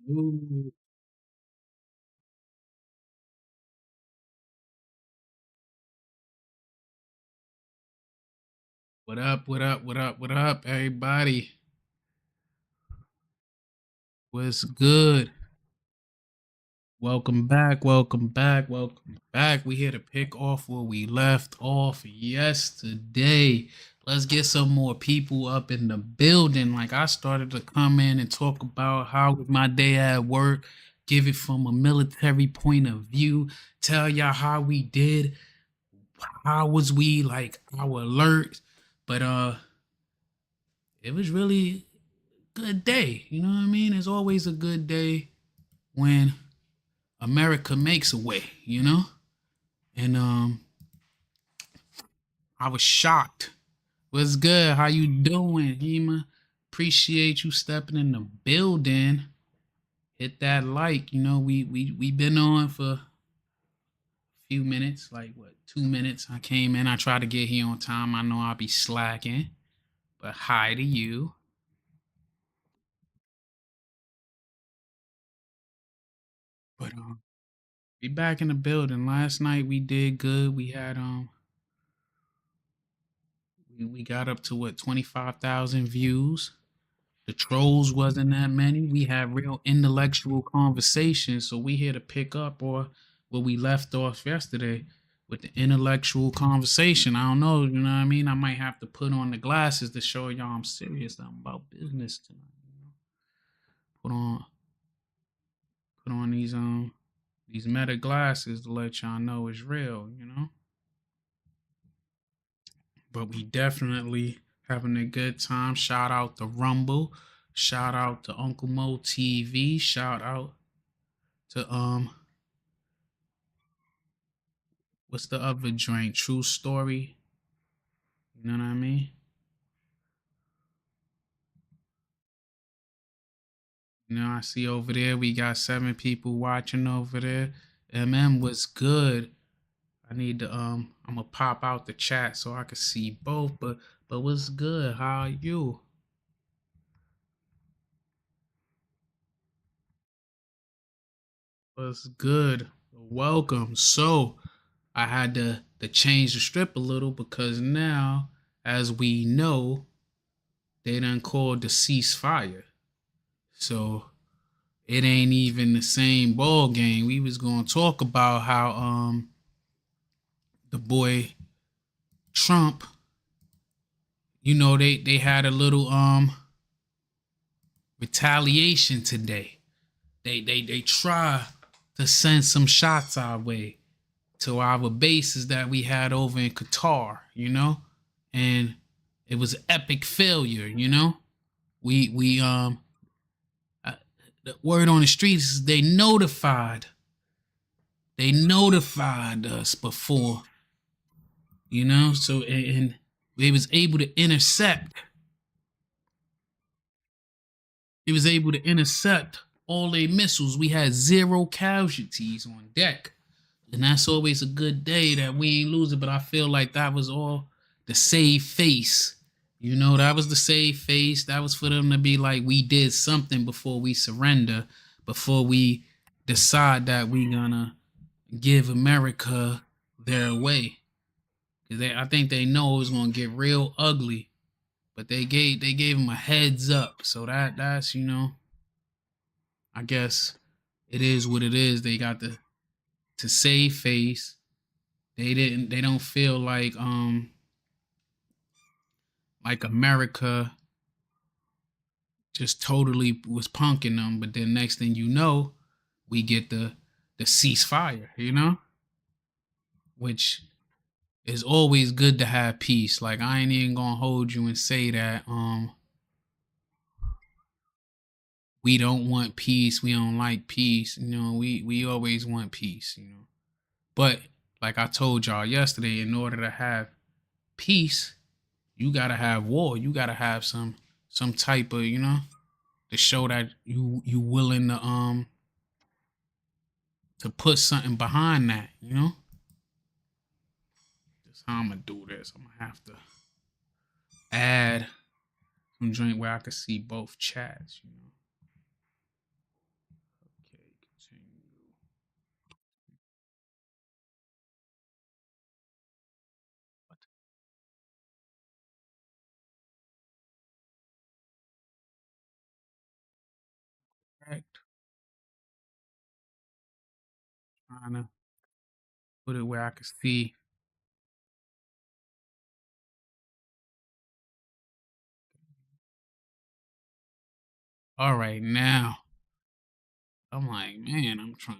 Ooh. What up? What up? What up? What up, everybody? What's good? Welcome back. Welcome back. Welcome back. We here to pick off where we left off yesterday. Let's get some more people up in the building. Like I started to come in and talk about how was my day at work, give it from a military point of view, tell y'all how we did, how was we like our alert. But it was really good day. You know what I mean? It's always a good day when America makes a way, you know? And I was shocked. What's good? How you doing, Hema? Appreciate you stepping in the building. Hit that like, we been on for a few minutes, like what, 2 minutes. I came in, I tried to get here on time. I know I'll be slacking, but hi to you. But we back in the building. Last night we did good. We had we got up to what 25,000 views. The trolls wasn't that many. We had real intellectual conversations. So we here to pick up or where we left off yesterday with the intellectual conversation. I don't know, you know what I mean? I might have to put on the glasses to show y'all I'm serious. I'm about business tonight. Put on these meta glasses to let y'all know it's real. But we definitely having a good time. Shout out to Rumble. Shout out to Uncle Mo TV. Shout out to what's the other joint? True Story. You know what I mean? I see over there we got 7 people watching over there. Was good. I need to I'm gonna pop out the chat so I can see both. But what's good? How are you? What's good? Welcome. So I had to change the strip a little because now, as we know, they done called the ceasefire. So it ain't even the same ball game. We was gonna talk about how the boy Trump, they had a little retaliation today. They try to send some shots our way to our bases that we had over in Qatar, and it was epic failure. We the word on the streets is they notified us before, so and they was able to intercept. It was able to intercept all their missiles. We had 0 casualties on deck. And that's always a good day that we ain't losing. But I feel like that was all the save face. That was the save face. That was for them to be like, we did something before we surrender, before we decide that we gonna give America their way. I think they know it's gonna get real ugly. But they gave them a heads up. So that's I guess it is what it is. They got to save face. They don't feel like America just totally was punking them, but then next thing you know, we get the ceasefire, which is always good to have peace. Like I ain't even gonna hold you and say that we don't want peace, we don't like peace. We always want peace. But like I told y'all yesterday, in order to have peace, you gotta have war. You gotta have some type of, to show that you willing to put something. That. That's how I'm gonna do this. I'm gonna have to add some joint where I can see both chats. Trying to put it where I can see. All right, now I'm like, man, I'm trying.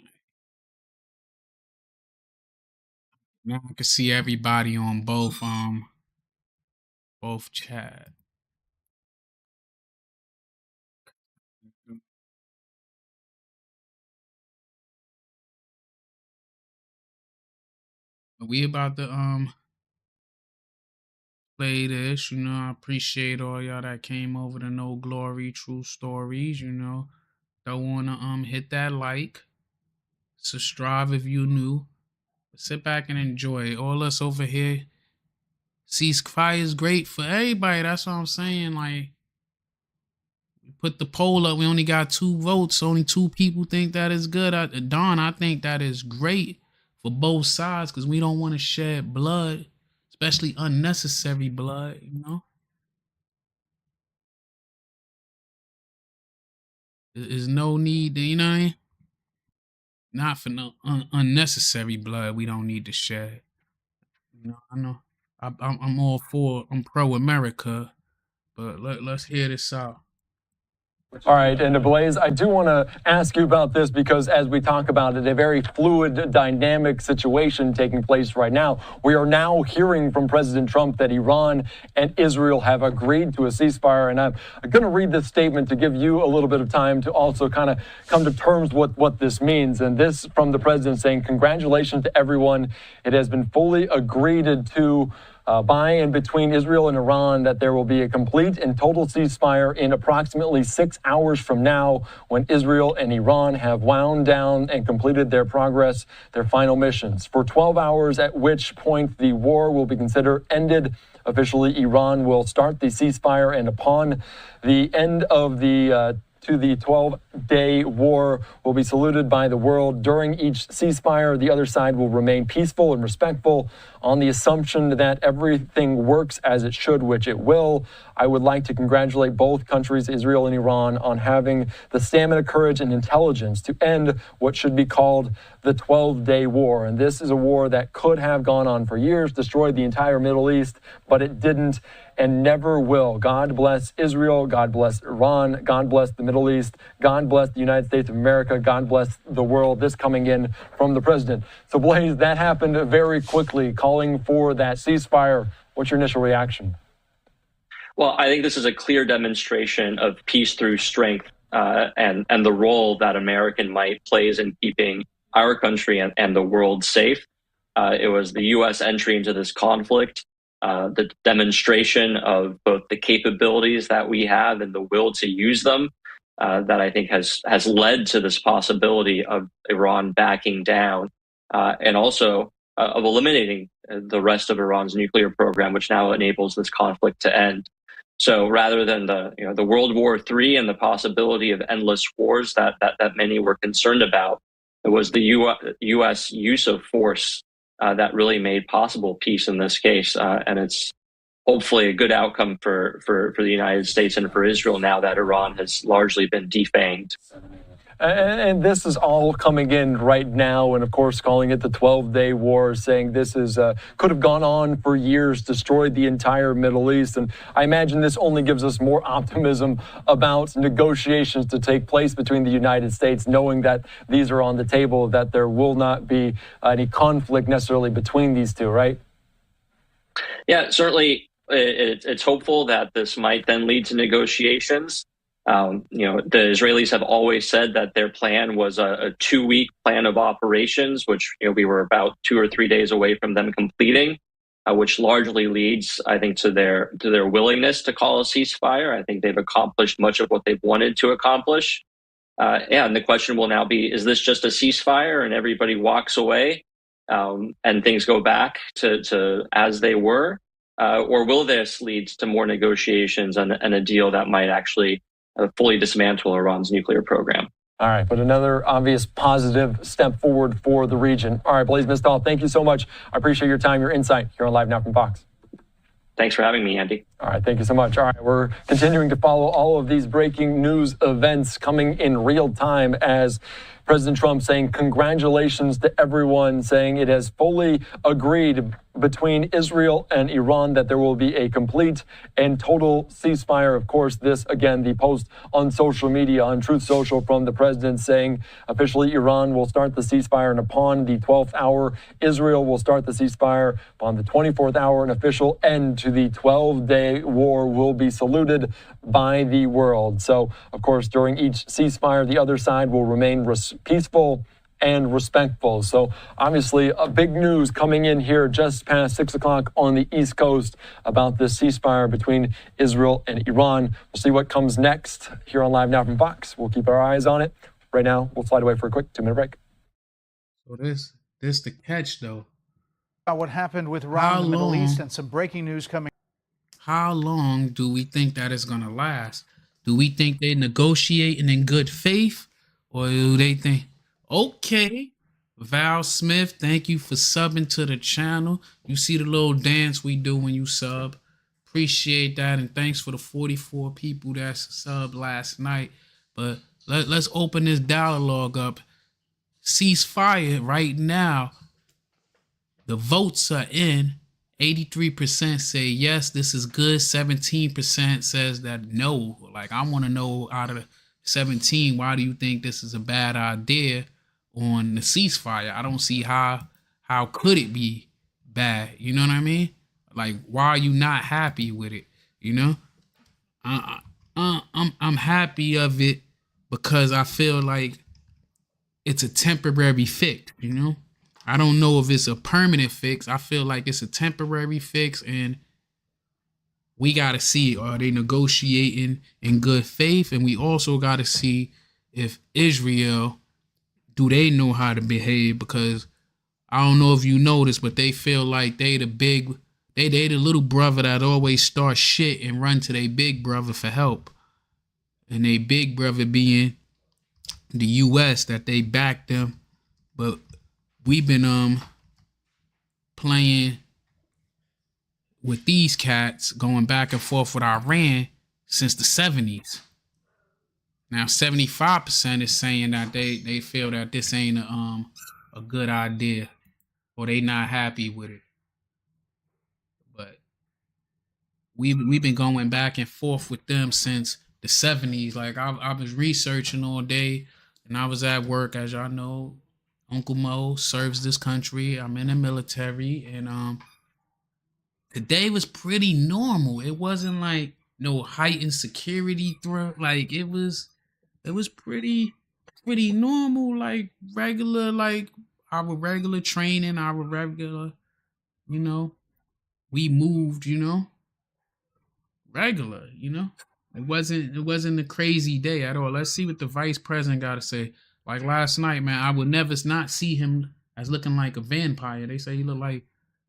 Now I can see everybody on both chat. We about to play this, you know. I appreciate all y'all that came over to No Glory True Stories, you know. Don't wanna hit that like, subscribe if you new. Sit back and enjoy. All us over here. Ceasefire is great for everybody. That's what I'm saying. Like, we put the poll up. We only got 2 votes. Only 2 people think that is good. Don, I think that is great for both sides because we don't want to shed blood, especially unnecessary blood, you know? There's no need to, you know what I mean? Not for no unnecessary blood we don't need to shed. You know, I know. I'm all for, I'm pro-America, but let's hear this out. All right, and Blaze, I do want to ask you about this because as we talk about it, a very fluid, dynamic situation taking place right now. We are now hearing from President Trump that Iran and Israel have agreed to a ceasefire, and I'm going to read this statement to give you a little bit of time to also kind of come to terms with what this means. And this from the president saying, "Congratulations to everyone. It has been fully agreed to by and between Israel and Iran that there will be a complete and total ceasefire in approximately 6 hours from now when Israel and Iran have wound down and completed their final missions. For 12 hours, at which point the war will be considered ended. Officially, Iran will start the ceasefire, and upon the end of the 12-day war will be saluted by the world. During each ceasefire, the other side will remain peaceful and respectful on the assumption that everything works as it should, which it will. I would like to congratulate both countries, Israel and Iran, on having the stamina, courage, and intelligence to end what should be called the 12-day war. And this is a war that could have gone on for years, destroyed the entire Middle East, but it didn't and never will. God bless Israel. God bless Iran. God bless the Middle East. God bless the United States of America. God bless the world." This coming in from the president. So, Blaze, that happened very quickly, calling for that ceasefire. What's your initial reaction? Well, I think this is a clear demonstration of peace through strength and the role that American might plays in keeping our country and the world safe. It was the U.S. entry into this conflict, the demonstration of both the capabilities that we have and the will to use them that I think has led to this possibility of Iran backing down and also of eliminating the rest of Iran's nuclear program, which now enables this conflict to end. So rather than the World War III and the possibility of endless wars that many were concerned about, it was the U.S. use of force that really made possible peace in this case, and it's hopefully a good outcome for the United States and for Israel now that Iran has largely been defanged. And this is all coming in right now, and of course calling it the 12-day war, saying this is could have gone on for years, destroyed the entire Middle East. And I imagine this only gives us more optimism about negotiations to take place between the United States, knowing that these are on the table, that there will not be any conflict necessarily between these two, right? Yeah, certainly it's hopeful that this might then lead to negotiations. The Israelis have always said that their plan was a 2-week plan of operations, which we were about 2 or 3 days away from them completing, which largely leads, I think, to their willingness to call a ceasefire. I think they've accomplished much of what they've wanted to accomplish. And the question will now be, is this just a ceasefire and everybody walks away and things go back to as they were? Or will this lead to more negotiations and a deal that might actually fully dismantle Iran's nuclear program? All right, but another obvious positive step forward for the region. All right, Blaise Mistal, thank you so much. I appreciate your time, your insight here on Live Now from Fox. Thanks for having me, Andy. All right, thank you so much. All right, we're continuing to follow all of these breaking news events coming in real time as President Trump saying congratulations to everyone, saying it has fully agreed between Israel and Iran that there will be a complete and total ceasefire. Of course, this, again, the post on social media, on Truth Social from the president saying officially Iran will start the ceasefire, and upon the 12th hour, Israel will start the ceasefire. Upon the 24th hour, an official end to the 12-day war will be saluted by the world. So, of course, during each ceasefire, the other side will remain peaceful and respectful. So obviously a big news coming in here just past 6 o'clock on the East Coast about this ceasefire between Israel and Iran. We'll see what comes next here on Live Now from Fox. We'll keep our eyes on it. Right now, we'll slide away for a quick 2-minute break. So this the catch though. About what happened with Iran in the Middle East and some breaking news coming. How long do we think that is gonna last? Do we think they're negotiating in good faith, or do they think, okay, Val Smith, thank you for subbing to the channel. You see the little dance we do when you sub. Appreciate that, and thanks for the 44 people that subbed last night. But let's open this dialogue up. Ceasefire right now. The votes are in. 83% say yes, this is good. 17% says that no. Like, I want to know, out of the 17, why do you think this is a bad idea on the ceasefire? I don't see how could it be bad. You know what I mean? Like, why are you not happy with it? You know, I'm happy of it because I feel like it's a temporary fix. You know, I don't know if it's a permanent fix. I feel like it's a temporary fix, and we got to see, are they negotiating in good faith? And we also got to see if Israel, do they know how to behave? Because I don't know if you noticed, but they feel like they the little brother that always starts shit and run to their big brother for help. And they big brother being the US, that they back them. But we've been playing with these cats, going back and forth with Iran since the 70s. Now 75% is saying that they feel that this ain't a good idea, or they not happy with it. But we've been going back and forth with them since the 70s. Like, I was researching all day, and I was at work. As y'all know, Uncle Mo serves this country. I'm in the military, and today was pretty normal. It wasn't like no heightened security threat. Like, it was pretty normal, like regular, like our regular training, our regular, you know, we moved, you know, regular, you know. It wasn't a crazy day at all. Let's see what the vice president got to say. Like last night, man, I would never not see him as looking like a vampire. They say he looked like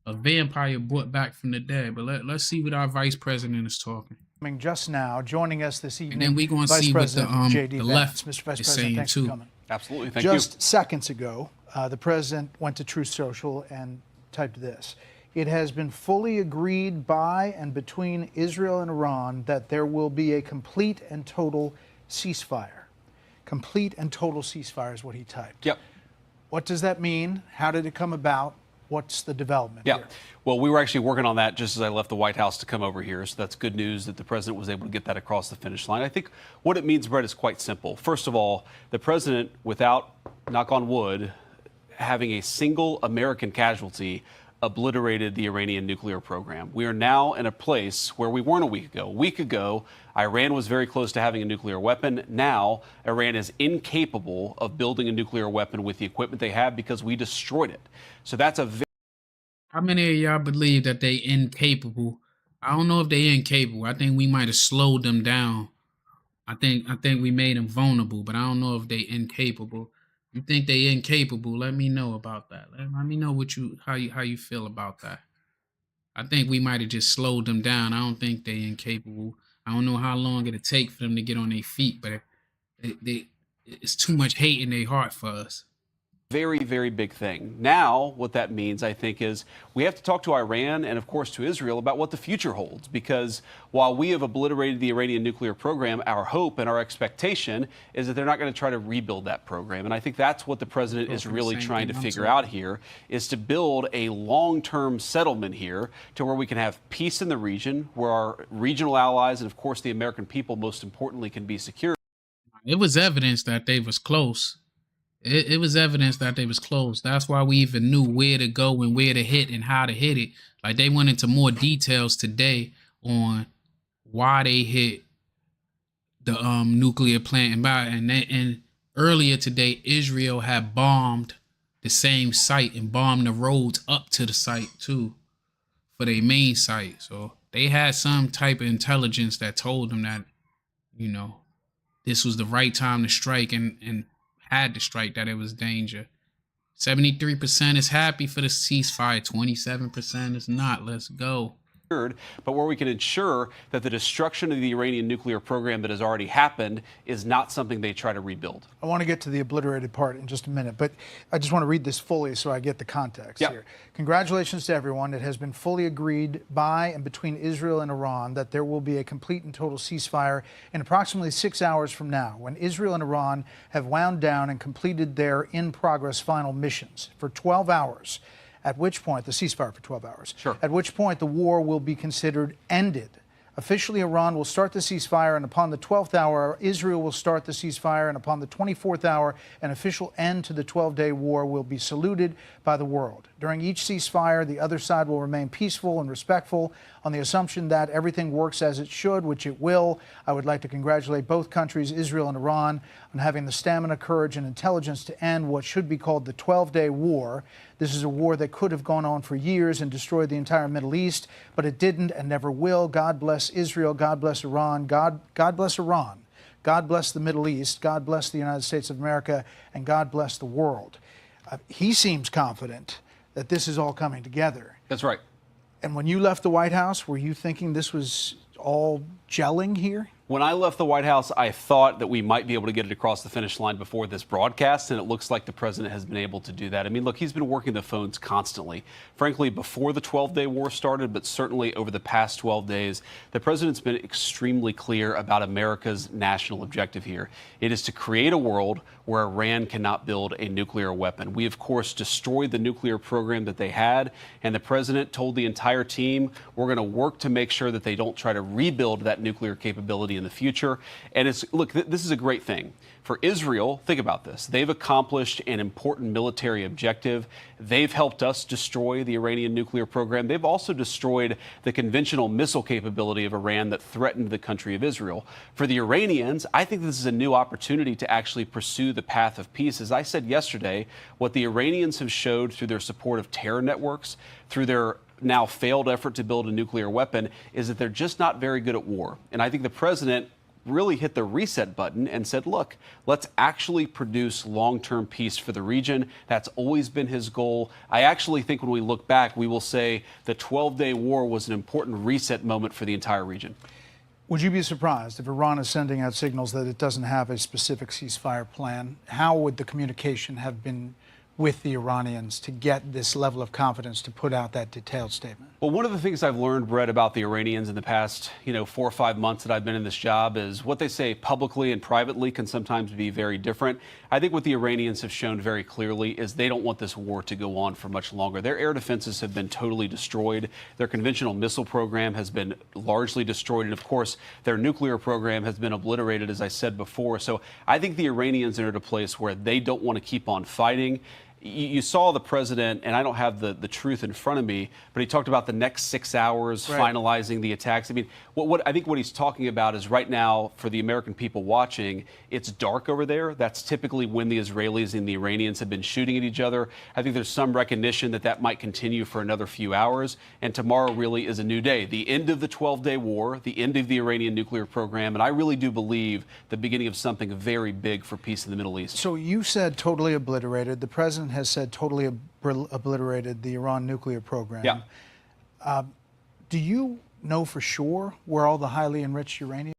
a vampire brought back from the dead. But let's see what our vice president is talking. Just now, joining us this evening, and then we're going to see what the left Mr. Vice is President, saying thanks too. for coming. Absolutely, thank you. Just seconds ago, the president went to Truth Social and typed this. It has been fully agreed by and between Israel and Iran that there will be a complete and total ceasefire. Complete and total ceasefire is what he typed. Yep. What does that mean? How did it come about? What's the development here? Well, we were actually working on that just as I left the White House to come over here. So that's good news that the president was able to get that across the finish line. I think what it means, Brett, is quite simple. First of all, the president, without, knock on wood, having a single American casualty, obliterated the Iranian nuclear program. We are now in a place where we weren't a week ago. A week ago, Iran was very close to having a nuclear weapon. Now, Iran is incapable of building a nuclear weapon with the equipment they have because we destroyed it. So that's a How many of y'all believe that they incapable? I don't know if they incapable. I think we might have slowed them down. I think we made them vulnerable, but I don't know if they incapable. You think they incapable? Let me know about that. Let me know how you feel about that. I think we might have just slowed them down. I don't think they incapable. I don't know how long it'll take for them to get on their feet, but it's too much hate in their heart for us. Very, very big thing. Now, what that means, I think, is we have to talk to Iran and, of course, to Israel about what the future holds. Because while we have obliterated the Iranian nuclear program, our hope and our expectation is that they're not going to try to rebuild that program. And I think that's what the president is really trying to figure out here, is to build a long-term settlement here to where we can have peace in the region, where our regional allies and, of course, the American people, most importantly, can be secure. It was evidence that they was close. It was evidence that they was close. That's why we even knew where to go and where to hit and how to hit it. Like, they went into more details today on why they hit the nuclear plant and earlier today Israel had bombed the same site and bombed the roads up to the site too for their main site. So they had some type of intelligence that told them that, you know, this was the right time to strike and had to strike, that it was danger. 73% is happy for the ceasefire. 27% is not. Let's go. But where we can ensure that the destruction of the Iranian nuclear program that has already happened is not something they try to rebuild. I want to get to the obliterated part in just a minute, but I just want to read this fully so I get the context here. Congratulations to everyone. It has been fully agreed by and between Israel and Iran that there will be a complete and total ceasefire in approximately 6 hours from now, when Israel and Iran have wound down and completed their in-progress final missions for 12 hours. At which point, the ceasefire for 12 hours, at which point the war will be considered ended. Officially, Iran will start the ceasefire, and upon the 12th hour, Israel will start the ceasefire, and upon the 24th hour, an official end to the 12-day war will be saluted by the world. During each ceasefire, the other side will remain peaceful and respectful on the assumption that everything works as it should, which it will. I would like to congratulate both countries, Israel and Iran, on having the stamina, courage, and intelligence to end what should be called the 12-day war. This is a war that could have gone on for years and destroyed the entire Middle East, but it didn't and never will. God bless Israel. God bless Iran. God bless Iran. God bless the Middle East. God bless the United States of America. And God bless the world. He seems confident that this is all coming together. That's right. And when you left the White House, were you thinking this was all gelling here? When I left the White House, I thought that we might be able to get it across the finish line before this broadcast, and it looks like the president has been able to do that. I mean, look, he's been working the phones constantly. Frankly, before the 12-day war started, but certainly over the past 12 days, the president's been extremely clear about America's national objective here. It is to create a world where Iran cannot build a nuclear weapon. We, of course, destroyed the nuclear program that they had, and the president told the entire team, we're going to work to make sure that they don't try to rebuild that nuclear capability in the future. And it's, look, this is a great thing. For Israel, think about this. They've accomplished an important military objective. They've helped us destroy the Iranian nuclear program. They've also destroyed the conventional missile capability of Iran that threatened the country of Israel. For the Iranians, I think this is a new opportunity to actually pursue the path of peace. As I said yesterday, what the Iranians have showed through their support of terror networks, through their now failed effort to build a nuclear weapon, is that they're just not very good at war. And I think the president really hit the reset button and said, look, let's actually produce long-term peace for the region. That's always been his goal. I actually think when we look back, we will say the 12-day war was an important reset moment for the entire region. Would you be surprised if Iran is sending out signals that it doesn't have a specific ceasefire plan? How would the communication have been with the Iranians to get this level of confidence to put out that detailed statement? Well, one of the things I've learned, Brett, about the Iranians in the past, 4 or 5 months that I've been in this job is what they say publicly and privately can sometimes be very different. I think what the Iranians have shown very clearly is they don't want this war to go on for much longer. Their air defenses have been totally destroyed. Their conventional missile program has been largely destroyed. And of course, their nuclear program has been obliterated, as I said before. So I think the Iranians are at a place where they don't want to keep on fighting. You saw the president, and I don't have the truth in front of me, but he talked about the next 6 hours, finalizing the attacks. I mean, I think what he's talking about is right now, for the American people watching, it's dark over there. That's typically when the Israelis and the Iranians have been shooting at each other. I think there's some recognition that that might continue for another few hours, and tomorrow really is a new day. The end of the 12-day war, the end of the Iranian nuclear program, and I really do believe the beginning of something very big for peace in the Middle East. So you said totally obliterated. The president has said totally obliterated the Iran nuclear program. Yeah. Do you know for sure where all the highly enriched uranium?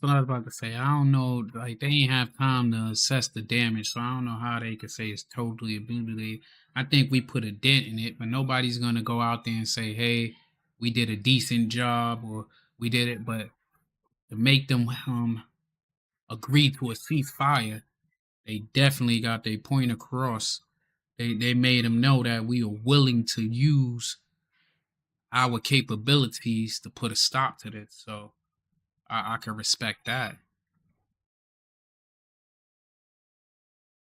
That's what I was about to say. I don't know, like they ain't have time to assess the damage, so I don't know how they could say it's totally obliterated. I think we put a dent in it, but nobody's gonna go out there and say, "Hey, we did a decent job," or "We did it." But to make them agree to a ceasefire, they definitely got their point across. They made them know that we are willing to use our capabilities to put a stop to this. So I can respect that.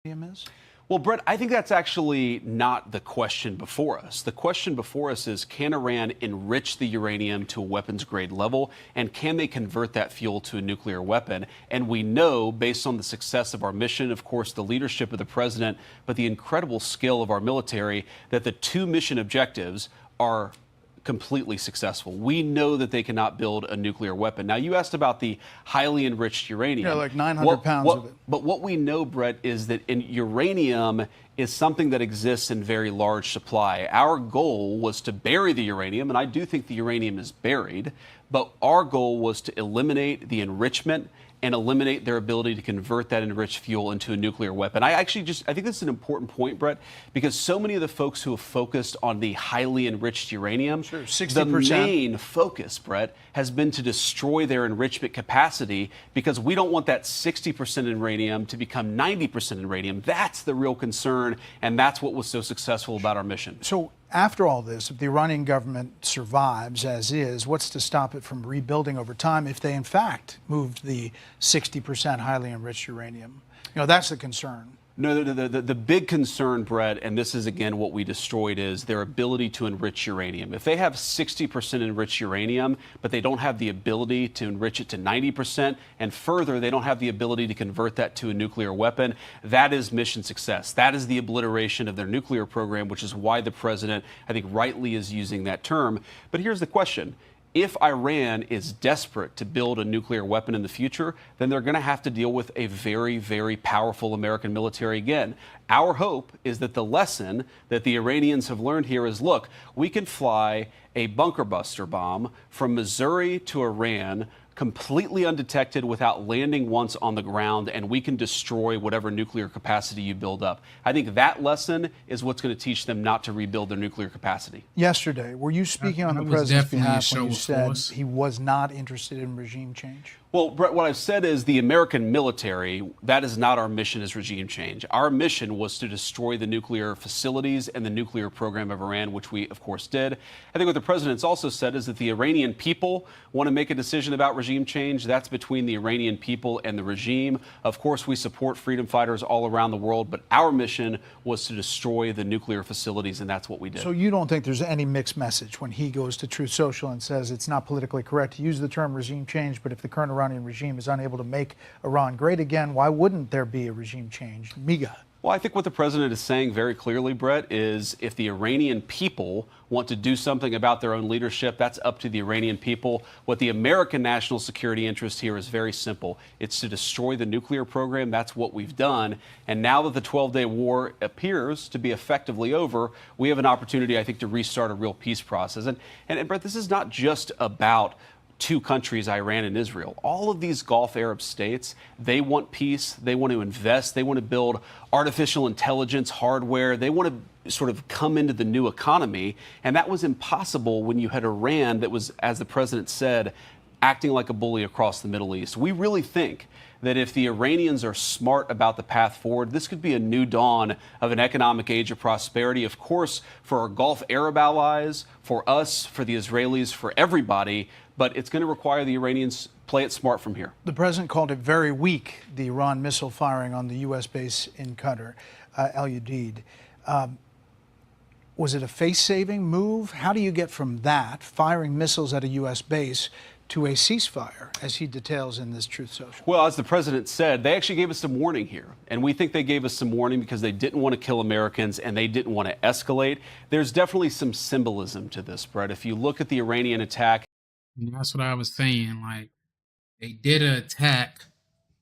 Is? Well, Brett, I think that's actually not the question before us. The question before us is, can Iran enrich the uranium to a weapons grade level, and can they convert that fuel to a nuclear weapon? And we know, based on the success of our mission, of course, the leadership of the president, but the incredible skill of our military, that the two mission objectives are completely successful. We know that they cannot build a nuclear weapon. Now, you asked about the highly enriched uranium. Yeah, like 900 pounds of it. But what we know, Brett, is that uranium is something that exists in very large supply. Our goal was to bury the uranium, and I do think the uranium is buried, but our goal was to eliminate the enrichment and eliminate their ability to convert that enriched fuel into a nuclear weapon. I think this is an important point, Brett, because so many of the folks who have focused on the highly enriched uranium, sure, 60%. The main focus, Brett, has been to destroy their enrichment capacity, because we don't want that 60% uranium to become 90% uranium. That's the real concern, and that's what was so successful about our mission. So after all this, if the Iranian government survives as is, what's to stop it from rebuilding over time if they in fact moved the 60% highly enriched uranium? You know, that's the concern. No, the big concern, Brett, and this is again what we destroyed, is their ability to enrich uranium. If they have 60% enriched uranium, but they don't have the ability to enrich it to 90%, and further, they don't have the ability to convert that to a nuclear weapon, that is mission success. That is the obliteration of their nuclear program, which is why the president, I think, rightly is using that term. But here's the question. If Iran is desperate to build a nuclear weapon in the future, then they're going to have to deal with a very, very powerful American military again. Our hope is that the lesson that the Iranians have learned here is, look, we can fly a bunker buster bomb from Missouri to Iran completely undetected without landing once on the ground, and we can destroy whatever nuclear capacity you build up. I think that lesson is what's going to teach them not to rebuild their nuclear capacity. Yesterday, were you speaking on the president's behalf when you said he was not interested in regime change? Well, Brett, what I've said is the American military, that is not our mission as regime change. Our mission was to destroy the nuclear facilities and the nuclear program of Iran, which we, of course, did. I think what the president's also said is that the Iranian people want to make a decision about regime change. That's between the Iranian people and the regime. Of course, we support freedom fighters all around the world, but our mission was to destroy the nuclear facilities, and that's what we did. So you don't think there's any mixed message when he goes to Truth Social and says it's not politically correct to use the term regime change, but if the current Iranian regime is unable to make Iran great again, why wouldn't there be a regime change? Miga. Well, I think what the president is saying very clearly, Brett, is if the Iranian people want to do something about their own leadership, that's up to the Iranian people. What the American national security interest here is very simple. It's to destroy the nuclear program. That's what we've done. And now that the 12-day war appears to be effectively over, we have an opportunity, I think, to restart a real peace process. And Brett, this is not just about two countries, Iran and Israel. All of these Gulf Arab states, they want peace. They want to invest. They want to build artificial intelligence hardware. They want to sort of come into the new economy. And that was impossible when you had Iran that was, as the president said, acting like a bully across the Middle East. We really think that if the Iranians are smart about the path forward, this could be a new dawn of an economic age of prosperity, of course, for our Gulf Arab allies, for us, for the Israelis, for everybody. But it's going to require the Iranians play it smart from here. The president called it very weak, the Iran missile firing on the U.S. base in Qatar, Al Udeid. Was it a face-saving move? How do you get from that, firing missiles at a U.S. base, to a ceasefire, as he details in this Truth Social? Well, as the president said, they actually gave us some warning here. And we think they gave us some warning because they didn't want to kill Americans and they didn't want to escalate. There's definitely some symbolism to this, Brett. If you look at the Iranian attack. And that's what I was saying. Like, they did an attack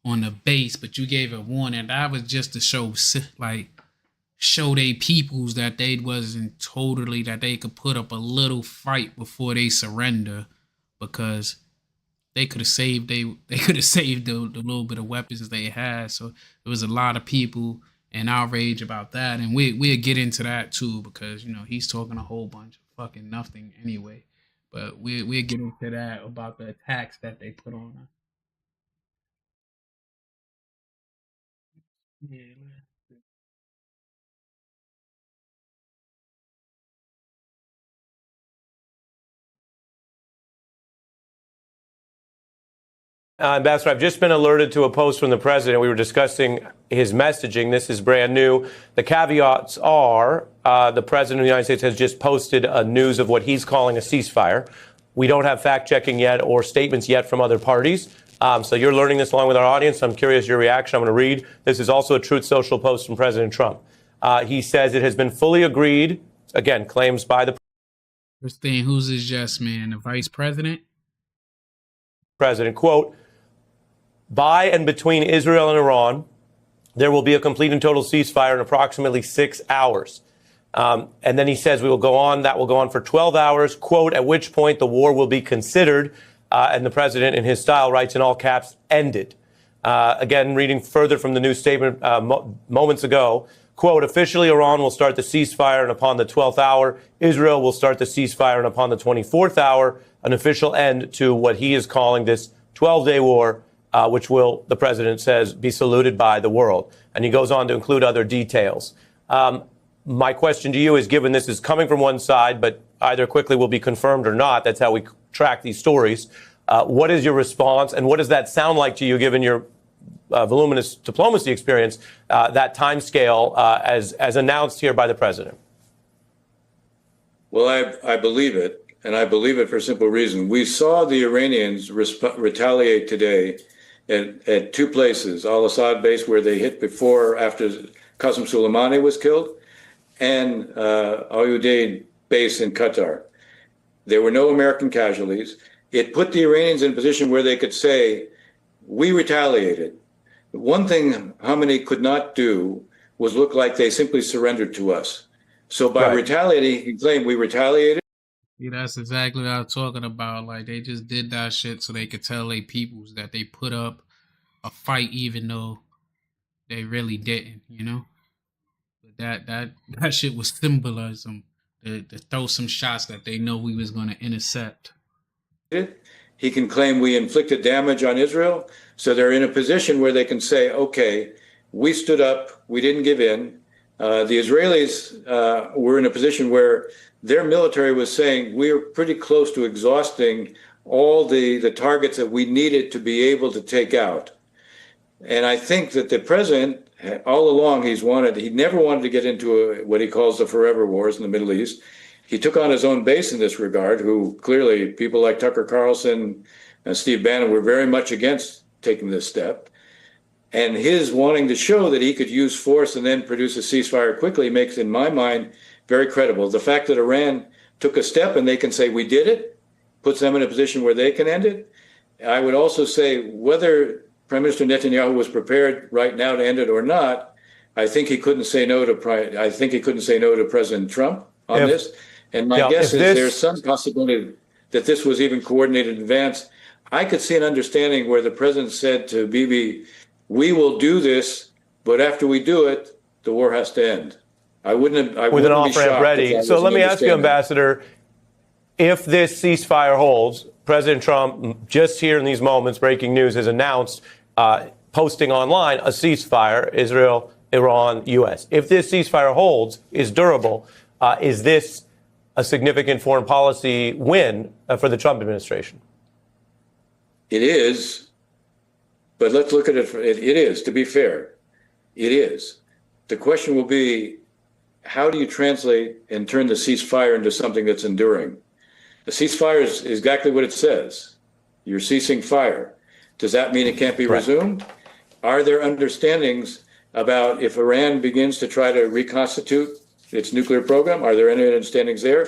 on the base, but you gave a warning. That was just to show they peoples that they wasn't totally, that they could put up a little fight before they surrender. Because they could have saved they could have saved the little bit of weapons they had. So there was a lot of people in outrage about that, and we'll get into that too because he's talking a whole bunch of fucking nothing anyway. But we'll get into that about the attacks that they put on us. Yeah. Ambassador, I've just been alerted to a post from the president. We were discussing his messaging. This is brand new. The caveats are the president of the United States has just posted a news of what he's calling a ceasefire. We don't have fact checking yet or statements yet from other parties. So you're learning this along with our audience. I'm curious your reaction. I'm going to read. This is also a Truth Social post from President Trump. He says it has been fully agreed. Again, claims by the First thing, who's his yes man? The vice president? president, quote, by and between Israel and Iran, there will be a complete and total ceasefire in approximately 6 hours. And then he says that will go on for 12 hours, quote, at which point the war will be considered. And the president, in his style, writes in all caps, ended. Again, reading further from the new statement moments ago, quote, officially Iran will start the ceasefire, and upon the 12th hour, Israel will start the ceasefire, and upon the 24th hour, an official end to what he is calling this 12-day war, which will, the president says, be saluted by the world. And he goes on to include other details. My question to you is, given this is coming from one side, but either quickly will be confirmed or not, that's how we track these stories, what is your response, and what does that sound like to you, given your voluminous diplomacy experience, that time scale as announced here by the president? Well, I believe it, and I believe it for a simple reason. We saw the Iranians retaliate today at two places, al-Assad base, where they hit before, after Qasem Soleimani was killed, and Al Udeid base in Qatar. There were no American casualties. It put the Iranians in a position where they could say, we retaliated. One thing Khamenei could not do was look like they simply surrendered to us. So by retaliating, he claimed we retaliated. Yeah, that's exactly what I was talking about. Like, they just did that shit so they could tell their peoples that they put up a fight, even though they really didn't, But that shit was symbolism to throw some shots that they know we was going to intercept. He can claim we inflicted damage on Israel. So they're in a position where they can say, okay, we stood up, we didn't give in. The Israelis were in a position where their military was saying, we are pretty close to exhausting all the targets that we needed to be able to take out. And I think that the president, all along, he never wanted to get into what he calls the forever wars in the Middle East. He took on his own base in this regard, who clearly people like Tucker Carlson and Steve Bannon were very much against taking this step. And his wanting to show that he could use force and then produce a ceasefire quickly makes, in my mind, very credible. The fact that Iran took a step and they can say we did it puts them in a position where they can end it. I would also say whether Prime Minister Netanyahu was prepared right now to end it or not, I think he couldn't say no to President Trump on this. And my guess is there's some possibility that this was even coordinated in advance. I could see an understanding where the president said to Bibi, we will do this, but after we do it, the war has to end. I wouldn't with an be off-ramp ready. So let me ask you, Ambassador, if this ceasefire holds, President Trump, just here in these moments, breaking news, has announced, posting online, a ceasefire, Israel, Iran, U.S. If this ceasefire holds, is durable, is this a significant foreign policy win for the Trump administration? It is, but let's look at it. It is, to be fair, it is. The question will be, how do you translate and turn the ceasefire into something that's enduring? The ceasefire is exactly what it says. You're ceasing fire. Does that mean it can't be resumed? Are there understandings about if Iran begins to try to reconstitute its nuclear program? Are there any understandings there?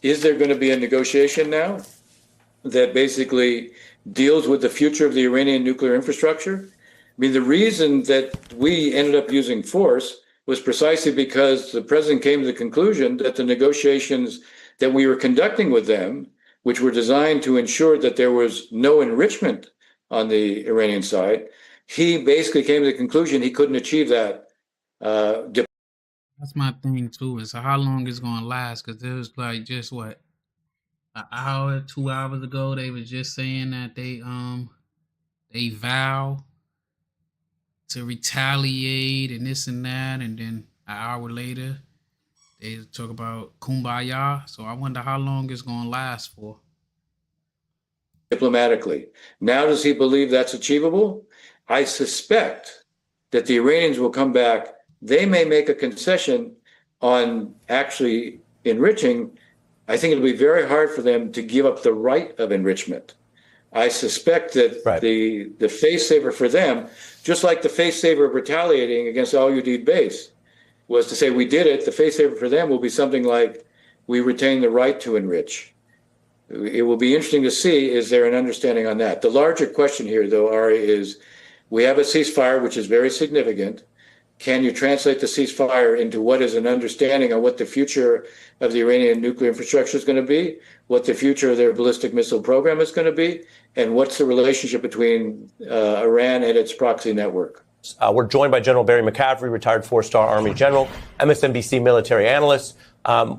Is there going to be a negotiation now that basically deals with the future of the Iranian nuclear infrastructure? I mean, the reason that we ended up using force was precisely because the president came to the conclusion that the negotiations that we were conducting with them which were designed to ensure that there was no enrichment on the Iranian side, he basically came to the conclusion he couldn't achieve that. That's my thing too. Is how long it's gonna last? Because it was like just what an hour, 2 hours ago, they was just saying that they vow to retaliate and this and that, and then an hour later they talk about kumbaya. So I wonder how long it's gonna last for. Diplomatically. Now, does he believe that's achievable? I suspect that the Iranians will come back. They may make a concession on actually enriching. I think it'll be very hard for them to give up the right of enrichment. I suspect that the face saver for them, just like the face saver of retaliating against Al Udeid base, was to say we did it. The face saver for them will be something like we retain the right to enrich. It will be interesting to see, is there an understanding on that? The larger question here, though, Ari, is we have a ceasefire, which is very significant. Can you translate the ceasefire into what is an understanding of what the future of the Iranian nuclear infrastructure is going to be, what the future of their ballistic missile program is going to be, and what's the relationship between Iran and its proxy network? We're joined by General Barry McCaffrey, retired four-star Army general, MSNBC military analyst.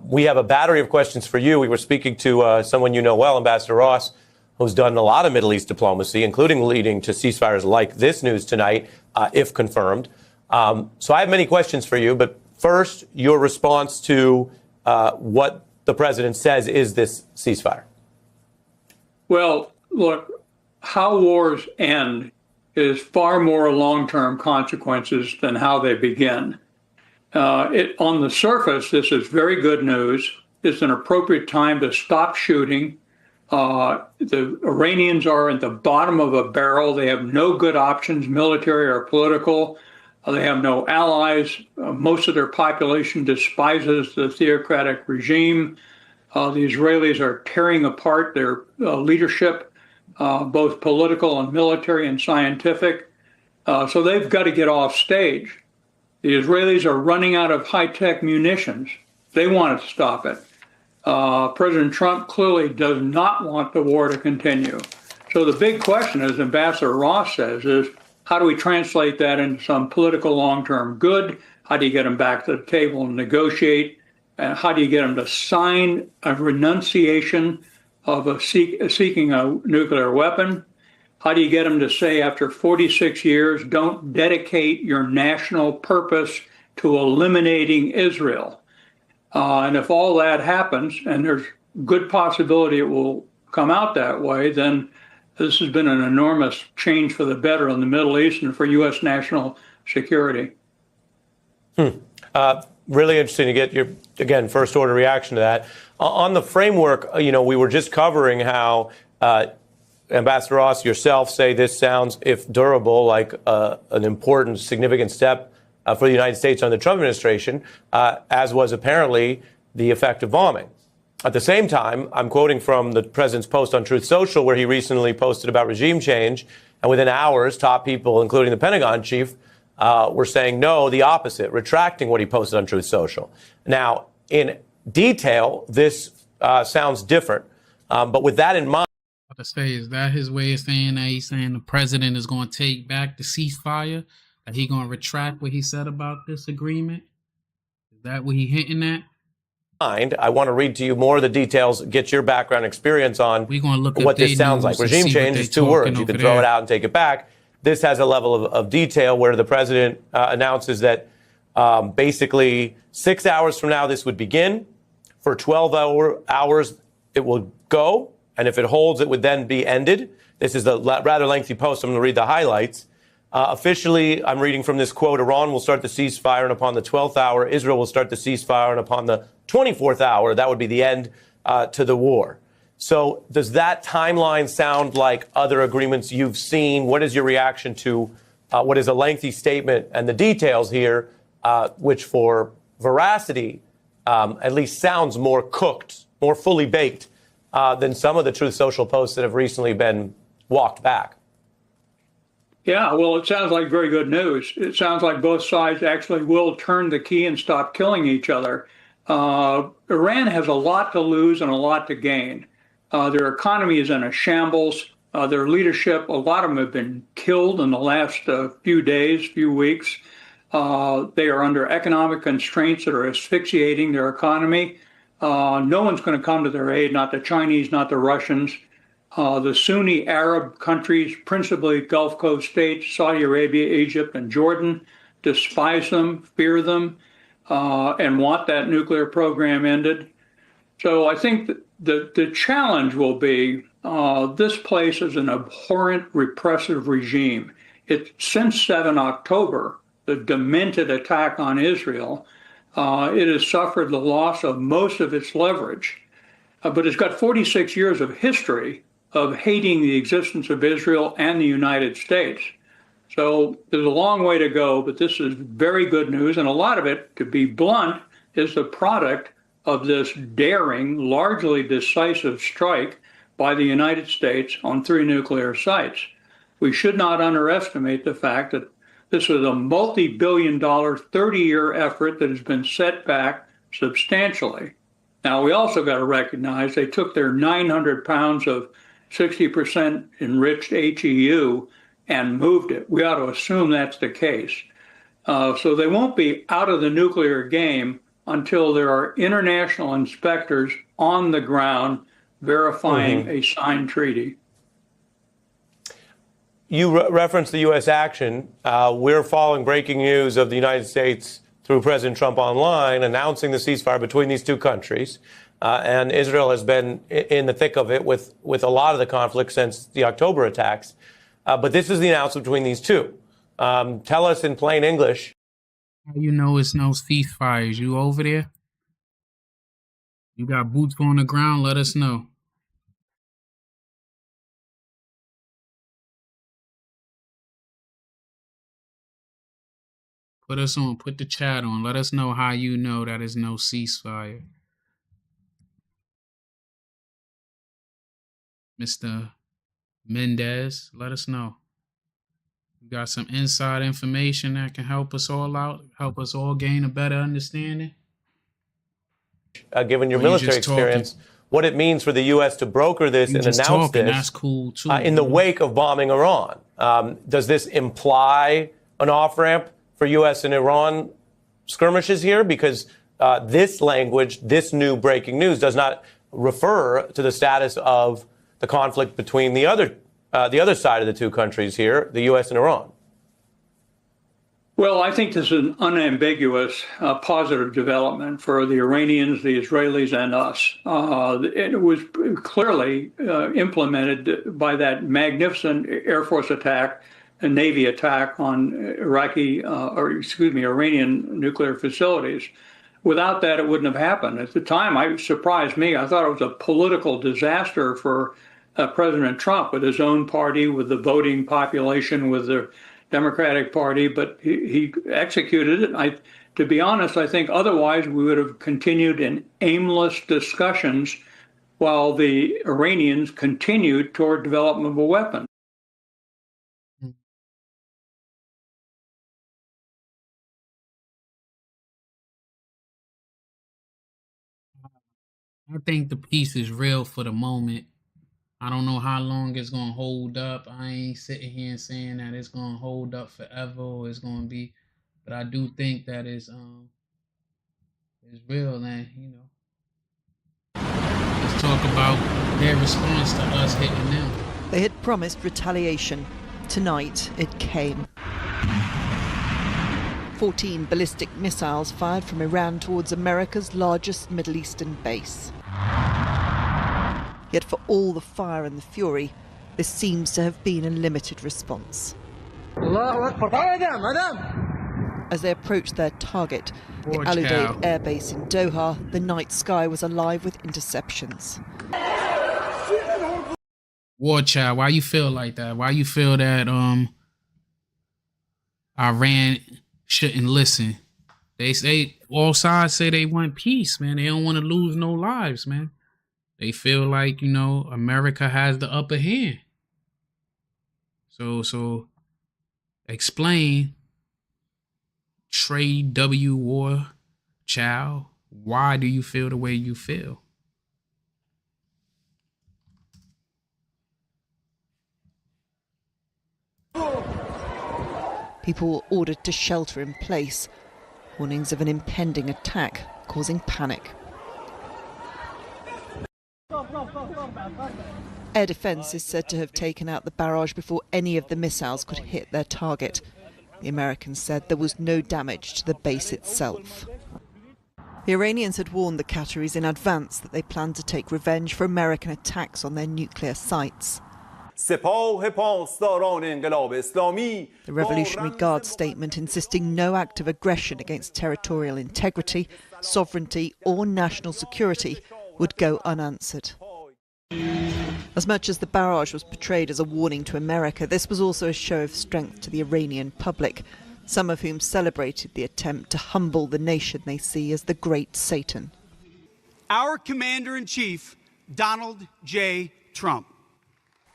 We have a battery of questions for you. We were speaking to someone you know well, Ambassador Ross, who's done a lot of Middle East diplomacy, including leading to ceasefires like this news tonight, if confirmed. So I have many questions for you, but first, your response to what the president says is this ceasefire. Well, look, how wars end is far more long-term consequences than how they begin. On the surface, this is very good news. It's an appropriate time to stop shooting. The Iranians are at the bottom of a barrel. They have no good options, military or political. They have no allies. Most of their population despises the theocratic regime. The Israelis are tearing apart their leadership, both political and military and scientific. So they've got to get off stage. The Israelis are running out of high-tech munitions. They want to stop it. President Trump clearly does not want the war to continue. So the big question, as Ambassador Ross says, is how do we translate that into some political long-term good? How do you get them back to the table and negotiate? And how do you get them to sign a renunciation of seeking a nuclear weapon? How do you get them to say after 46 years, don't dedicate your national purpose to eliminating Israel? And if all that happens, and there's good possibility it will come out that way, then this has been an enormous change for the better in the Middle East and for U.S. national security. Really interesting to get your, again, first order reaction to that. On the framework, we were just covering how Ambassador Ross, yourself say this sounds, if durable, like an important, significant step for the United States under the Trump administration, as was apparently the effect of bombing. At the same time, I'm quoting from the president's post on Truth Social, where he recently posted about regime change, and within hours, top people, including the Pentagon chief, were saying no, the opposite, retracting what he posted on Truth Social. Now, in detail, this sounds different, but with that in mind, To say, is that his way of saying that he's saying the president is going to take back the ceasefire? That he going to retract what he said about this agreement? Is that what he hinting at? I want to read to you more of the details, get your background experience on We're gonna look what this sounds like. Regime change is two words. You can throw it out and take it back. This has a level of detail where the president announces that basically 6 hours from now this would begin. For 12 hours it will go. And if it holds, it would then be ended. This is a rather lengthy post. I'm going to read the highlights. Officially, I'm reading from this quote, Iran will start the ceasefire, and upon the 12th hour, Israel will start the ceasefire, and upon the 24th hour, that would be the end to the war. So does that timeline sound like other agreements you've seen? What is your reaction to what is a lengthy statement and the details here, which for veracity at least sounds more cooked, more fully baked than some of the Truth Social posts that have recently been walked back? Yeah, well, it sounds like very good news. It sounds like both sides actually will turn the key and stop killing each other. Iran has a lot to lose and a lot to gain. Their economy is in a shambles. Their leadership, a lot of them have been killed in the last few days, few weeks. They are under economic constraints that are asphyxiating their economy. No one's going to come to their aid, not the Chinese, not the Russians. The Sunni Arab countries, principally Gulf Coast states, Saudi Arabia, Egypt, and Jordan, despise them, fear them, and want that nuclear program ended. So I think that the challenge will be this place is an abhorrent, repressive regime. Since 7 October, the demented attack on Israel, it has suffered the loss of most of its leverage. But it's got 46 years of history of hating the existence of Israel and the United States. So there's a long way to go, but this is very good news. And a lot of it, to be blunt, is the product of this daring, largely decisive strike by the United States on 3 nuclear sites. We should not underestimate the fact that this was a multi-billion-dollar, 30-year effort that has been set back substantially. Now, we also got to recognize they took their 900 pounds of 60% enriched HEU and moved it. We ought to assume that's the case. So they won't be out of the nuclear game until there are international inspectors on the ground verifying a signed treaty. You referenced the U.S. action. We're following breaking news of the United States through President Trump online announcing the ceasefire between these two countries. And Israel has been in the thick of it with a lot of the conflict since the October attacks. But this is the announcement between these two. Tell us in plain English. How you know it's no ceasefires? You over there? You got boots on the ground? Let us know. Put us on. Put the chat on. Let us know how you know that is no ceasefire. Mr. Mendez, let us know. You got some inside information that can help us all out, help us all gain a better understanding? Given your military experience, what it means for the U.S. to broker this and announce this that's cool too, in the wake of bombing Iran. Does this imply an off-ramp for U.S. and Iran skirmishes here? Because this language, this new breaking news, does not refer to the status of the conflict between the other side of the two countries here, the U.S. and Iran. Well, I think this is an unambiguous positive development for the Iranians, the Israelis, and us. It was clearly implemented by that magnificent Air Force attack and Navy attack on Iranian nuclear facilities. Without that, it wouldn't have happened. At the time, it surprised me. I thought it was a political disaster for President Trump with his own party, with the voting population, with the Democratic Party, but he executed it. To be honest, I think otherwise we would have continued in aimless discussions while the Iranians continued toward development of a weapon. I think the peace is real for the moment. I don't know how long it's gonna hold up. I ain't sitting here and saying that it's gonna hold up forever or it's gonna be, but I do think that it's real, and let's talk about their response to us hitting them. They had promised retaliation. Tonight it came. 14 ballistic missiles fired from Iran towards America's largest Middle Eastern base. Yet for all the fire and the fury, this seems to have been a limited response. As they approached their target, the Al Udeid Air Base in Doha, the night sky was alive with interceptions. War child, why you feel like that? Why you feel that Iran shouldn't listen? They say, all sides say they want peace, man. They don't want to lose no lives, man. They feel like, America has the upper hand. So explain, Trey W. War Child, why do you feel the way you feel? People were ordered to shelter in place. Warnings of an impending attack causing panic. Air defence is said to have taken out the barrage before any of the missiles could hit their target. The Americans said there was no damage to the base itself. The Iranians had warned the Qataris in advance that they planned to take revenge for American attacks on their nuclear sites. The Revolutionary Guard statement insisting no act of aggression against territorial integrity, sovereignty or national security would go unanswered. As much as the barrage was portrayed as a warning to America, this was also a show of strength to the Iranian public, some of whom celebrated the attempt to humble the nation they see as the great Satan. Our Commander-in-Chief, Donald J. Trump.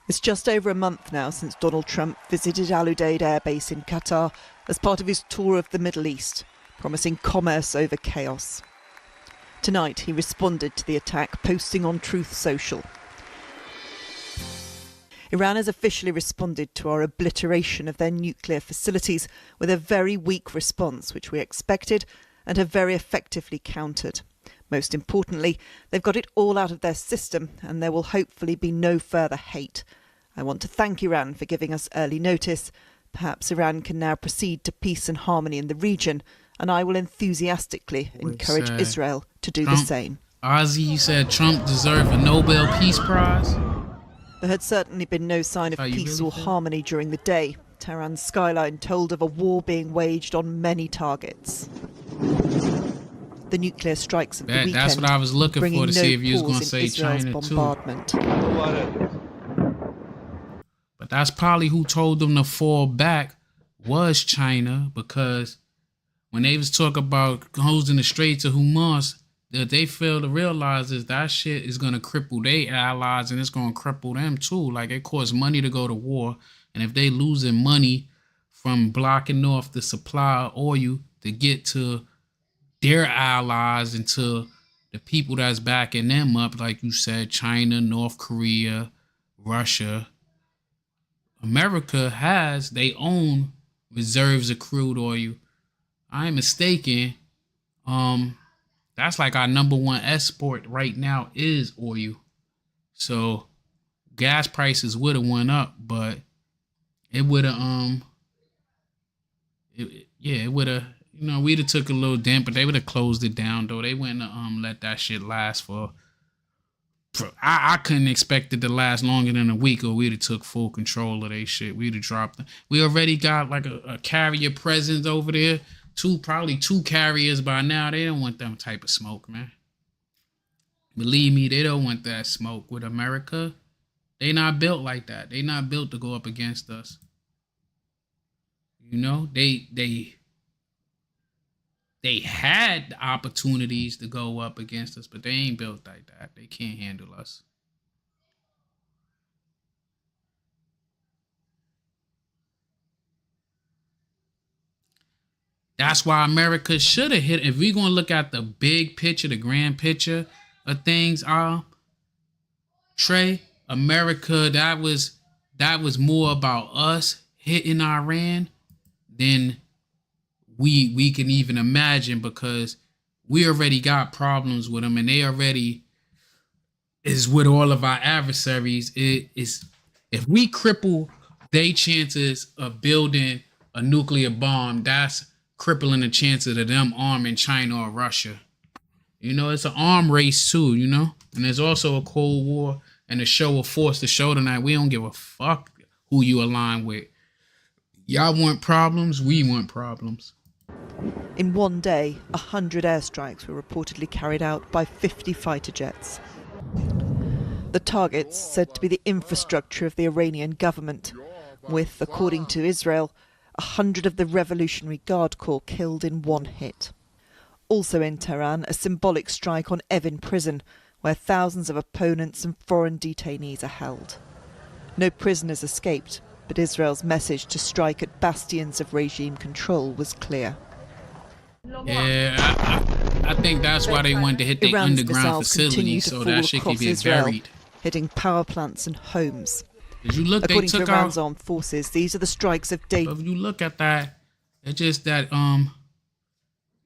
It's just over a month now since Donald Trump visited Al Udeid Air Base in Qatar as part of his tour of the Middle East, promising commerce over chaos. Tonight he responded to the attack, posting on Truth Social. Iran has officially responded to our obliteration of their nuclear facilities with a very weak response, which we expected and have very effectively countered. Most importantly, they've got it all out of their system and there will hopefully be no further hate. I want to thank Iran for giving us early notice. Perhaps Iran can now proceed to peace and harmony in the region, and I will enthusiastically encourage Israel to do the same. Ozzy said Trump deserved a Nobel Peace Prize. There had certainly been no sign of peace or harmony during the day. Tehran's skyline told of a war being waged on many targets. The nuclear strikes of the weekend, that's what I was looking for, to see if you was going to say Israel's China bombardment. too. But that's probably who told them to fall back was China, because when they was talking about closing the Straits of Hormuz, that they fail to realize is that shit is going to cripple their allies and it's going to cripple them too. Like, it costs money to go to war. And if they losing money from blocking off the supply of oil to get to their allies and to the people that's backing them up, like you said, China, North Korea, Russia, America has their own reserves of crude oil. I ain't mistaken. That's like our number one export right now is oil. So gas prices would have went up, but it would have it would have, you know, we'd have took a little dent, but they would have closed it down though. They wouldn't have let that shit last for I couldn't expect it to last longer than a week, or we'd have took full control of they shit. We'd have dropped them. We already got like a carrier presence over there. Probably two carriers by now. They don't want that type of smoke, man. Believe me, they don't want that smoke with America. They not built like that. They not built to go up against us. You know, they had opportunities to go up against us, but they ain't built like that. They can't handle us. That's why America should have hit. If we're going to look at the big picture, the grand picture of things, Trey, America, that was more about us hitting Iran than we can even imagine, because we already got problems with them, and they already is with all of our adversaries. It is, if we cripple their chances of building a nuclear bomb, that's crippling the chances of them arming China or Russia. You know, it's an arm race too, you know? And there's also a Cold War and a show of force to show tonight. We don't give a fuck who you align with. Y'all want problems, we want problems. In one day, 100 airstrikes were reportedly carried out by 50 fighter jets. The targets said to be the infrastructure of the Iranian government, with, according to Israel, 100 of the Revolutionary Guard Corps killed in one hit. Also in Tehran, a symbolic strike on Evin prison, where thousands of opponents and foreign detainees are held. No prisoners escaped, but Israel's message to strike at bastions of regime control was clear. Yeah, I think that's why they wanted to hit the Iran's underground facility, so that shit could be Israel, buried. hitting power plants and homes. Did you look? According they took to Iran's out armed forces, these are the strikes of day. If you look at that, It's just that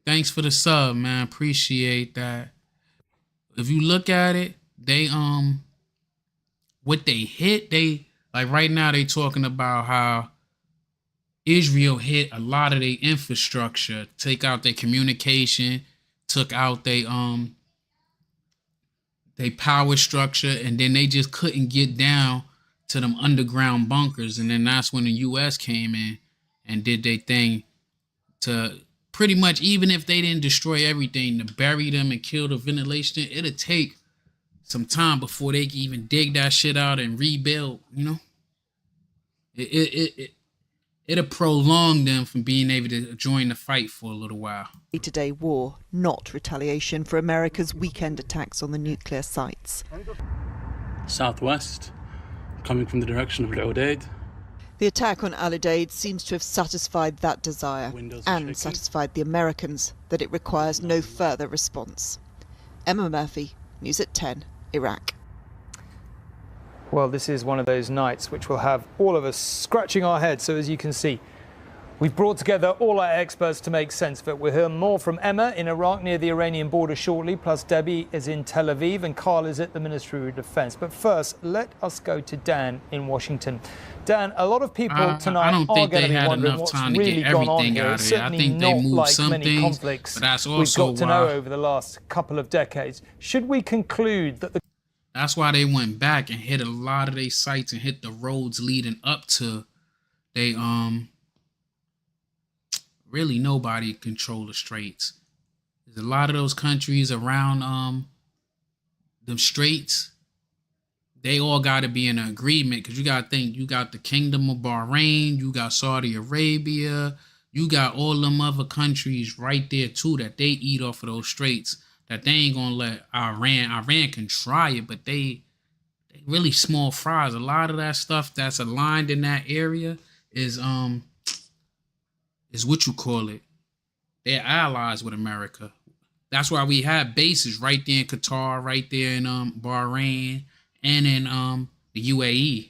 thanks for the sub, man. Appreciate that. If you look at it, they what they hit, they like right now they talking about how Israel hit a lot of their infrastructure, take out their communication, took out their power structure, and then they just couldn't get down to them underground bunkers. And then that's when the US came in and did their thing to pretty much, even if they didn't destroy everything, to bury them and kill the ventilation, it'll take some time before they can even dig that shit out and rebuild, you know? It'll prolong them from being able to join the fight for a little while. Day-to-day war, not retaliation for America's weekend attacks on the nuclear sites. Southwest, coming from the direction of Al-Udeid. The attack on Al-Udeid seems to have satisfied that desire and satisfied the Americans that it requires no further response. Emma Murphy, News at 10, Iraq. Well, this is one of those nights which will have all of us scratching our heads. So as you can see, we've brought together all our experts to make sense of it. We'll hear more from Emma in Iraq near the Iranian border shortly, plus Debbie is in Tel Aviv and Carl is at the Ministry of Defense. But first, let us go to Dan in Washington. Dan, a lot of people tonight are going to be wondering what's really gone on here. It's certainly not like many conflicts we've got to know over the last couple of decades. Should we conclude that that's why they went back and hit a lot of their sites and hit the roads leading up to they really nobody control the straits. There's a lot of those countries around them straits. They all got to be in an agreement, because you got to think, you got the Kingdom of Bahrain, you got Saudi Arabia, you got all them other countries right there too that they eat off of those straits, that they ain't gonna let Iran can try it, but they really small fries. A lot of that stuff that's aligned in that area is what you call it. They're allies with America. That's why we have bases right there in Qatar, right there in Bahrain, and in the UAE.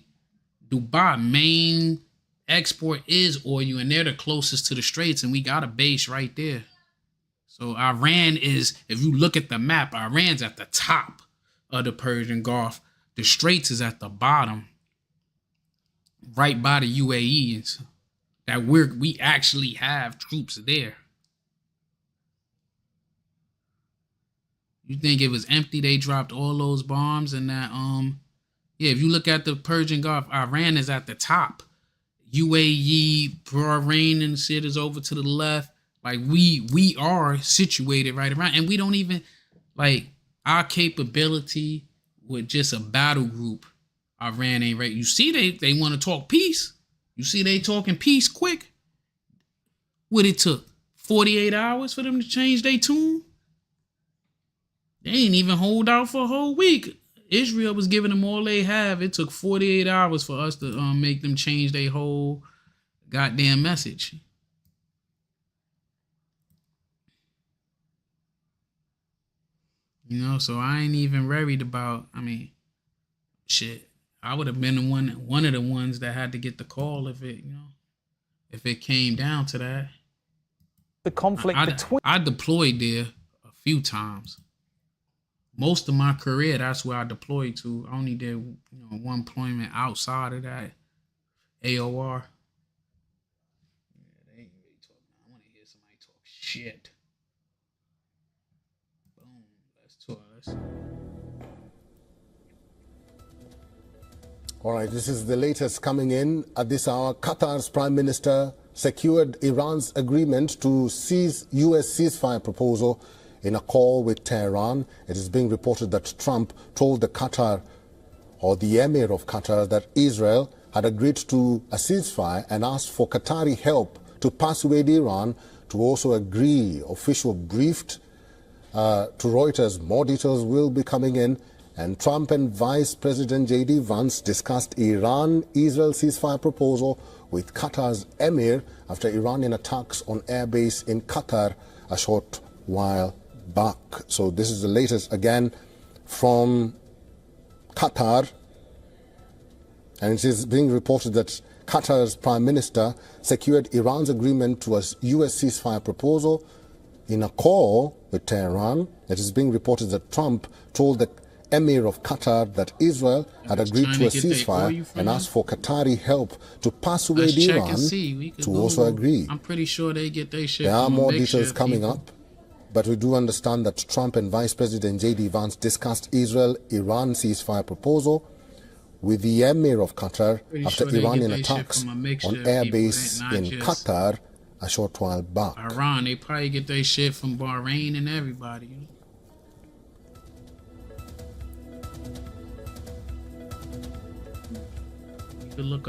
Dubai main export is oil, and they're the closest to the straits, and we got a base right there. So Iran is, if you look at the map, Iran's at the top of the Persian Gulf. The Straits is at the bottom, right by the UAE. That we actually have troops there. You think it was empty? They dropped all those bombs and that. Yeah, if you look at the Persian Gulf, Iran is at the top. UAE, Bahrain, and shit is over to the left. Like we are situated right around, and we don't even like our capability with just a battle group. Iran ain't right. You see, they want to talk peace. You see, they talking peace quick. What it took 48 hours for them to change their tune. They ain't even hold out for a whole week. Israel was giving them all they have. It took 48 hours for us to make them change their whole goddamn message. You know, so I ain't even worried about, shit. I would have been one of the ones that had to get the call if it came down to that. The conflict between... I deployed there a few times. Most of my career, that's where I deployed to. I only did one deployment outside of that AOR. Yeah, they ain't really talking. I want to hear somebody talk shit. All right, this is the latest coming in at this hour. Qatar's Prime Minister secured Iran's agreement to cease U.S. ceasefire proposal in a call with Tehran. It is being reported that Trump told the Qatar, or the Emir of Qatar, that Israel had agreed to a ceasefire and asked for Qatari help to persuade Iran to also agree. Official briefed to Reuters. More details will be coming in. And Trump and Vice President J.D. Vance discussed Iran-Israel ceasefire proposal with Qatar's Emir after Iranian attacks on airbase in Qatar a short while back. So this is the latest again from Qatar. And it is being reported that Qatar's Prime Minister secured Iran's agreement to a U.S. ceasefire proposal in a call with Tehran. It is being reported that Trump told the Emir of Qatar that Israel had agreed to a ceasefire and asked for Qatari help to persuade Iran to also agree. I'm pretty sure they get their shit. There are more details coming up, but we do understand that Trump and Vice President J.D. Vance discussed Israel-Iran ceasefire proposal with the Emir of Qatar after Iranian attacks on air base in Qatar a short while back. Iran, they probably get their shit from Bahrain and everybody.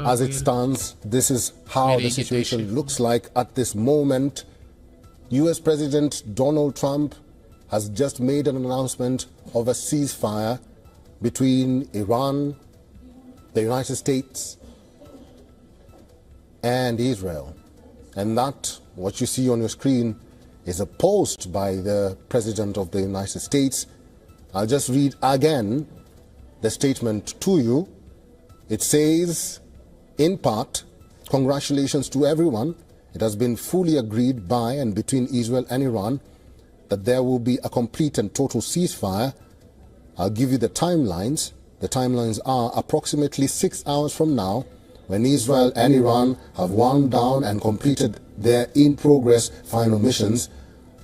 As it stands, this is how the situation looks like at this moment. U.S. President Donald Trump has just made an announcement of a ceasefire between Iran, the United States, and Israel. And that, what you see on your screen, is a post by the President of the United States. I'll just read again the statement to you. It says, in part, congratulations to everyone. It has been fully agreed by and between Israel and Iran that there will be a complete and total ceasefire. I'll give you the timelines. The timelines are approximately 6 hours from now, when Israel and Iran have wound down and completed their in-progress final missions.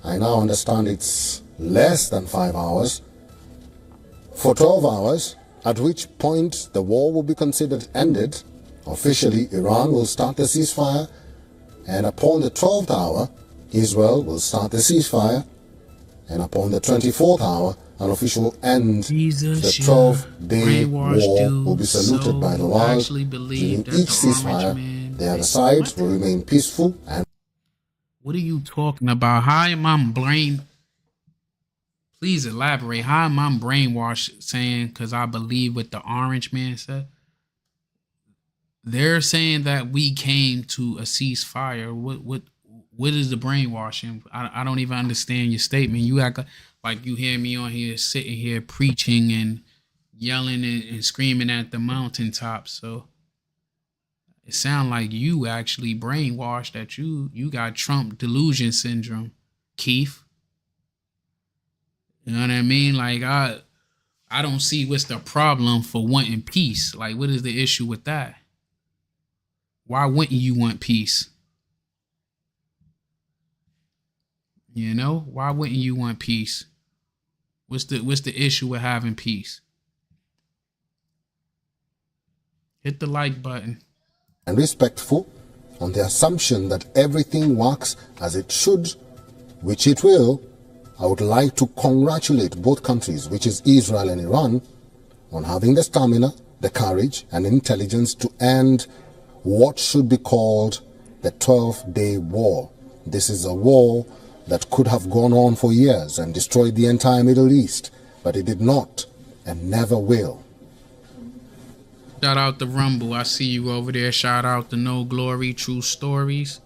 I now understand it's less than 5 hours. For 12 hours, at which point the war will be considered ended. Officially, Iran will start the ceasefire, and upon the 12th hour, Israel will start the ceasefire, and upon the 24th hour, an official end. The 12-day war will be saluted by the world. During each ceasefire, the other side will remain peaceful. And what are you talking about? How am I brain? Please elaborate. How am I brainwashed saying because I believe what the orange man said? They're saying that we came to a ceasefire. What is the brainwashing? I don't even understand your statement. You act like you hear me on here sitting here preaching and yelling and screaming at the mountaintop. So it sounds like you actually brainwashed, that you got Trump delusion syndrome, Keith. You know what I mean? Like I don't see what's the problem for wanting peace. Like, what is the issue with that? Why wouldn't you want peace? You know, why wouldn't you want peace? What's the issue with having peace? Hit the like button. And respectful on the assumption that everything works as it should, which it will. I would like to congratulate both countries, which is Israel and Iran, on having the stamina, the courage, and intelligence to end what should be called the 12-day war. This is a war that could have gone on for years and destroyed the entire Middle East, but it did not and never will. Shout out to Rumble. I see you over there. Shout out to No Glory, True Stories.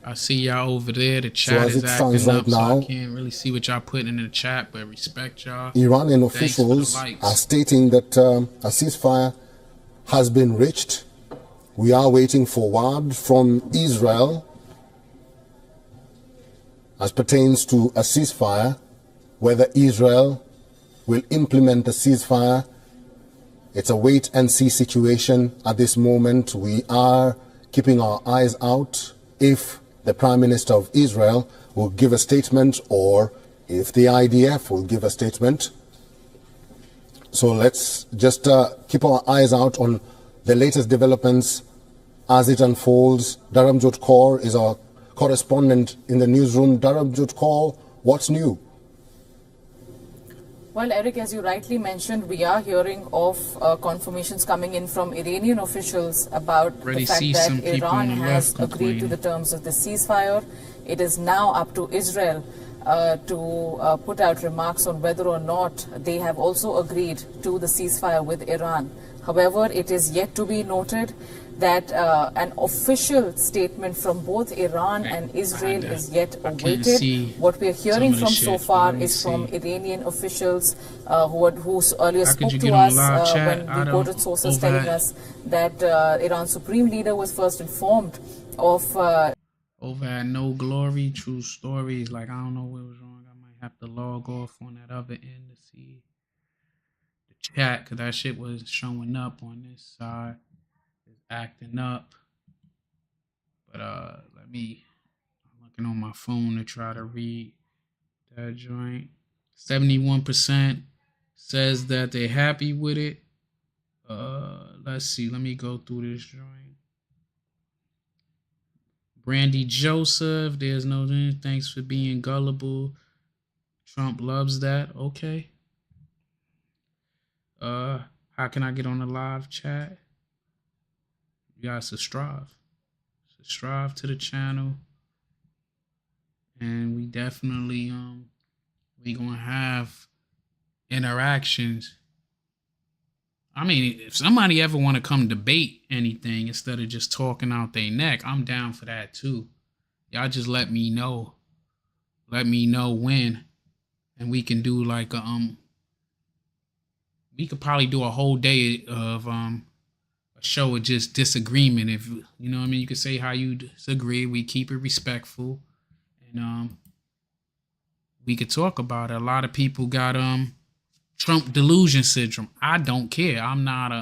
I see y'all over there. The chat is acting up, so I can't really see what y'all putting in the chat, but respect y'all. Iranian officials are stating that a ceasefire has been reached. We are waiting for word from Israel as pertains to a ceasefire, whether Israel will implement the ceasefire. It's a wait-and-see situation at this moment. We are keeping our eyes out if the Prime Minister of Israel will give a statement or if the IDF will give a statement. So let's just keep our eyes out on the latest developments as it unfolds. Dharamjot Kaur is our correspondent in the newsroom. Dharamjot Kaur, what's new? Well, Eric, as you rightly mentioned, we are hearing of confirmations coming in from Iranian officials about the fact that Iran has agreed to the terms of the ceasefire. It is now up to Israel to put out remarks on whether or not they have also agreed to the ceasefire with Iran. However, it is yet to be noted that an official statement from both Iran and Israel is yet awaited. What we are hearing from so far is from Iranian officials who earlier spoke to us when we quoted sources telling us that Iran's supreme leader was first informed of over at No Glory, True Stories. Like, I don't know what was wrong. I might have to log off on that other end to see the chat, because that shit was showing up on this side. It's acting up. But I'm looking on my phone to try to read that joint. 71% says that they're happy with it. Let's see. Let me go through this joint. Brandy Joseph, there's no thanks for being gullible. Trump loves that. Okay. How can I get on the live chat? You guys subscribe. Subscribe to the channel. And we definitely we gonna have interactions. I mean, if somebody ever want to come debate anything instead of just talking out their neck, I'm down for that too. Y'all just let me know. Let me know when. And we can do like we could probably do a whole day of a show of just disagreement. If you know what I mean, you could say how you disagree. We keep it respectful. And we could talk about it. A lot of people got Trump delusion syndrome. I don't care. I'm not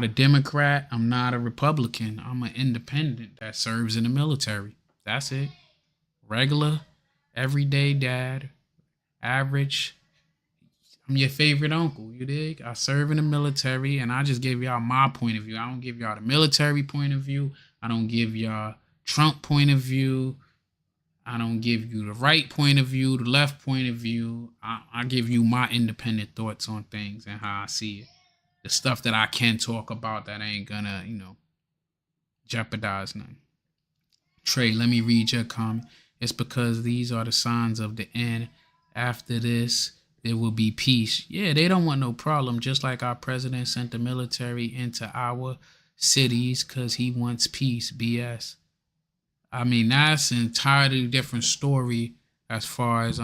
a Democrat. I'm not a Republican. I'm an independent that serves in the military. That's it. Regular, everyday dad, average. I'm your favorite uncle. You dig? I serve in the military, and I just give y'all my point of view. I don't give y'all the military point of view. I don't give y'all Trump point of view. I don't give you the right point of view, the left point of view. I give you my independent thoughts on things and how I see it. The stuff that I can talk about that ain't gonna, jeopardize nothing. Trey, let me read your comment. It's because these are the signs of the end. After this, there will be peace. Yeah, they don't want no problem. Just like our president sent the military into our cities because he wants peace. BS. I mean, that's an entirely different story as far as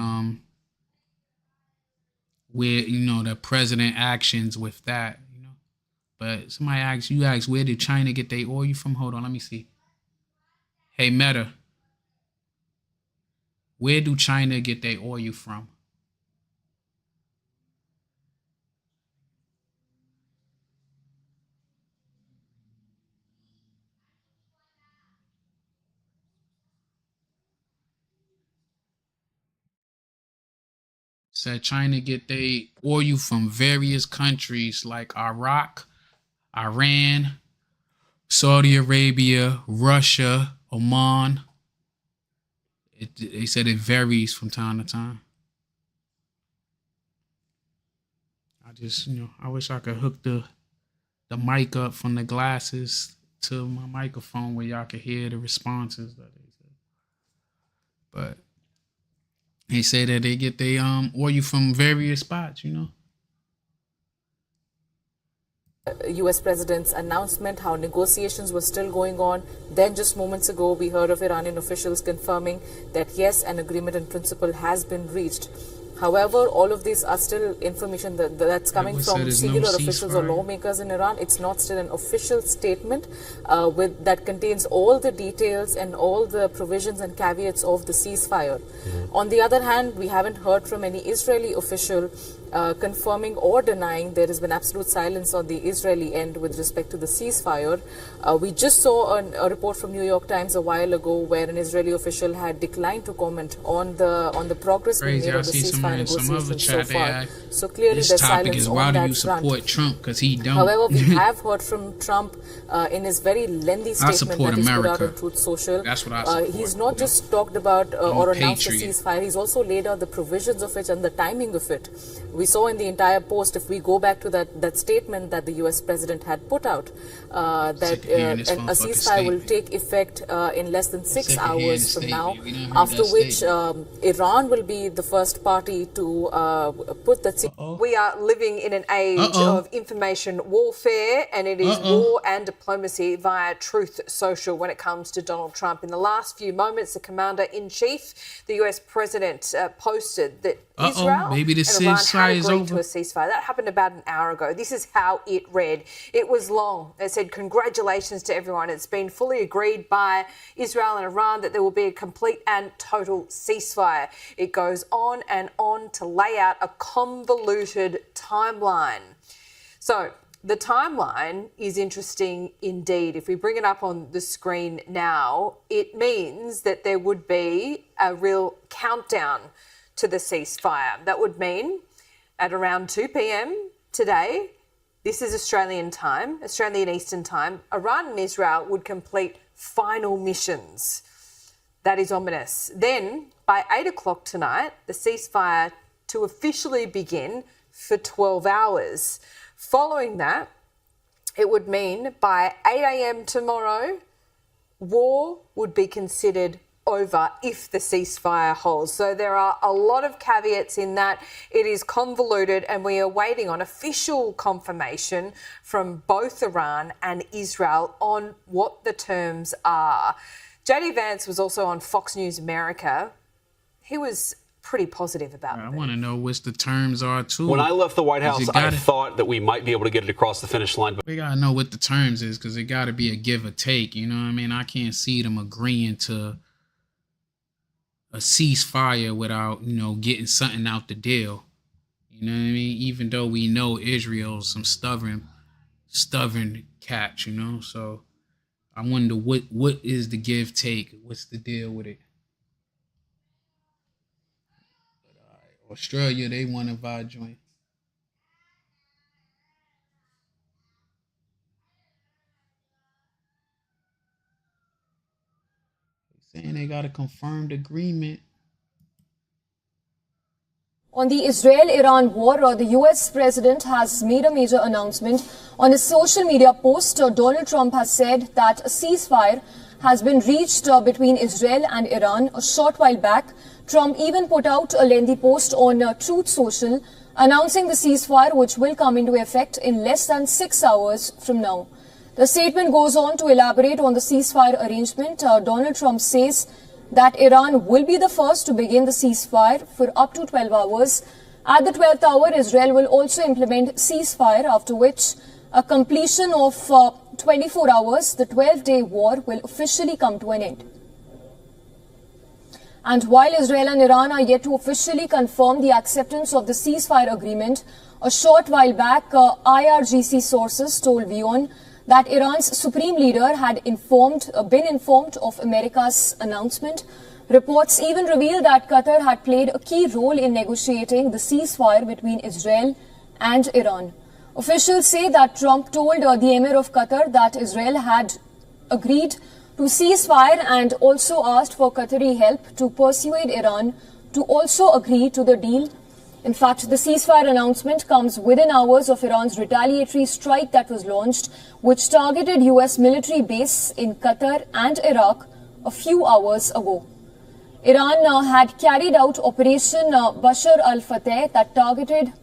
where the president actions with that, But somebody asks, where did China get their oil from? Hold on, let me see. Hey Meta, where do China get their oil from? Said China get their oil from various countries like Iraq, Iran, Saudi Arabia, Russia, Oman. They said it varies from time to time. I just, I wish I could hook the mic up from the glasses to my microphone where y'all could hear the responses that they said. But they say that they get their oil from various spots, U.S. President's announcement, how negotiations were still going on. Then just moments ago, we heard of Iranian officials confirming that, yes, an agreement in principle has been reached. However, all of these are still information that's coming from singular officials or lawmakers in Iran. It's not still an official statement that contains all the details and all the provisions and caveats of the ceasefire. On the other hand, we haven't heard from any Israeli official confirming or denying. There has been absolute silence on the Israeli end with respect to the ceasefire. We just saw a report from New York Times a while ago where an Israeli official had declined to comment on the progress being made on the ceasefire negotiations so far. So clearly there's silence on that front. Support Trump because he don't. However, we have heard from Trump in his very lengthy statement that he's put out on Truth Social. That's what I support. He's not just talked about or announced the ceasefire. He's also laid out the provisions of it and the timing of it, We saw in the entire post, if we go back to that statement that the US president had put out, that a ceasefire will take effect in less than 6 hours from now, after which Iran will be the first party to put that. We are living in an age of information warfare, and it is war and diplomacy via Truth Social when it comes to Donald Trump. In the last few moments, the commander-in-chief, the US president, posted that Israel and Iran had agreed to a ceasefire. That happened about an hour ago. This is how it read. It was long. It said, congratulations to everyone. It's been fully agreed by Israel and Iran that there will be a complete and total ceasefire. It goes on and on to lay out a convoluted timeline. So the timeline is interesting indeed. If we bring it up on the screen now, it means that there would be a real countdown to the ceasefire. That would mean at around 2 p.m. today, this is Australian time, Australian Eastern time, Iran and Israel would complete final missions. That is ominous. Then by 8 o'clock tonight, the ceasefire to officially begin for 12 hours. Following that, it would mean by 8 a.m. tomorrow, war would be considered over if the ceasefire holds. So there are a lot of caveats in that. It is convoluted, and we are waiting on official confirmation from both Iran and Israel on what the terms are. JD Vance was also on Fox News America. He was pretty positive about it. I want to know what the terms are too. When I left the White House, I thought that we might be able to get it across the finish line. But we got to know what the terms is, because it got to be a give or take. You know what I mean? I can't see them agreeing to a ceasefire without, getting something out the deal. You know what I mean? Even though we know Israel's some stubborn catch, So I wonder what is the give take? What's the deal with it? Australia, they want to buy joint. Saying they got a confirmed agreement. On the Israel-Iran war, the US president has made a major announcement. On his social media post, Donald Trump has said that a ceasefire has been reached between Israel and Iran a short while back. Trump even put out a lengthy post on Truth Social announcing the ceasefire, which will come into effect in less than 6 hours from now. The statement goes on to elaborate on the ceasefire arrangement. Donald Trump says that Iran will be the first to begin the ceasefire for up to 12 hours. At the 12th hour, Israel will also implement ceasefire, after which a completion of 24 hours, the 12-day war will officially come to an end. And while Israel and Iran are yet to officially confirm the acceptance of the ceasefire agreement, a short while back, IRGC sources told WION that Iran's supreme leader had been informed of America's announcement. Reports even reveal that Qatar had played a key role in negotiating the ceasefire between Israel and Iran. Officials say that Trump told the Emir of Qatar that Israel had agreed to ceasefire and also asked for Qatari help to persuade Iran to also agree to the deal. In fact, the ceasefire announcement comes within hours of Iran's retaliatory strike that was launched, which targeted US military base in Qatar and Iraq a few hours ago. Iran had carried out Operation Bashar al-Fateh that targeted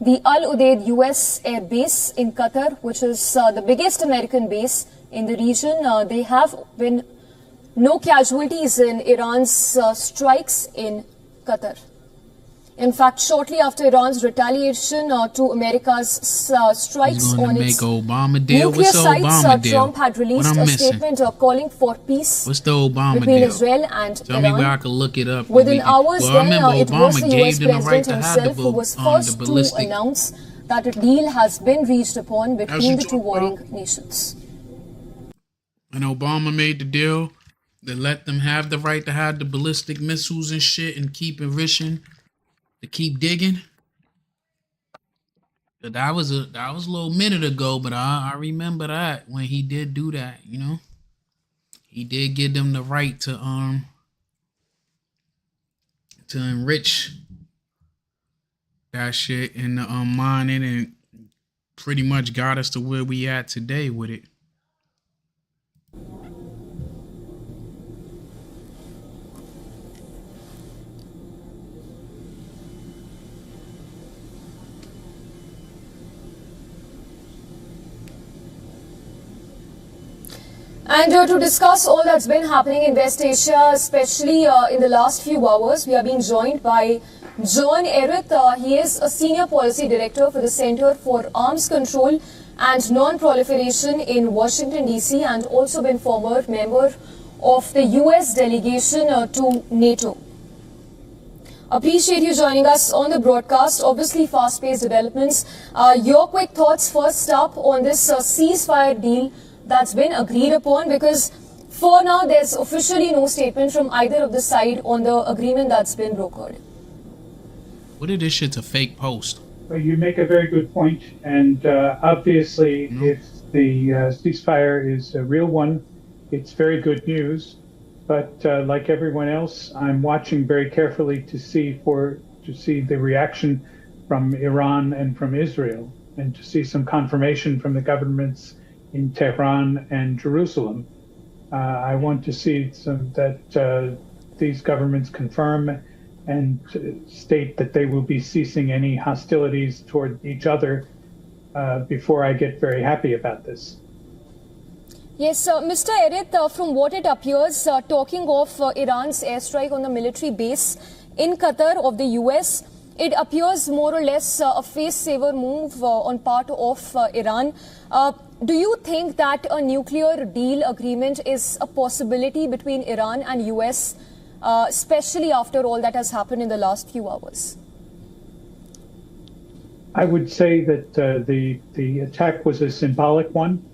the Al Udeid US Air Base in Qatar, which is the biggest American base in the region. There have been no casualties in Iran's strikes in Qatar. In fact, shortly after Iran's retaliation to America's strikes on its nuclear sites, Trump had released a statement calling for peace between Israel and Tell Iran. me where I can look it up. Within hours, I remember it was the US gave them the right president to have himself who was first to announce that a deal has been reached upon between the two warring nations. And Obama made the deal that let them have the right to have the ballistic missiles and shit and keep enriching, to keep digging. But that was a little minute ago, but I remember that when he did do that, He did give them the right to enrich that shit in the mining and pretty much got us to where we at today with it. And to discuss all that's been happening in West Asia, especially in the last few hours, we are being joined by John Erith. He is a Senior Policy Director for the Center for Arms Control and Non-Proliferation in Washington, D.C. and also been former member of the U.S. delegation to NATO. Appreciate you joining us on the broadcast. Obviously, fast-paced developments. Your quick thoughts first up on this ceasefire deal that's been agreed upon, because for now there's officially no statement from either of the side on the agreement that's been brokered. What if this shit's a fake post? Well, you make a very good point, and obviously if the ceasefire is a real one, it's very good news. But like everyone else, I'm watching very carefully to see the reaction from Iran and from Israel, and to see some confirmation from the governments in Tehran and Jerusalem. I want to see that these governments confirm and state that they will be ceasing any hostilities toward each other before I get very happy about this. Yes, Mr. Erith, from what it appears, talking of Iran's airstrike on the military base in Qatar of the US, it appears more or less a face-saver move on part of Iran. Do you think that a nuclear deal agreement is a possibility between Iran and US, especially after all that has happened in the last few hours? I would say that the attack was a symbolic one.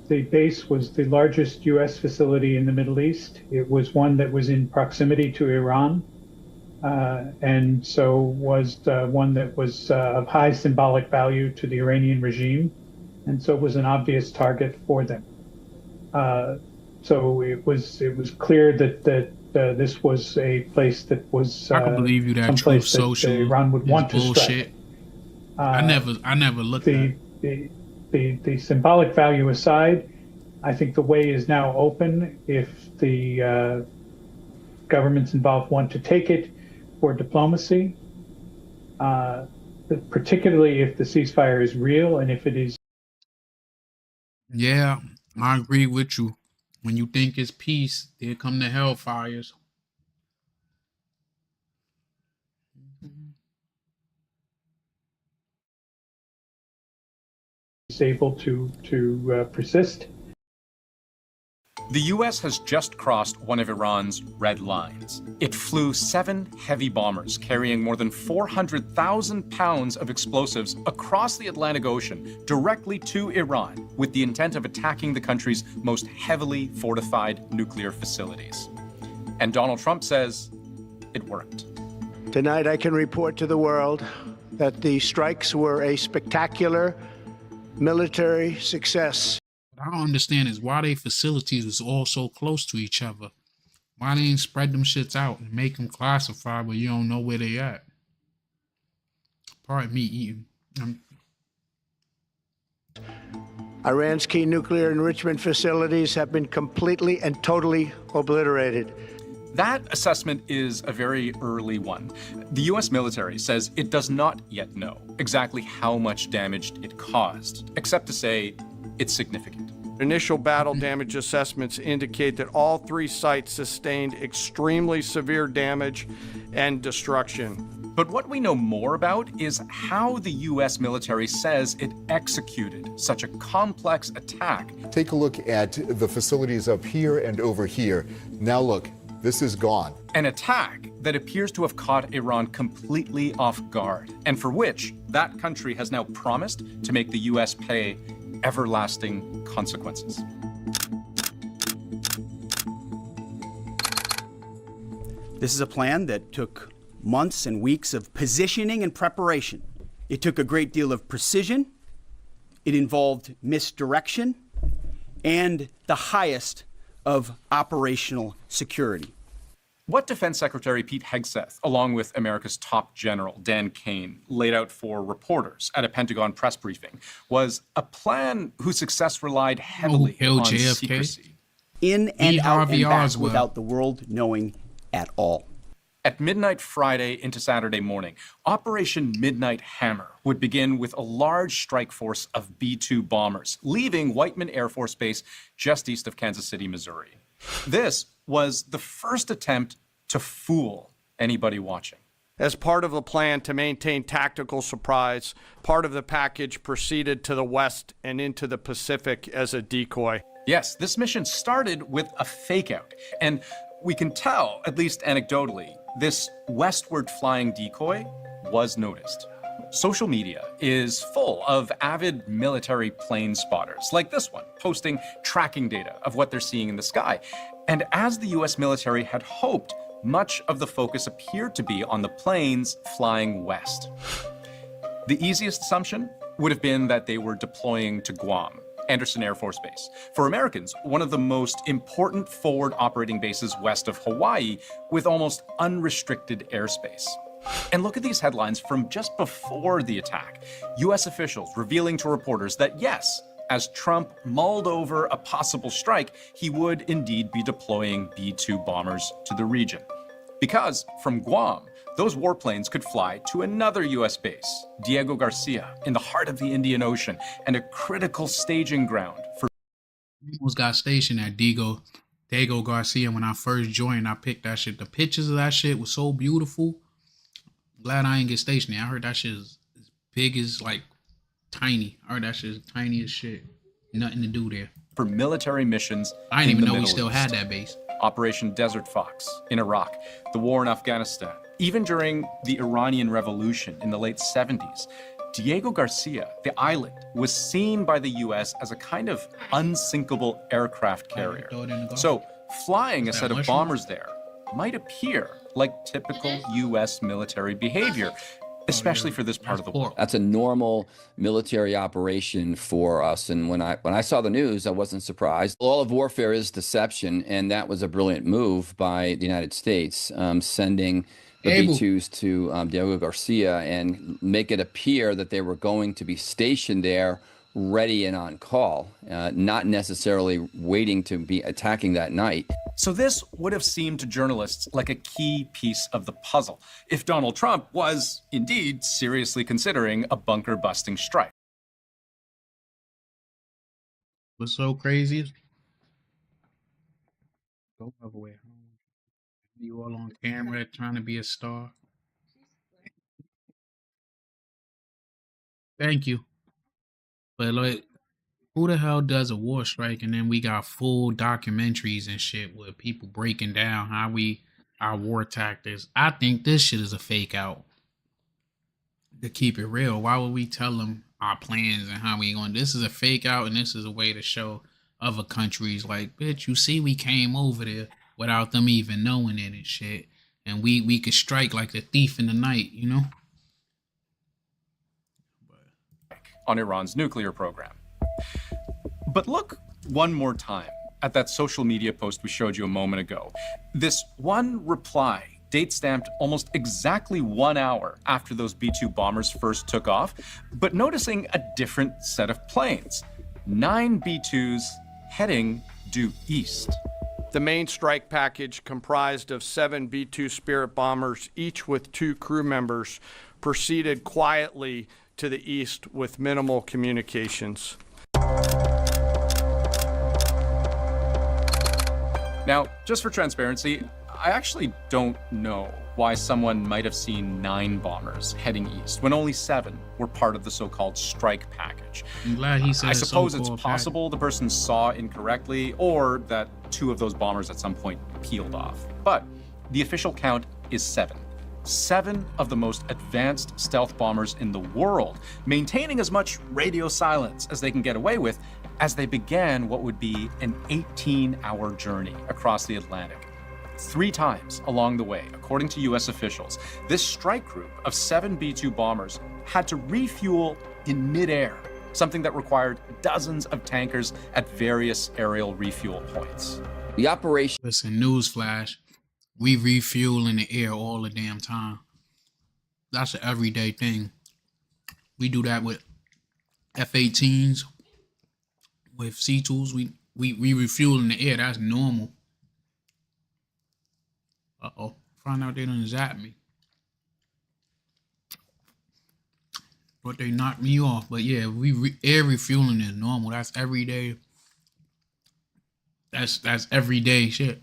The base was the largest U.S. facility in the Middle East. It was one that was in proximity to Iran, and so was one that was of high symbolic value to the Iranian regime, and so it was an obvious target for them. So it was clear that this was a place that was I can believe you that Truth Social Iran would want to bullshit. strike. I never looked at the symbolic value aside, I think the way is now open if the governments involved want to take it for diplomacy, particularly if the ceasefire is real and if it is. Yeah, I agree with you. When you think it's peace, there come the hellfires. Is able to persist. The U.S. has just crossed one of Iran's red lines. It flew 7 heavy bombers carrying more than 400,000 pounds of explosives across the Atlantic Ocean directly to Iran with the intent of attacking the country's most heavily fortified nuclear facilities. And Donald Trump says it worked. Tonight I can report to the world that the strikes were a spectacular military success. What I don't understand is why they facilities was all so close to each other. Why they ain't spread them shits out and make them classified where you don't know where they at? Pardon me eating. Iran's key nuclear enrichment facilities have been completely and totally obliterated. That assessment is a very early one. The U.S. military says it does not yet know exactly how much damage it caused, except to say it's significant. Initial battle damage assessments indicate that all 3 sites sustained extremely severe damage and destruction. But what we know more about is how the U.S. military says it executed such a complex attack. Take a look at the facilities up here and over here. Now look, this is gone. An attack that appears to have caught Iran completely off guard, and for which that country has now promised to make the U.S. pay everlasting consequences. This is a plan that took months and weeks of positioning and preparation. It took a great deal of precision. It involved misdirection and the highest of operational security. What Defense Secretary Pete Hegseth, along with America's top general, Dan Kane, laid out for reporters at a Pentagon press briefing was a plan whose success relied heavily on secrecy. In and out and back well. without the world knowing at all. At midnight Friday into Saturday morning, Operation Midnight Hammer would begin with a large strike force of B-2 bombers, leaving Whiteman Air Force Base just east of Kansas City, Missouri. This was the first attempt to fool anybody watching. As part of the plan to maintain tactical surprise, part of the package proceeded to the west and into the Pacific as a decoy. Yes, this mission started with a fake-out, and we can tell, at least anecdotally, this westward flying decoy was noticed. Social media is full of avid military plane spotters, like this one, posting tracking data of what they're seeing in the sky. And as the US military had hoped, much of the focus appeared to be on the planes flying west. The easiest assumption would have been that they were deploying to Guam, Anderson Air Force Base. For Americans, one of the most important forward operating bases west of Hawaii with almost unrestricted airspace. And look at these headlines from just before the attack. US officials revealing to reporters that yes, as Trump mulled over a possible strike, he would indeed be deploying B-2 bombers to the region. Because from Guam, those warplanes could fly to another US base, Diego Garcia, in the heart of the Indian Ocean, and a critical staging ground for... I almost got stationed at Diego Garcia when I first joined. I picked that shit. The pictures of that shit was so beautiful. Glad I ain't get stationed there. I heard that shit is as big as, like, tiny. I heard that shit is tiny as shit. Nothing to do there. For military missions. I didn't even know we still had that base. Operation Desert Fox in Iraq, the war in Afghanistan, even during the Iranian Revolution in the late 70s. Diego Garcia, the island, was seen by the U.S. as a kind of unsinkable aircraft carrier. So flying a set of bombers there might appear like typical U.S. military behavior, especially for this part of the world. That's a normal military operation for us. And when I saw the news, I wasn't surprised. All of warfare is deception, and that was a brilliant move by the United States, sending the B-2s to Diego Garcia and make it appear that they were going to be stationed there ready and on call, not necessarily waiting to be attacking that night. So this would have seemed to journalists like a key piece of the puzzle if Donald Trump was indeed seriously considering a bunker-busting strike. What's so crazy? Go away. You all on camera trying to be a star. Thank you. But like, who the hell does a war strike and then we got full documentaries and shit with people breaking down how our war tactics? I think this shit is a fake out. To keep it real, why would we tell them our plans and how we going? This is a fake out, and this is a way to show other countries like, bitch, you see, we came over there without them even knowing it and shit, and we could strike like the thief in the night, you know? On Iran's nuclear program. But look one more time at that social media post we showed you a moment ago. This one reply, date-stamped almost exactly 1 hour after those B-2 bombers first took off, but noticing a different set of planes. 9 B-2s heading due east. The main strike package, comprised of 7 B-2 Spirit bombers, each with 2 crew members, proceeded quietly to the east with minimal communications. Now, just for transparency, I actually don't know why someone might have seen 9 bombers heading east when only 7 were part of the so-called strike package. I'm glad he said I suppose it's possible the person saw incorrectly, or that 2 of those bombers at some point peeled off. But the official count is 7. 7 of the most advanced stealth bombers in the world, maintaining as much radio silence as they can get away with as they began what would be an 18-hour journey across the Atlantic. 3 times along the way, according to US officials, this strike group of 7 B-2 bombers had to refuel in midair, something that required dozens of tankers at various aerial refuel points. The operation... Listen, newsflash. We refuel in the air all the damn time. That's an everyday thing. We do that with F-18s, with C-2s. We refuel in the air. That's normal. Uh-oh. Find out they done zap me. But they knocked me off. But yeah, air refueling is normal. That's every day. That's everyday shit.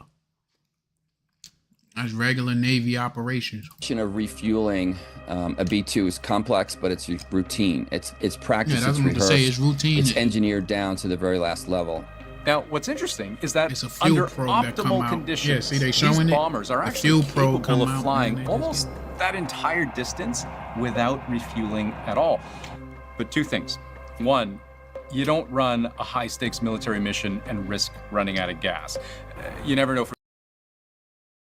That's regular Navy operations. Of refueling a B-2 is complex, but it's routine. It's practice. Yeah, that's it's what I'm rehearsed. to say. It's routine. It's engineered down to the very last level. Now, what's interesting is that it's a fuel under probe that come optimal out. conditions, Yeah, see, they showing these it. bombers are The actually fuel probe capable come of out flying and they almost that entire distance without refueling at all. But two things. One, you don't run a high-stakes military mission and risk running out of gas. You never know.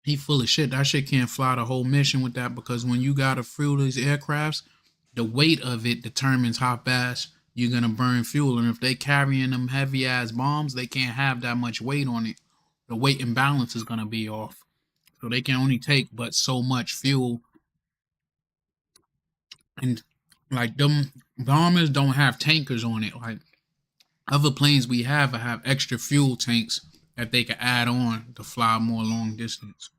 He full of shit. That shit can't fly the whole mission with that, because when you gotta fuel these aircrafts, the weight of it determines how fast you're gonna burn fuel. And if they carrying them heavy ass bombs, they can't have that much weight on it. The weight imbalance is gonna be off. So they can only take but so much fuel. And like them bombers don't have tankers on it. Like other planes we have extra fuel tanks that they can add on to fly more long distance.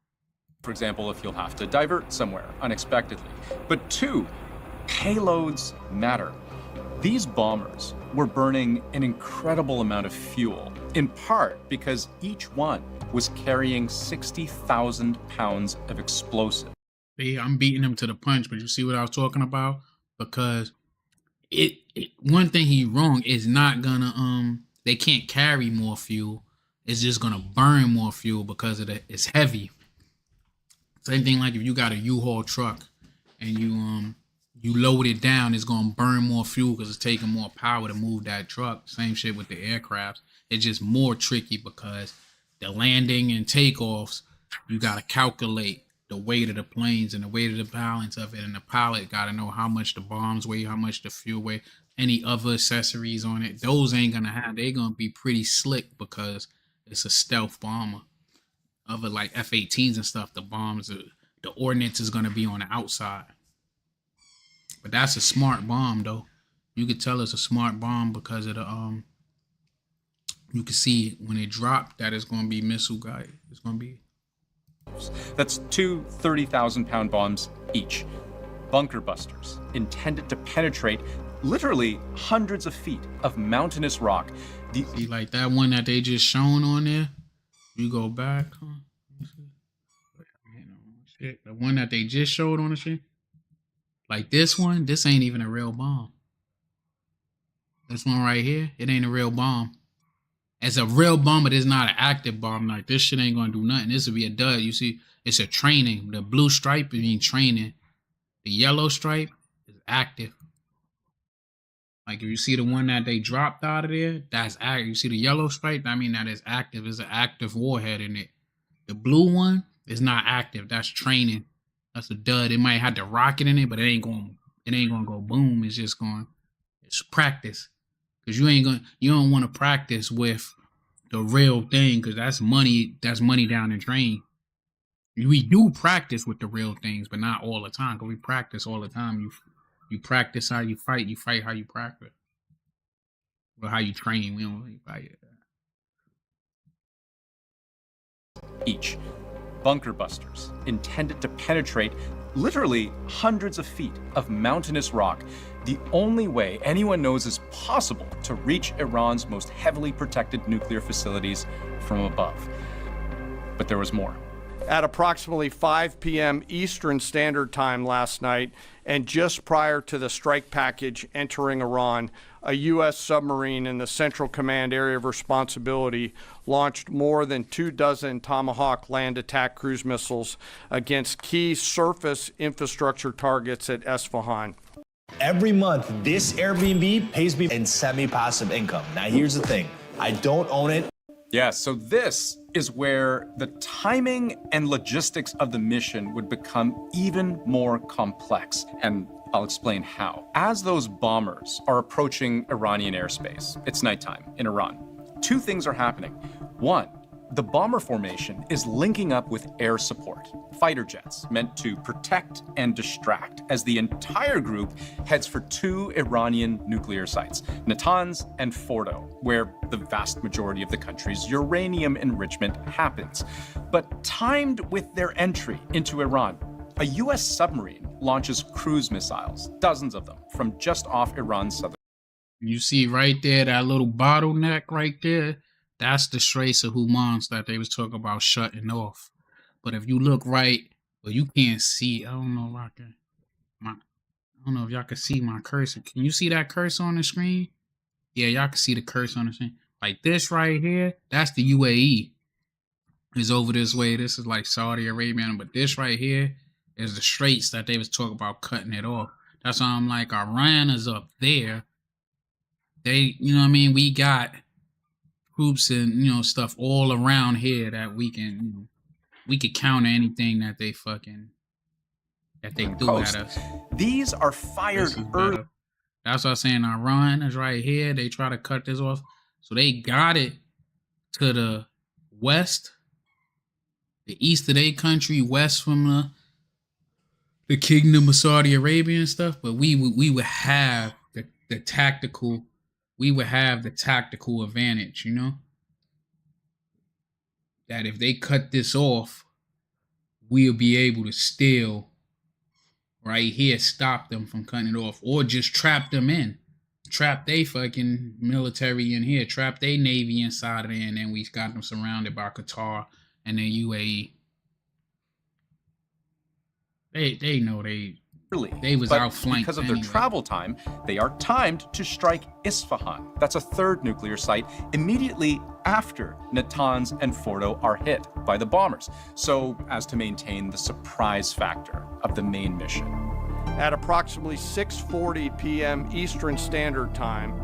For example, if you'll have to divert somewhere unexpectedly. But two, payloads matter. These bombers were burning an incredible amount of fuel, in part because each one was carrying 60,000 pounds of explosive. I'm beating him to the punch, but you see what I was talking about? Because one thing he's wrong is not gonna they can't carry more fuel. It's just gonna burn more fuel because of it's heavy. Same thing like if you got a U-Haul truck and you load it down, it's gonna burn more fuel because it's taking more power to move that truck. Same shit with the aircraft. It's just more tricky because the landing and takeoffs, you gotta calculate the weight of the planes and the weight of the balance of it, and the pilot got to know how much the bombs weigh, how much the fuel weigh, any other accessories on it. Those ain't gonna have. They're gonna be pretty slick because it's a stealth bomber. Other like F-18s and stuff, the bombs, the ordnance is gonna be on the outside. But that's a smart bomb though. You could tell it's a smart bomb because of the you can see when it dropped that it's gonna be missile guided. It's gonna be. That's two 30,000-pound bombs each. Bunker busters intended to penetrate literally hundreds of feet of mountainous rock. See, like that one that they just shown on there. You go back. Shit, the one that they just showed on the shit. Like this one, this ain't even a real bomb. This one right here, it ain't a real bomb. It's a real bomb, but it's not an active bomb. Like this shit ain't gonna do nothing. This would be a dud. You see, it's a training. The blue stripe means training. The yellow stripe is active. Like if you see the one that they dropped out of there, that's active. You see the yellow stripe, I mean that is active. There's an active warhead in it. The blue one is not active. That's training. That's a dud. It might have the rocket in it, but it ain't gonna go boom. It's practice. Cause you don't want to practice with the real thing, cause that's money down the drain. We do practice with the real things, but not all the time. Cause we practice all the time. You practice how you fight how you practice. Or how you train. We don't really fight. Each. Bunker busters intended to penetrate literally hundreds of feet of mountainous rock, the only way anyone knows is possible to reach Iran's most heavily protected nuclear facilities from above. But there was more. At approximately 5 p.m. Eastern Standard Time last night, and just prior to the strike package entering Iran, a U.S. submarine in the Central Command Area of Responsibility launched more than 24 Tomahawk land attack cruise missiles against key surface infrastructure targets at Esfahan. Every month, this Airbnb pays me in semi-passive income. Now, here's the thing. I don't own it. Yeah, so this is where the timing and logistics of the mission would become even more complex. And I'll explain how. As those bombers are approaching Iranian airspace, it's nighttime in Iran. Two things are happening. One, The bomber formation is linking up with air support, fighter jets meant to protect and distract, as the entire group heads for 2 Iranian nuclear sites, Natanz and Fordo, where the vast majority of the country's uranium enrichment happens. But timed with their entry into Iran, a U.S. submarine launches cruise missiles, dozens of them, from just off Iran's southern. You see right there, that little bottleneck right there, that's the Straits of Hormuz that they was talking about shutting off. But if you look right, well, you can't see. I don't know if I can. I don't know if y'all can see my cursor. Can you see that cursor on the screen? Yeah, y'all can see the cursor on the screen. Like this right here, that's the UAE. Is over this way. This is like Saudi Arabia, but this right here is the Straits that they was talking about cutting it off. That's why I'm like, Iran is up there. They, you know what I mean? We got groups and, you know, stuff all around here that we can, you know, we could counter anything that they do at us. These are fired early. That's what I'm saying. Iran is right here. They try to cut this off. So they got it to the west, the east of their country, west from the kingdom of Saudi Arabia and stuff. But we would have the tactical. We would have the tactical advantage, you know? That if they cut this off, we'll be able to still, right here, stop them from cutting it off. Or just trap them in. Trap they fucking military in here. Trap they navy inside of there. And then we got them surrounded by Qatar and the UAE. They know they was outflanked because of their travel time. They are timed to strike Isfahan. That's a 3rd nuclear site immediately after Natanz and Fordo are hit by the bombers, so as to maintain the surprise factor of the main mission. At approximately 6:40 p.m. Eastern Standard Time,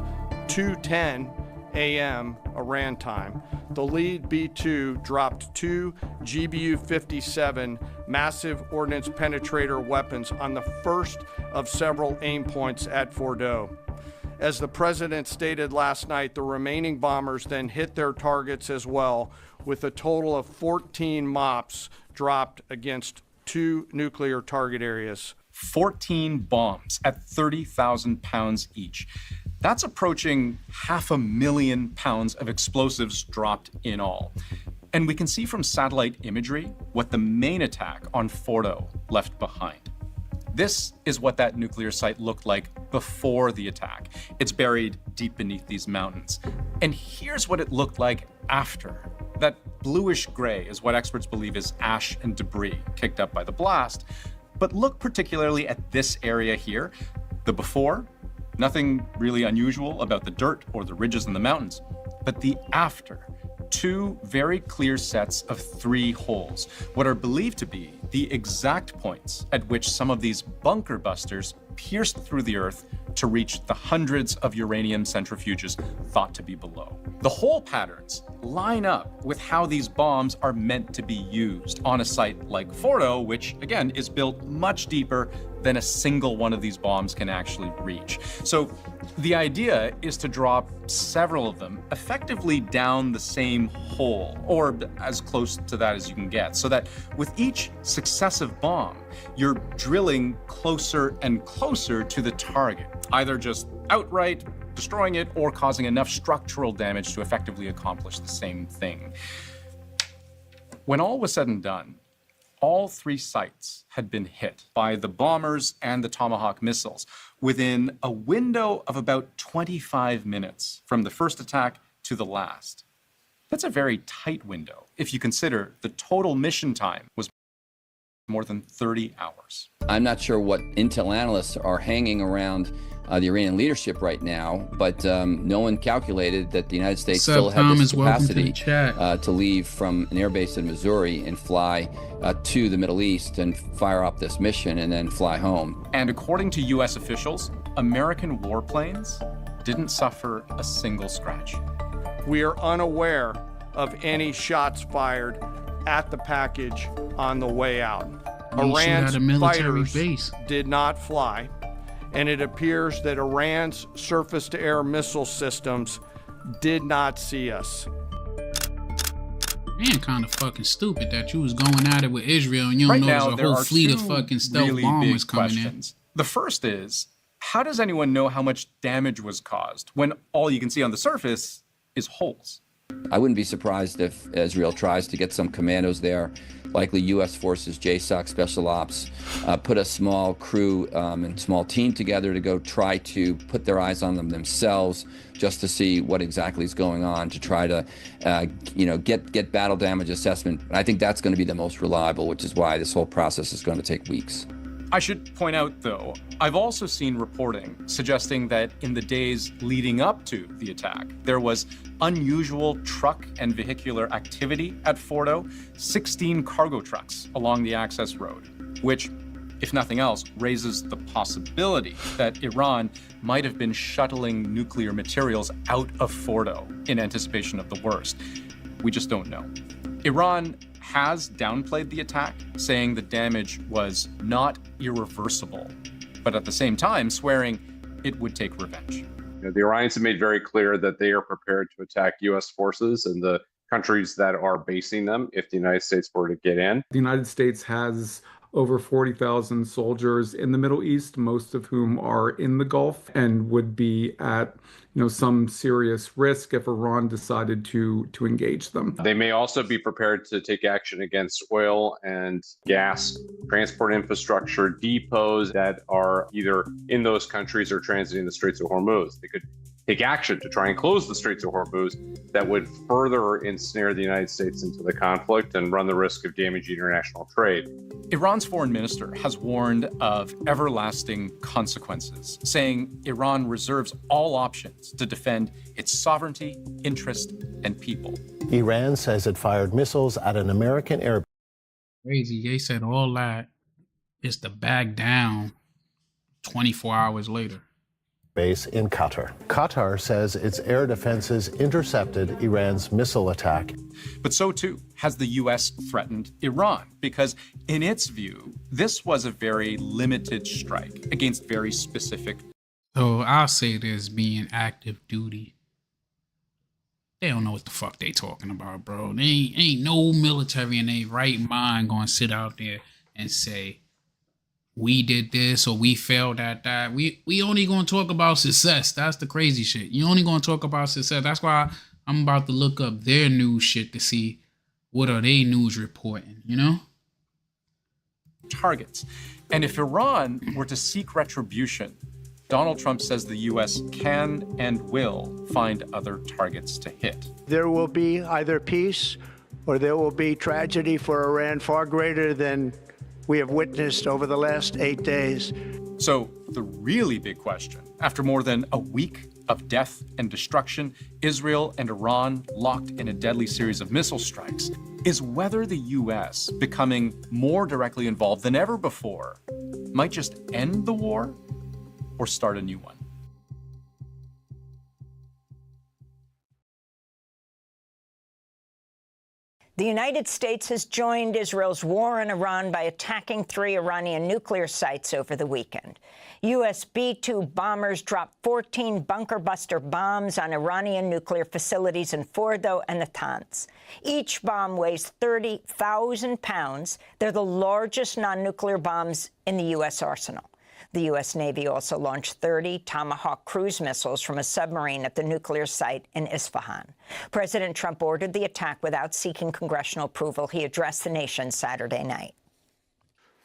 2:10 a.m. Iran time, the lead B-2 dropped 2 GBU-57 massive ordnance penetrator weapons on the first of several aim points at Fordo. As the president stated last night, the remaining bombers then hit their targets as well, with a total of 14 MOPs dropped against 2 nuclear target areas. 14 bombs at 30,000 pounds each. That's approaching 500,000 pounds of explosives dropped in all. And we can see from satellite imagery what the main attack on Fordo left behind. This is what that nuclear site looked like before the attack. It's buried deep beneath these mountains. And here's what it looked like after. That bluish gray is what experts believe is ash and debris kicked up by the blast. But look particularly at this area here. The before, nothing really unusual about the dirt or the ridges in the mountains. But the after, 2 very clear sets of 3 holes, what are believed to be the exact points at which some of these bunker busters pierced through the earth to reach the hundreds of uranium centrifuges thought to be below. The hole patterns line up with how these bombs are meant to be used on a site like Fordo, which again is built much deeper than a single one of these bombs can actually reach. So the idea is to drop several of them effectively down the same hole, or as close to that as you can get, so that with each successive bomb, you're drilling closer and closer to the target, either just outright destroying it or causing enough structural damage to effectively accomplish the same thing. When all was said and done, all 3 sites had been hit by the bombers and the Tomahawk missiles within a window of about 25 minutes from the first attack to the last. That's a very tight window if you consider the total mission time was more than 30 hours. I'm not sure what intel analysts are hanging around the Iranian leadership right now, but no one calculated that the United States still had this capacity to leave from an airbase in Missouri and fly to the Middle East and fire up this mission and then fly home. And according to U.S. officials, American warplanes didn't suffer a single scratch. We are unaware of any shots fired at the package on the way out. Iran's fighters did not fly, and it appears that Iran's surface-to-air missile systems did not see us. And kind of fucking stupid that you was going at it with Israel and you don't Right know now, there's a there whole are fleet of two fucking stealth really bombers big coming questions. The first is, how does anyone know how much damage was caused when all you can see on the surface is holes? I wouldn't be surprised if Israel tries to get some commandos there, likely U.S. forces, JSOC, Special Ops, put a small crew and small team together to go try to put their eyes on them themselves, just to see what exactly is going on, to try to, get battle damage assessment. And I think that's going to be the most reliable, which is why this whole process is going to take weeks. I should point out, though, I've also seen reporting suggesting that in the days leading up to the attack, there was unusual truck and vehicular activity at Fordo, 16 cargo trucks along the access road, which, if nothing else, raises the possibility that Iran might have been shuttling nuclear materials out of Fordo in anticipation of the worst. We just don't know. Iran has downplayed the attack, saying the damage was not irreversible, but at the same time swearing it would take revenge. The Iranians have made very clear that they are prepared to attack U.S. forces and the countries that are basing them if the United States were to get in. The United States has over 40,000 soldiers in the Middle East, most of whom are in the Gulf and would be at some serious risk if Iran decided to engage them. They may also be prepared to take action against oil and gas transport infrastructure depots that are either in those countries or transiting the Straits of Hormuz. They could take action to try and close the Straits of Hormuz that would further ensnare the United States into the conflict and run the risk of damaging international trade. Iran's foreign minister has warned of everlasting consequences, saying Iran reserves all options to defend its sovereignty, interest, and people. Iran says it fired missiles at an American air. Crazy. They said all that is to back down 24 hours later. Base in Qatar. Qatar says its air defenses intercepted Iran's missile attack. But so too has the U.S. threatened Iran, because in its view, this was a very limited strike against very specific. So I'll say this being active duty. They don't know what the fuck they talking about, bro. They ain't no military in their right mind gonna sit out there and say, we did this or we failed at that. We only gonna talk about success. That's the crazy shit. You only gonna talk about success. That's why I'm about to look up their news shit to see what are they news reporting, Targets. And if Iran were to seek retribution, Donald Trump says the U.S. can and will find other targets to hit. There will be either peace or there will be tragedy for Iran far greater than we have witnessed over the last 8 days. So the really big question, after more than a week of death and destruction, Israel and Iran locked in a deadly series of missile strikes, is whether the U.S. becoming more directly involved than ever before might just end the war or start a new one. The United States has joined Israel's war in Iran by attacking 3 Iranian nuclear sites over the weekend. U.S. B-2 bombers dropped 14 bunker-buster bombs on Iranian nuclear facilities in Fordo and Natanz. Each bomb weighs 30,000 pounds. They're the largest non-nuclear bombs in the U.S. arsenal. The U.S. Navy also launched 30 Tomahawk cruise missiles from a submarine at the nuclear site in Isfahan. President Trump ordered the attack without seeking congressional approval. He addressed the nation Saturday night.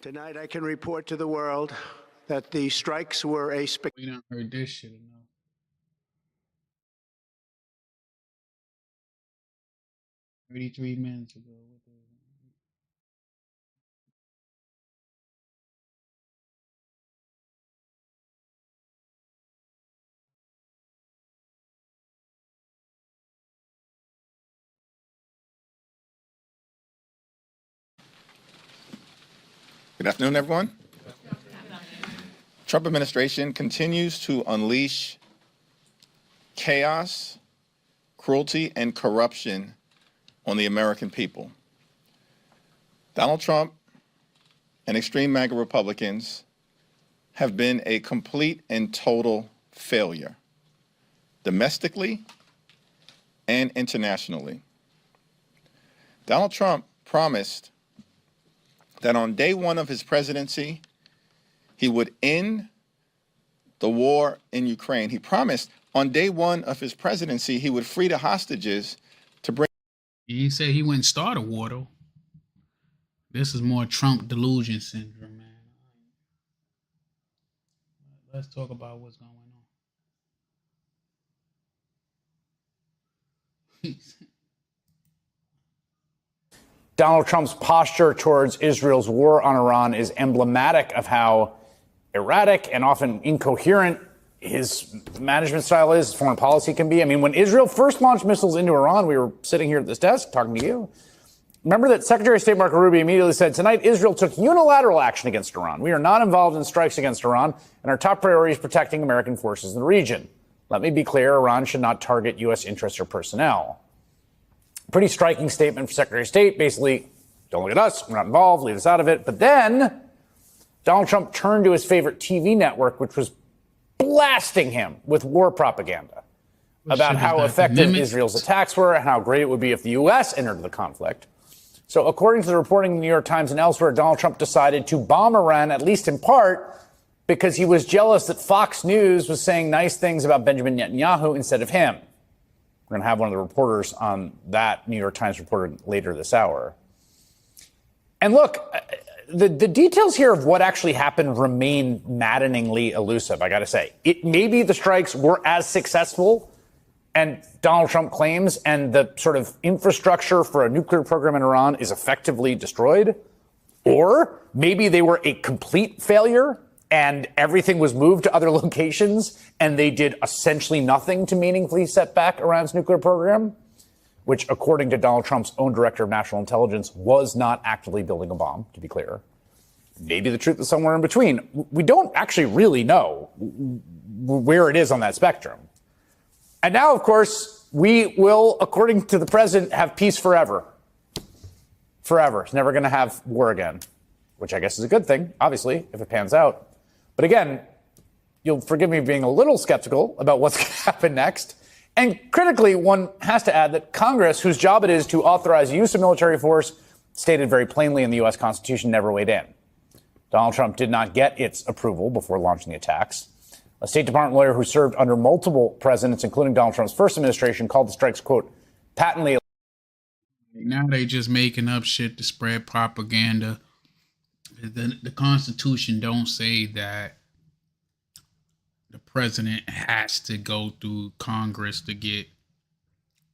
Tonight, I can report to the world that the strikes were a We done heard this shit enough. $33 minutes ago. Good afternoon, everyone. Trump administration continues to unleash chaos, cruelty, and corruption on the American people. Donald Trump and extreme MAGA Republicans have been a complete and total failure, domestically and internationally. Donald Trump promised that on day one of his presidency, he would end the war in Ukraine. He promised on day one of his presidency, he would free the hostages to bring. He said he wouldn't start a war, though. This is more Trump delusion syndrome, man. Let's talk about what's going on. Donald Trump's posture towards Israel's war on Iran is emblematic of how erratic and often incoherent his management style is, foreign policy can be. I mean, when Israel first launched missiles into Iran, we were sitting here at this desk talking to you. Remember that Secretary of State Marco Rubio immediately said, tonight Israel took unilateral action against Iran. We are not involved in strikes against Iran, and our top priority is protecting American forces in the region. Let me be clear, Iran should not target U.S. interests or personnel. Pretty striking statement for Secretary of State. Basically, don't look at us. We're not involved. Leave us out of it. But then Donald Trump turned to his favorite TV network, which was blasting him with war propaganda about how effective Israel's attacks were and how great it would be if the U.S. entered the conflict. So according to the reporting in the New York Times and elsewhere, Donald Trump decided to bomb Iran, at least in part, because he was jealous that Fox News was saying nice things about Benjamin Netanyahu instead of him. We're going to have one of the reporters on that New York Times reporter later this hour. And look, the details here of what actually happened remain maddeningly elusive, I got to say. Maybe the strikes were as successful, and Donald Trump claims, and the sort of infrastructure for a nuclear program in Iran is effectively destroyed. Or maybe they were a complete failure, and everything was moved to other locations, and they did essentially nothing to meaningfully set back Iran's nuclear program, which, according to Donald Trump's own director of national intelligence, was not actively building a bomb, to be clear. Maybe the truth is somewhere in between. We don't actually really know where it is on that spectrum. And now, of course, we will, according to the president, have peace forever. Forever. It's never going to have war again, which I guess is a good thing, obviously, if it pans out. But again, you'll forgive me being a little skeptical about what's going to happen next. And critically, one has to add that Congress, whose job it is to authorize use of military force, stated very plainly in the U.S. Constitution, never weighed in. Donald Trump did not get its approval before launching the attacks. A State Department lawyer who served under multiple presidents, including Donald Trump's first administration, called the strikes, quote, patently. Now they just making up shit to spread propaganda. The Constitution don't say that the president has to go through Congress to get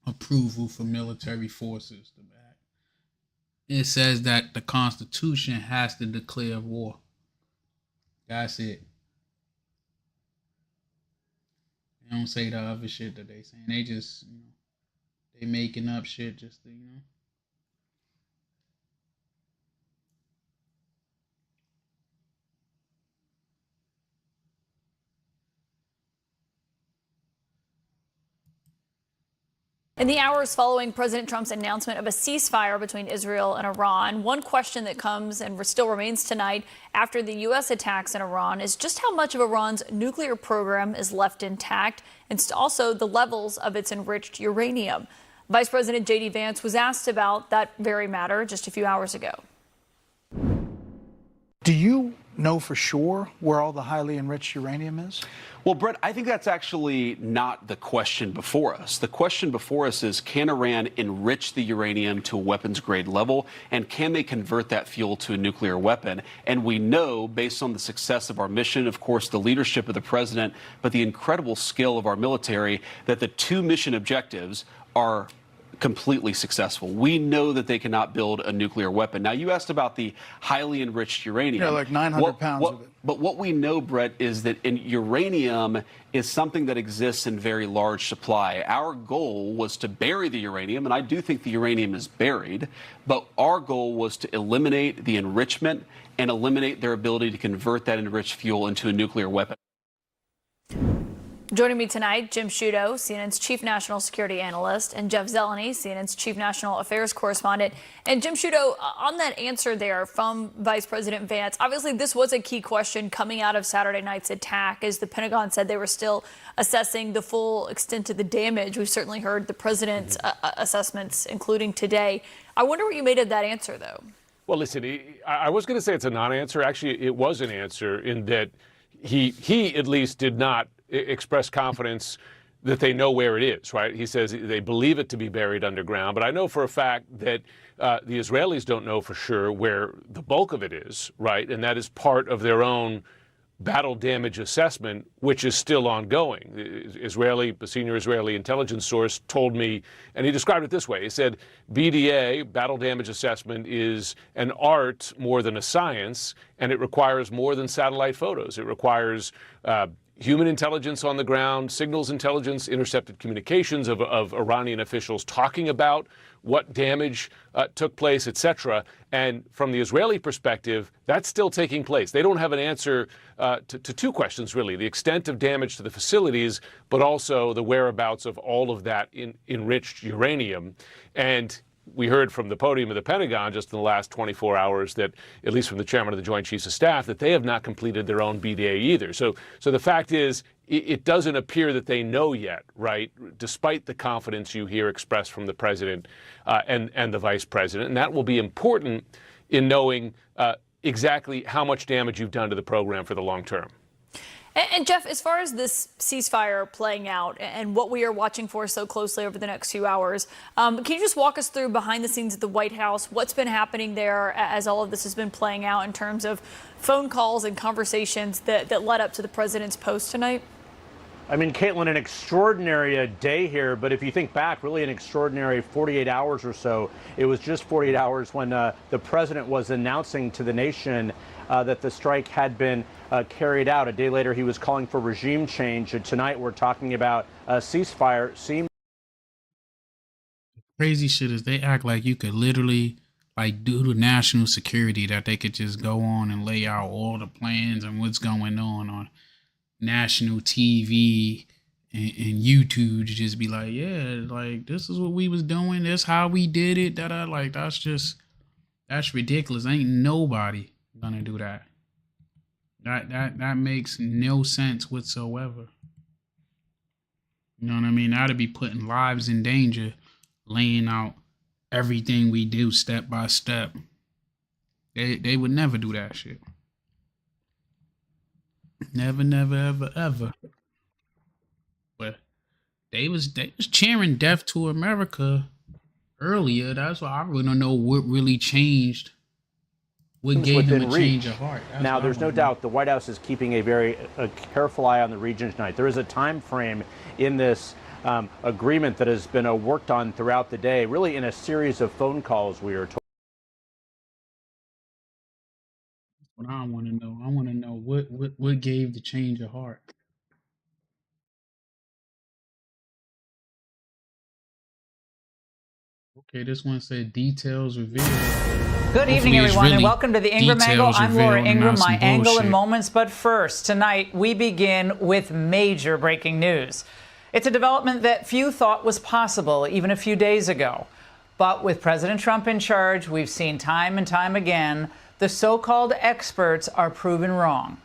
approval for military forces to back. It says that the Constitution has to declare war. That's it. They don't say the other shit that they saying. They just, they making up shit just to, In the hours following President Trump's announcement of a ceasefire between Israel and Iran, one question that comes and still remains tonight after the U.S. attacks in Iran is just how much of Iran's nuclear program is left intact, and also the levels of its enriched uranium. Vice President J.D. Vance was asked about that very matter just a few hours ago. Do you know for sure where all the highly enriched uranium is? Well, Brett, I think that's actually not the question before us. The question before us is, can Iran enrich the uranium to a weapons-grade level, and can they convert that fuel to a nuclear weapon? And we know, based on the success of our mission, of course, the leadership of the president, but the incredible skill of our military, that the two mission objectives are completely successful. We know that they cannot build a nuclear weapon. Now, you asked about the highly enriched uranium. Yeah, like 900 pounds of it. But what we know, Brett, is that uranium is something that exists in very large supply. Our goal was to bury the uranium, and I do think the uranium is buried, but our goal was to eliminate the enrichment and eliminate their ability to convert that enriched fuel into a nuclear weapon. Joining me tonight, Jim Sciutto, CNN's chief national security analyst, and Jeff Zeleny, CNN's chief national affairs correspondent. And Jim Sciutto, on that answer there from Vice President Vance, obviously this was a key question coming out of Saturday night's attack, as the Pentagon said they were still assessing the full extent of the damage. We've certainly heard the president's assessments, including today. I wonder what you made of that answer, though. Well, listen, I was going to say it's a non-answer. Actually, it was an answer in that he at least did not express confidence that they know where it is, right? He says they believe it to be buried underground, but I know for a fact that the Israelis don't know for sure where the bulk of it is, right? And that is part of their own battle damage assessment, which is still ongoing. A senior Israeli intelligence source told me, and he described it this way. He said, BDA, battle damage assessment, is an art more than a science, and it requires more than satellite photos. It requires human intelligence on the ground, signals intelligence, intercepted communications of Iranian officials talking about what damage took place, etc. And from the Israeli perspective, that's still taking place. They don't have an answer to two questions, really: the extent of damage to the facilities, but also the whereabouts of all of that enriched uranium. And we heard from the podium of the Pentagon just in the last 24 hours that, at least from the chairman of the Joint Chiefs of Staff, that they have not completed their own BDA either. So the fact is, it doesn't appear that they know yet, right, despite the confidence you hear expressed from the president and the vice president. And that will be important in knowing exactly how much damage you've done to the program for the long term. And Jeff, as far as this ceasefire playing out and what we are watching for so closely over the next few hours, can you just walk us through behind the scenes at the White House, what's been happening there as all of this has been playing out in terms of phone calls and conversations that led up to the president's post tonight? I mean, Caitlin, an extraordinary day here, but if you think back, really an extraordinary 48 hours or so. It was just 48 hours when the president was announcing to the nation that the strike had been carried out. A day later, he was calling for regime change. And tonight, we're talking about a ceasefire. Crazy shit is they act like you could literally, like, due to national security, that they could just go on and lay out all the plans and what's going on national TV and YouTube to just be like, yeah, like, this is what we was doing. That's how we did it. Like, that's ridiculous. Ain't nobody gonna do that. That makes no sense whatsoever. You know what I mean? That'd be putting lives in danger, laying out everything we do step by step. They would never do that shit. Never, ever. But they was cheering death to America earlier. That's why I really don't know what really changed. What gave them a change of heart? Now, there's no doubt the White House is keeping a very careful eye on the region tonight. There is a time frame in this agreement that has been worked on throughout the day, really in a series of phone calls, we are told. What I want to know. I want to know what gave the change of heart. Okay, this one said details revealed. Good evening, everyone, and welcome to the Ingram Angle. I'm Laura Ingram, my angle in moments. But first, tonight, we begin with major breaking news. It's a development that few thought was possible even a few days ago. But with President Trump in charge, we've seen time and time again, the so-called experts are proven wrong.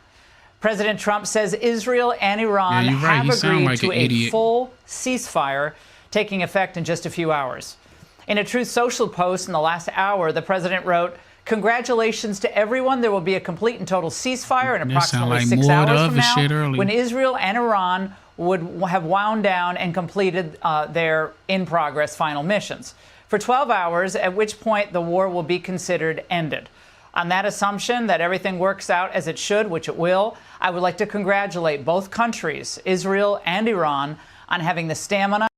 President Trump says Israel and Iran have agreed to a full ceasefire taking effect in just a few hours. In a Truth Social post in the last hour, the president wrote, "Congratulations to everyone. There will be a complete and total ceasefire in approximately 6 hours from now, when Israel and Iran would have wound down and completed their in-progress final missions for 12 hours, at which point the war will be considered ended." On that assumption that everything works out as it should, which it will, I would like to congratulate both countries, Israel and Iran, on having the stamina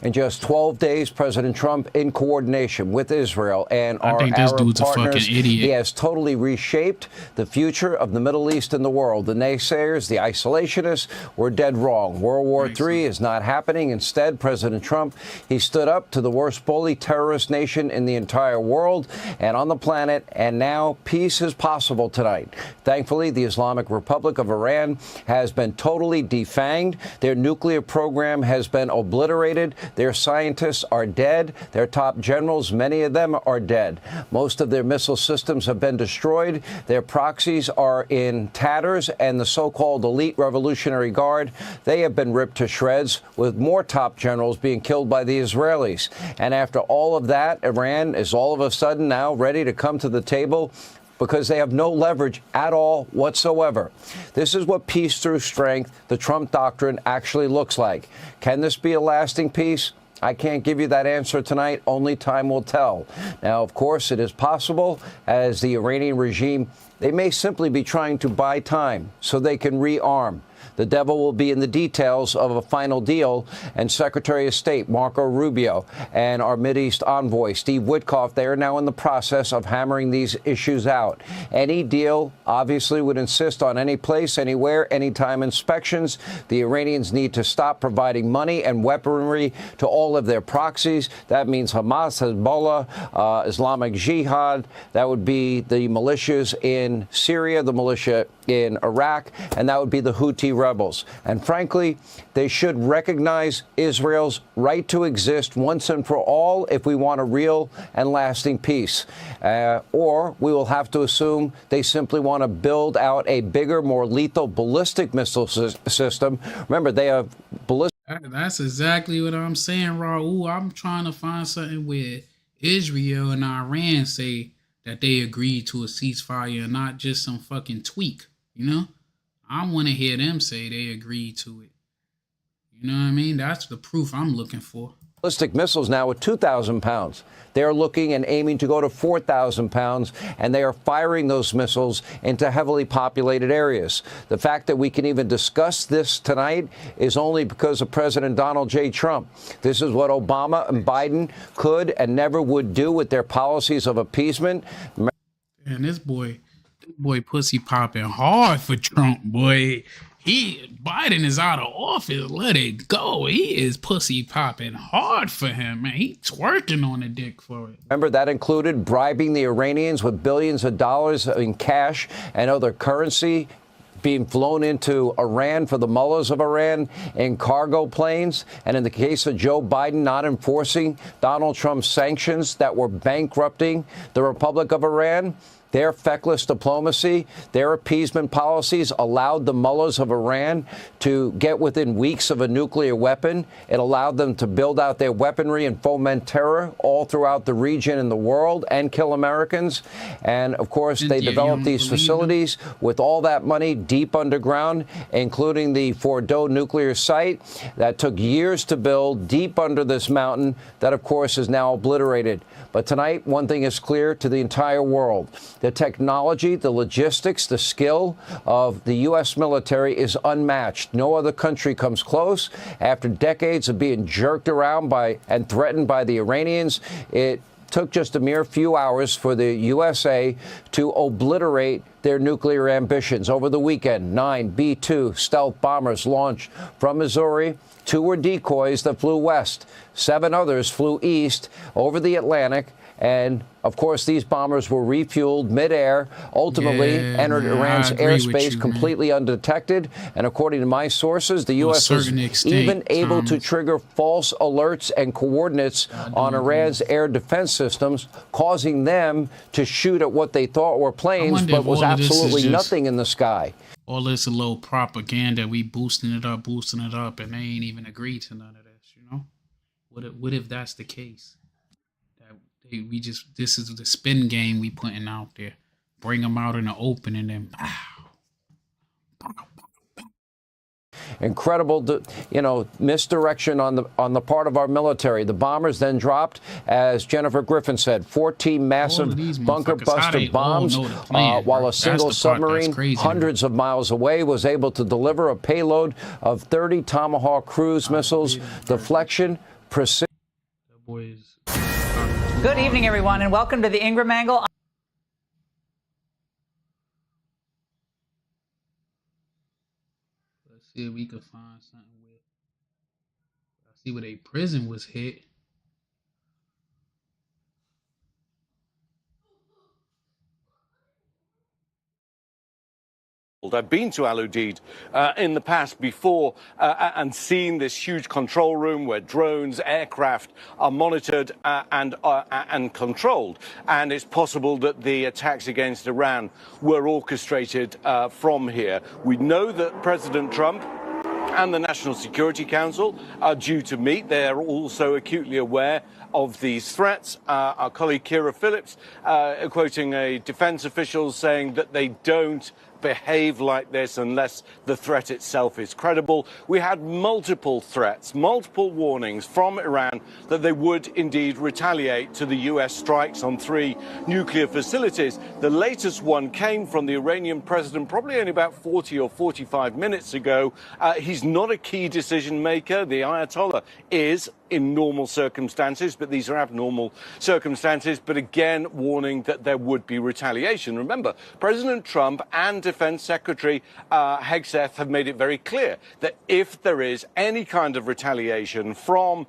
In just 12 days, President Trump, in coordination with Israel and our think this Arab dude's a fucking partners, idiot. he has totally reshaped the future of the Middle East and the world. The naysayers, the isolationists, were dead wrong. World War III is not happening. Instead, President Trump, he stood up to the worst bully terrorist nation in the entire world and on the planet, and now peace is possible tonight. Thankfully, the Islamic Republic of Iran has been totally defanged. Their nuclear program has been obliterated. Their scientists are dead. Their top generals, many of them, are dead. Most of their missile systems have been destroyed. Their proxies are in tatters, and the so-called elite Revolutionary Guard, they have been ripped to shreds, with more top generals being killed by the Israelis. And after all of that, Iran is all of a sudden now ready to come to the table because they have no leverage at all whatsoever. This is what peace through strength, the Trump doctrine, actually looks like. Can this be a lasting peace? I can't give you that answer tonight. Only time will tell. Now, of course, it is possible, as the Iranian regime, they may simply be trying to buy time so they can rearm. The devil will be in the details of a final deal, and Secretary of State Marco Rubio and our Mideast envoy Steve Witkoff, they are now in the process of hammering these issues out. Any deal obviously would insist on any place, anywhere, anytime inspections. The Iranians need to stop providing money and weaponry to all of their proxies. That means Hamas, Hezbollah, Islamic Jihad. That would be the militias in Syria, the militia in Iraq, and that would be the Houthi rebels. And frankly, they should recognize Israel's right to exist once and for all if we want a real and lasting peace. Or we will have to assume they simply want to build out a bigger, more lethal ballistic missile system. Remember, they have ballistic. That's exactly what I'm saying, Raul. I'm trying to find something where Israel and Iran say that they agreed to a ceasefire and not just some fucking tweak, you know? I want to hear them say they agreed to it. You know what I mean? That's the proof I'm looking for. Ballistic missiles now at 2,000 pounds. They're looking and aiming to go to 4,000 pounds, and they are firing those missiles into heavily populated areas. The fact that we can even discuss this tonight is only because of President Donald J. Trump. This is what Obama and Biden could and never would do with their policies of appeasement. And this boy pussy popping hard for Trump, boy. Biden is out of office. Let it go. He is pussy popping hard for him, man. He twerking on the dick for it. Remember, that included bribing the Iranians with billions of dollars in cash and other currency being flown into Iran for the mullahs of Iran in cargo planes. And in the case of Joe Biden not enforcing Donald Trump's sanctions that were bankrupting the Republic of Iran, their feckless diplomacy, their appeasement policies allowed the mullahs of Iran to get within weeks of a nuclear weapon. It allowed them to build out their weaponry and foment terror all throughout the region and the world and kill Americans. And, of course, they developed these facilities with all that money deep underground, including the Fordow nuclear site that took years to build deep under this mountain that, of course, is now obliterated. But tonight, one thing is clear to the entire world. The technology, the logistics, the skill of the U.S. military is unmatched. No other country comes close. After decades of being jerked around by and threatened by the Iranians, it took just a mere few hours for the USA to obliterate their nuclear ambitions. Over the weekend, 9 B-2 stealth bombers launched from Missouri. 2 were decoys that flew west. 7 others flew east over the Atlantic. And, of course, these bombers were refueled midair, ultimately entered Iran's airspace completely undetected. And according to my sources, the U.S. was even able to trigger false alerts and coordinates on Iran's air defense systems, causing them to shoot at what they thought were planes, but was absolutely nothing in the sky. All this a little propaganda. We boosting it up, and they ain't even agreed to none of this, you know? What if that's the case? This is the spin game we putting out there. Bring them out in the open and then Incredible, misdirection on the part of our military. The bombers then dropped, as Jennifer Griffin said, 14 massive bunker buster bombs, while a single submarine hundreds of miles away was able to deliver a payload of 30 Tomahawk cruise missiles. Deflection precision. Good evening, everyone, and welcome to the Ingram Angle. Let's see if we can find something where I see where a prison was hit. I've been to Al Udeid in the past before and seen this huge control room where drones, aircraft are monitored and controlled. And it's possible that the attacks against Iran were orchestrated from here. We know that President Trump and the National Security Council are due to meet. They are also acutely aware of these threats. Our colleague Kira Phillips quoting a defense official saying that they don't behave like this unless the threat itself is credible. We had multiple threats, multiple warnings from Iran that they would indeed retaliate to the US strikes on 3 nuclear facilities. The latest one came from the Iranian president probably only about 40 or 45 minutes ago. He's not a key decision maker. The Ayatollah is in normal circumstances, but these are abnormal circumstances. But again, warning that there would be retaliation. Remember, President Trump and Defense Secretary Hegseth have made it very clear that if there is any kind of retaliation from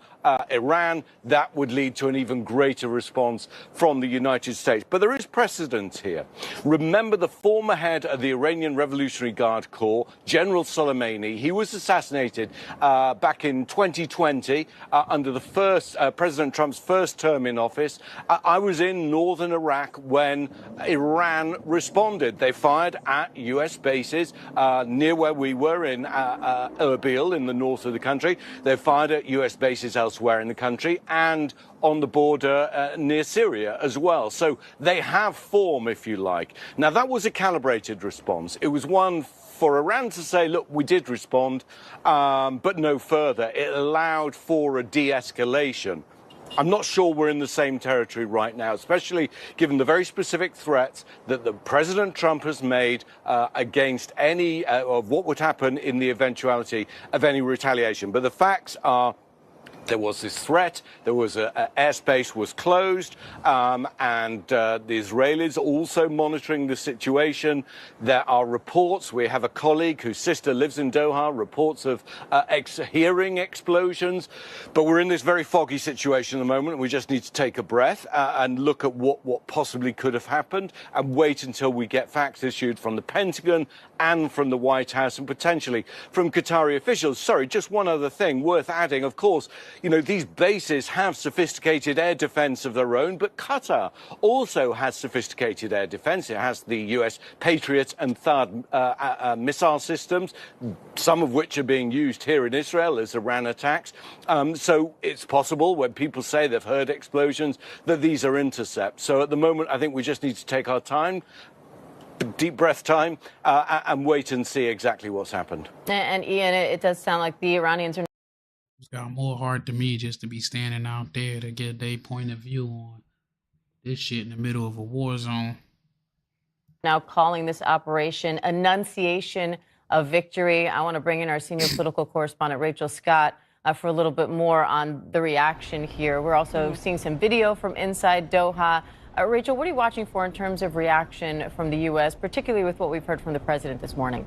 Iran, that would lead to an even greater response from the United States. But there is precedent here. Remember the former head of the Iranian Revolutionary Guard Corps, General Soleimani. He was assassinated back in 2020 under the first President Trump's first term in office. I was in northern Iraq when Iran responded. They fired at U.S. bases near where we were in Erbil in the north of the country. They fired at U.S. bases elsewhere in the country and on the border near Syria as well. So they have form, if you like. Now, that was a calibrated response. It was one for Iran to say, look, we did respond, but no further. It allowed for a de-escalation. I'm not sure we're in the same territory right now, especially given the very specific threats that the President Trump has made against any of what would happen in the eventuality of any retaliation. But the facts are, there was this threat, there was airspace was closed, and the Israelis also monitoring the situation. There are reports, we have a colleague whose sister lives in Doha, reports of hearing explosions, but we're in this very foggy situation at the moment. We just need to take a breath and look at what possibly could have happened and wait until we get facts issued from the Pentagon and from the White House and potentially from Qatari officials. Sorry, just one other thing worth adding, of course. You know, these bases have sophisticated air defense of their own, but Qatar also has sophisticated air defense. It has the US Patriot and THAAD missile systems, some of which are being used here in Israel as Iran attacks. So it's possible when people say they've heard explosions that these are intercepts. So at the moment, I think we just need to take our time, deep breath time, and wait and see exactly what's happened. And Ian, it does sound like the Iranians are... It's got more hard to me just to be standing out there to get their point of view on this shit in the middle of a war zone. Now calling this operation Annunciation of Victory. I want to bring in our senior political correspondent, Rachel Scott, for a little bit more on the reaction here. We're also seeing some video from inside Doha. Rachel, what are you watching for in terms of reaction from the U.S., particularly with what we've heard from the president this morning?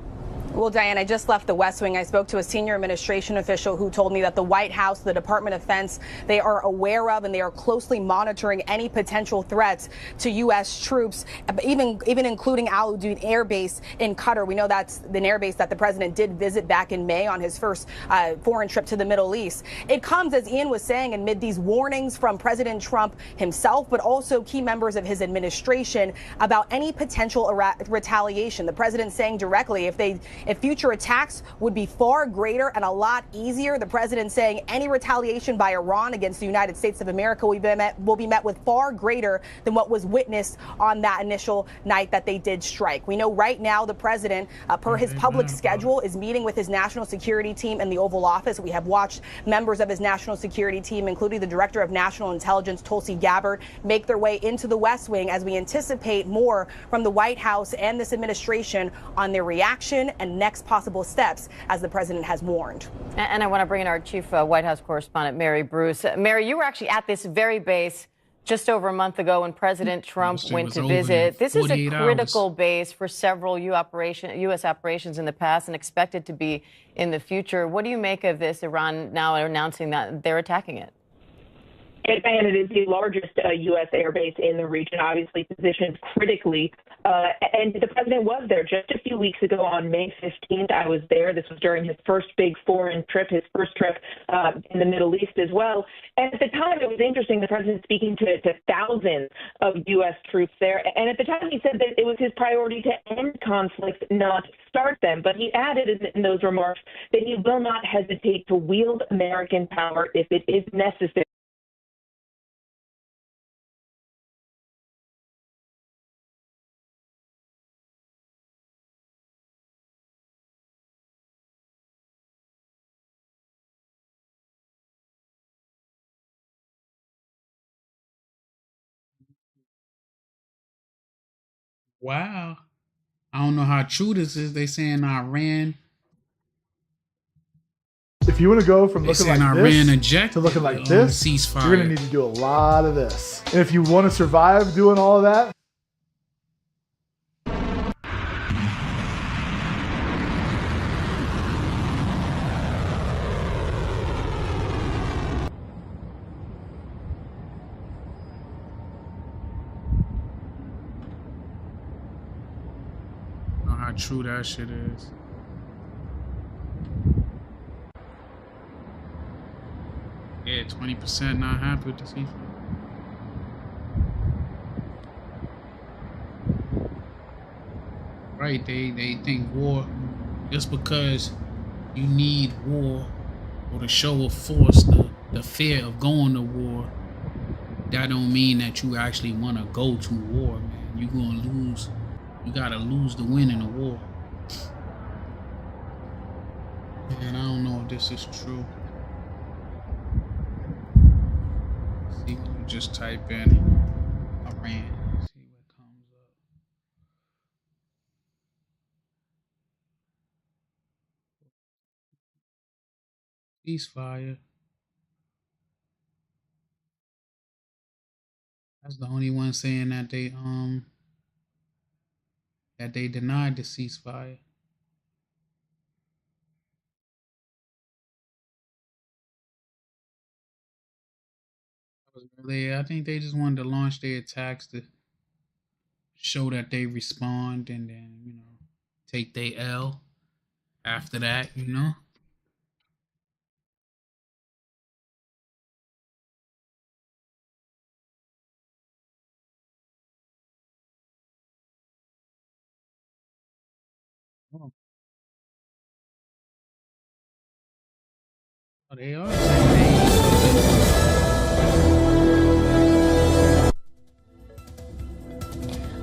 Well, Diane, I just left the West Wing. I spoke to a senior administration official who told me that the White House, the Department of Defense, they are aware of and they are closely monitoring any potential threats to U.S. troops, even including Al Udeid Air Base in Qatar. We know that's an air base that the president did visit back in May on his first foreign trip to the Middle East. It comes, as Ian was saying, amid these warnings from President Trump himself, but also key members of his administration about any potential retaliation. The president saying directly if future attacks would be far greater and a lot easier. The president saying any retaliation by Iran against the United States of America will be met with far greater than what was witnessed on that initial night that they did strike. We know right now the president, per his public schedule, is meeting with his national security team in the Oval Office. We have watched members of his national security team, including the director of national intelligence, Tulsi Gabbard, make their way into the West Wing as we anticipate more from the White House and this administration on their reaction and next possible steps, as the president has warned. And I want to bring in our chief White House correspondent, Mary Bruce. Mary, you were actually at this very base just over a month ago when President Trump went to visit. This is a critical base for several U.S. operations in the past and expected to be in the future. What do you make of this, Iran now announcing that they're attacking it? And it is the largest U.S. airbase in the region, obviously positioned critically. And the president was there just a few weeks ago on May 15th. I was there. This was during his first big foreign trip, his first trip in the Middle East as well. And at the time, it was interesting, the president speaking to thousands of U.S. troops there. And at the time, he said that it was his priority to end conflicts, not start them. But he added in those remarks that he will not hesitate to wield American power if it is necessary. Wow. I don't know how true this is. They saying Iran. If you want to go from looking like this to looking like this, ceasefire. You're going to need to do a lot of this. And if you want to survive doing all of that, I don't know how true that shit is. Yeah, 20% not happy with the ceasefire. Right, they think war, just because you need war or the show of force, the fear of going to war, that don't mean that you actually want to go to war, man. You're gonna lose. You gotta lose to win in a war. And I don't know if this is true. See, when you just type in Iran, see what comes up. Ceasefire. That's the only one saying that they denied the ceasefire. I think they just wanted to launch their attacks to show that they respond and then, you know, take their L after that, you know. Oh, they are saying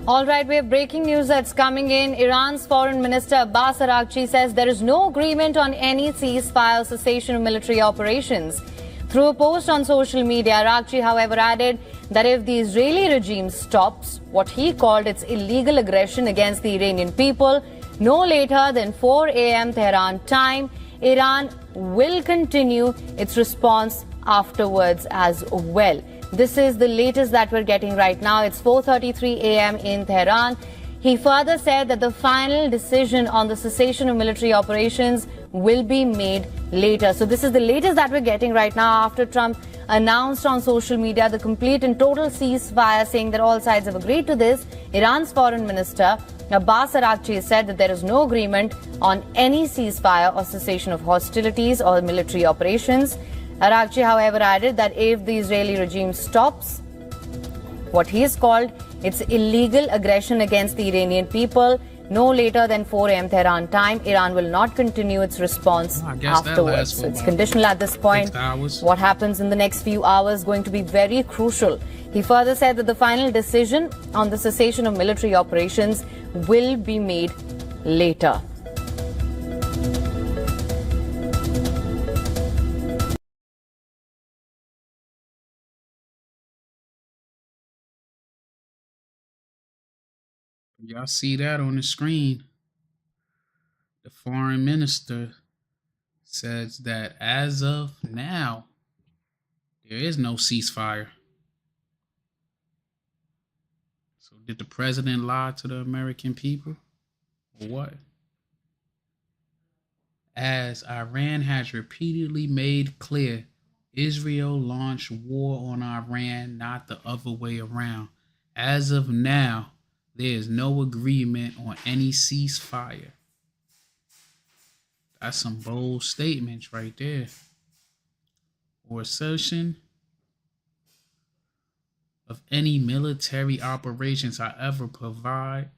All right, we have breaking news that's coming in. Iran's Foreign Minister Abbas Araghchi says there is no agreement on any ceasefire cessation of military operations. Through a post on social media, Araghchi, however, added that if the Israeli regime stops what he called its illegal aggression against the Iranian people, no later than 4 a.m. Tehran time, Iran will continue its response afterwards as well. This is the latest that we're getting right now. It's 4:33 a.m. in Tehran. He further said that the final decision on the cessation of military operations will be made later. So this is the latest that we're getting right now after Trump announced on social media the complete and total ceasefire, saying that all sides have agreed to this. Iran's foreign minister Abbas Araghchi said that there is no agreement on any ceasefire or cessation of hostilities or military operations. Araghchi, however, added that if the Israeli regime stops what he has called its illegal aggression against the Iranian people no later than 4 a.m. Tehran time, Iran will not continue its response afterwards. So it's conditional at this point. What happens in the next few hours is going to be very crucial. He further said that the final decision on the cessation of military operations will be made later. Y'all see that on the screen. the foreign minister says that as of now, there is no ceasefire. So did the president lie to the American people or what? As Iran has repeatedly made clear, Israel launched war on Iran, not the other way around. As of now, there is no agreement on any ceasefire. That's some bold statements right there. Or assertion of any military operations, however, provide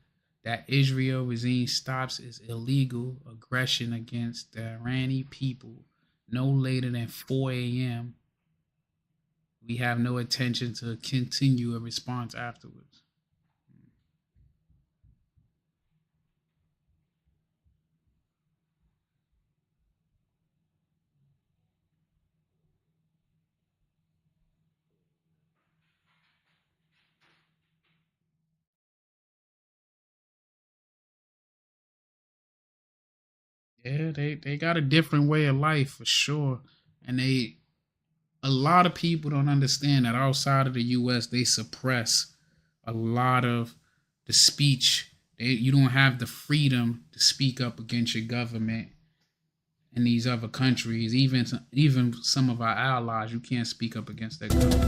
that Israel regime stops its illegal aggression against the Iranian people no later than 4 a.m. We have no intention to continue a response afterwards. Yeah, they got a different way of life for sure. And a lot of people don't understand that outside of the US, they suppress a lot of the speech. You don't have the freedom to speak up against your government in these other countries. Even some of our allies, you can't speak up against their government.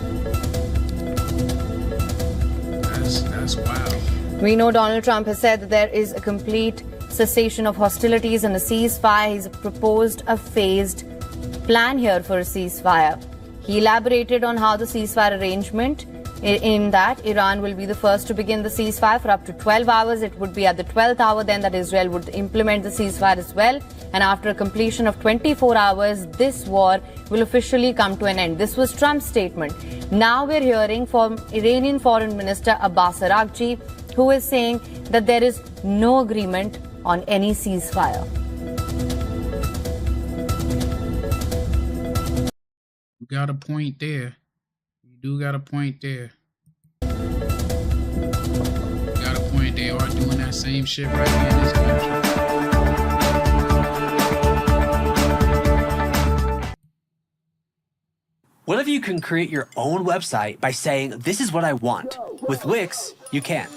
That's wild. We know Donald Trump has said that there is a complete cessation of hostilities and a ceasefire. He's proposed a phased plan here for a ceasefire. He elaborated on how the ceasefire arrangement, in that Iran will be the first to begin the ceasefire for up to 12 hours. It would be at the 12th hour then that Israel would implement the ceasefire as well. And after a completion of 24 hours, this war will officially come to an end. This was Trump's statement. Now we're hearing from Iranian Foreign Minister Abbas Araghchi, who is saying that there is no agreement on any ceasefire. You got a point there. You do got a point there. You got a point. They are doing that same shit right here in this country. What if you can create your own website by saying, this is what I want? With Wix, you can.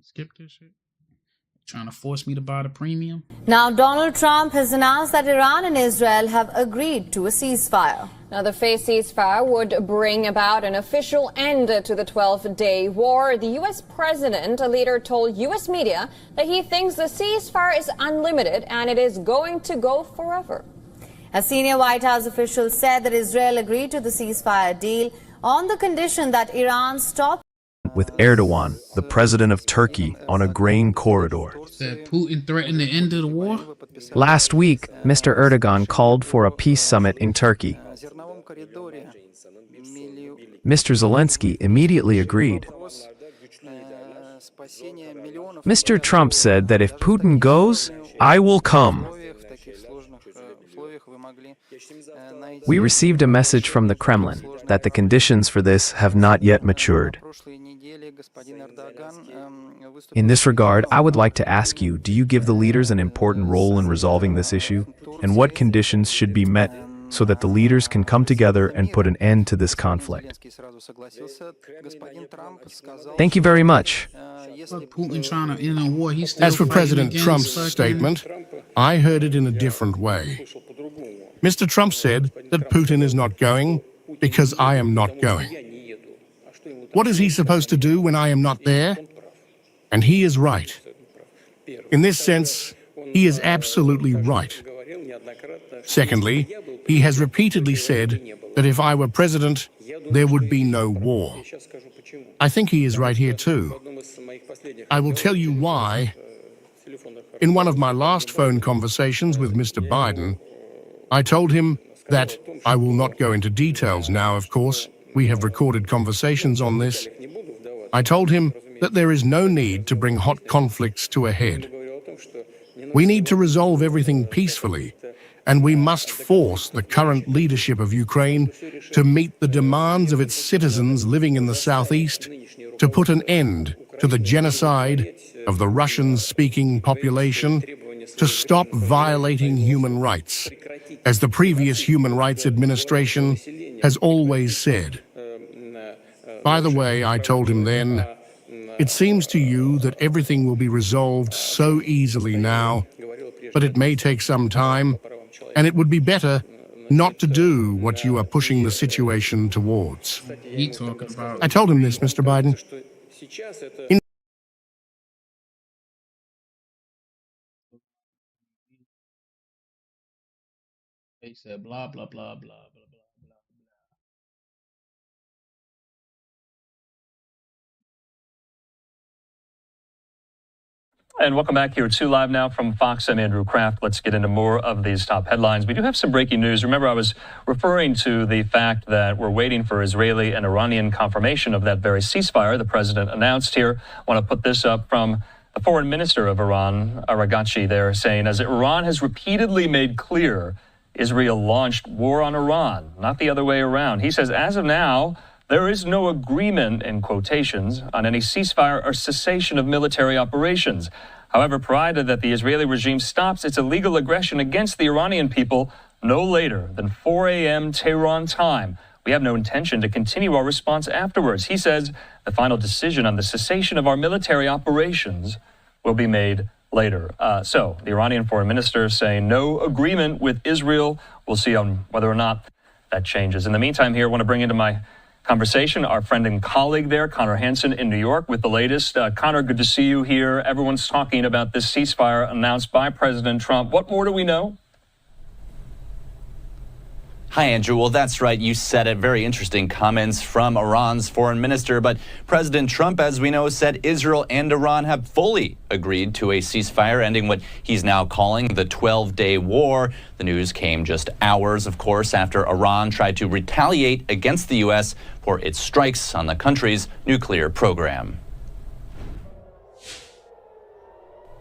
Skip this shit. Trying to force me to buy the premium. Now, Donald Trump has announced that Iran and Israel have agreed to a ceasefire. Now, the phased ceasefire would bring about an official end to the 12-day war. The U.S. president later told U.S. media that he thinks the ceasefire is unlimited and it is going to go forever. A senior White House official said that Israel agreed to the ceasefire deal on the condition that Iran stop with Erdogan, the president of Turkey, on a grain corridor. That Putin threatened the end of the war? Last week, Mr. Erdogan called for a peace summit in Turkey. Mr. Zelensky immediately agreed. Mr. Trump said that if Putin goes, I will come. We received a message from the Kremlin that the conditions for this have not yet matured. In this regard, I would like to ask you, do you give the leaders an important role in resolving this issue? And what conditions should be met so that the leaders can come together and put an end to this conflict? Thank you very much. Putin trying to end a war. As for President Trump's statement, I heard it in a different way. Mr. Trump said that Putin is not going because I am not going. What is he supposed to do when I am not there? And he is right. In this sense, he is absolutely right. Secondly, he has repeatedly said that if I were president, there would be no war. I think he is right here too. I will tell you why. In one of my last phone conversations with Mr. Biden, I told him that I will not go into details now, of course. We have recorded conversations on this. I told him that there is no need to bring hot conflicts to a head. We need to resolve everything peacefully, and we must force the current leadership of Ukraine to meet the demands of its citizens living in the southeast to put an end to the genocide of the Russian-speaking population, to stop violating human rights, as the previous Human Rights Administration has always said. By the way, I told him then, it seems to you that everything will be resolved so easily now, but it may take some time, and it would be better not to do what you are pushing the situation towards. He talking about. I told him this, Mr. Biden. They said blah blah blah blah blah blah. And welcome back here to Live Now from Fox. I'm Andrew Kraft. Let's get into more of these top headlines. We do have some breaking news. Remember, I was referring to the fact that we're waiting for Israeli and Iranian confirmation of that very ceasefire the president announced here. I want to put this up from the foreign minister of Iran, Araghchi, there, saying, as Iran has repeatedly made clear, Israel launched war on Iran, not the other way around. He says, as of now, there is no agreement, in quotations, on any ceasefire or cessation of military operations. However, provided that the Israeli regime stops its illegal aggression against the Iranian people no later than 4 a.m. Tehran time, we have no intention to continue our response afterwards. He says the final decision on the cessation of our military operations will be made later. So the Iranian foreign minister saying no agreement with Israel. We'll see on whether or not that changes. In the meantime, here, I want to bring into my conversation our friend and colleague there, Connor Hansen in New York, with the latest. Connor, good to see you here. Everyone's talking about this ceasefire announced by President Trump. What more do we know? Hi, Andrew. Well, that's right. You said it. Very interesting comments from Iran's foreign minister. But President Trump, as we know, said Israel and Iran have fully agreed to a ceasefire, ending what he's now calling the 12-day war. The news came just hours, of course, after Iran tried to retaliate against the U.S. for its strikes on the country's nuclear program.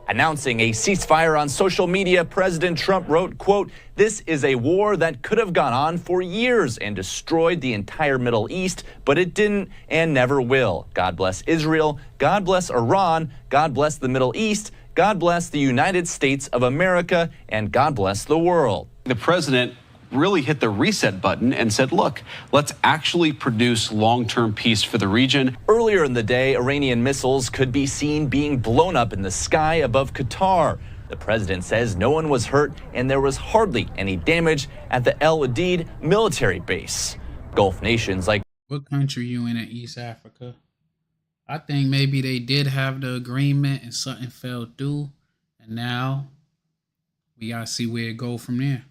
Announcing a ceasefire on social media, President Trump wrote, quote, "This is a war that could have gone on for years and destroyed the entire Middle East, but it didn't and never will. God bless Israel. God bless Iran. God bless the Middle East. God bless the United States of America, and God bless the world." The president really hit the reset button and said, look, let's actually produce long-term peace for the region. Earlier in the day, Iranian missiles could be seen being blown up in the sky above Qatar. The president says no one was hurt and there was hardly any damage at the El Udeid military base. Gulf nations like... What country you in East Africa? I think maybe they did have the agreement and something fell through, and now we gotta see where it go from there.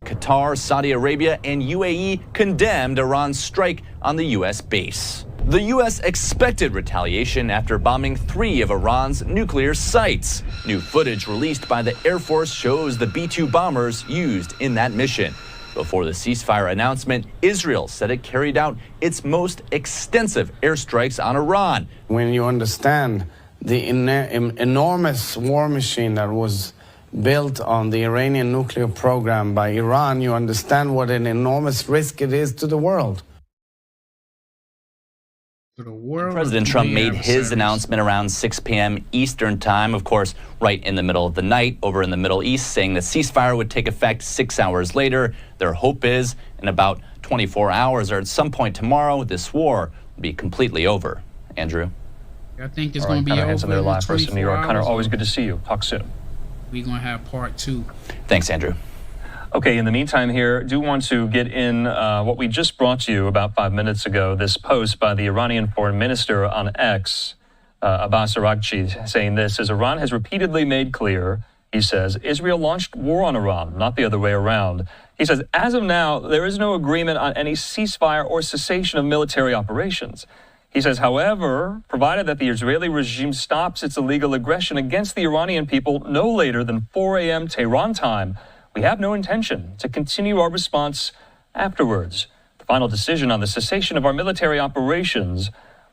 Qatar, Saudi Arabia, and UAE condemned Iran's strike on the U.S. base. The U.S. expected retaliation after bombing 3 of Iran's nuclear sites. New footage released by the Air Force shows the B-2 bombers used in that mission. Before the ceasefire announcement, Israel said it carried out its most extensive airstrikes on Iran. When you understand the enormous war machine that was built on the Iranian nuclear program by Iran, you understand what an enormous risk it is to the world. President Trump made his announcement around 6 p.m. Eastern time, of course, right in the middle of the night over in the Middle East, saying the ceasefire would take effect 6 hours later. Their hope is in about 24 hours or at some point tomorrow, this war will be completely over. Andrew? I think it's going to be over. Connor Hansen there live for us in New York. Connor, always good to see you. Talk soon. We're going to have part 2. Thanks, Andrew. Okay, in the meantime here, do want to get in what we just brought to you about 5 minutes ago, this post by the Iranian foreign minister on X, Abbas Araghchi, saying this, as Iran has repeatedly made clear, he says, Israel launched war on Iran, not the other way around. He says, as of now, there is no agreement on any ceasefire or cessation of military operations. He says, however, provided that the Israeli regime stops its illegal aggression against the Iranian people no later than 4 a.m. Tehran time, we have no intention to continue our response afterwards. The final decision on the cessation of our military operations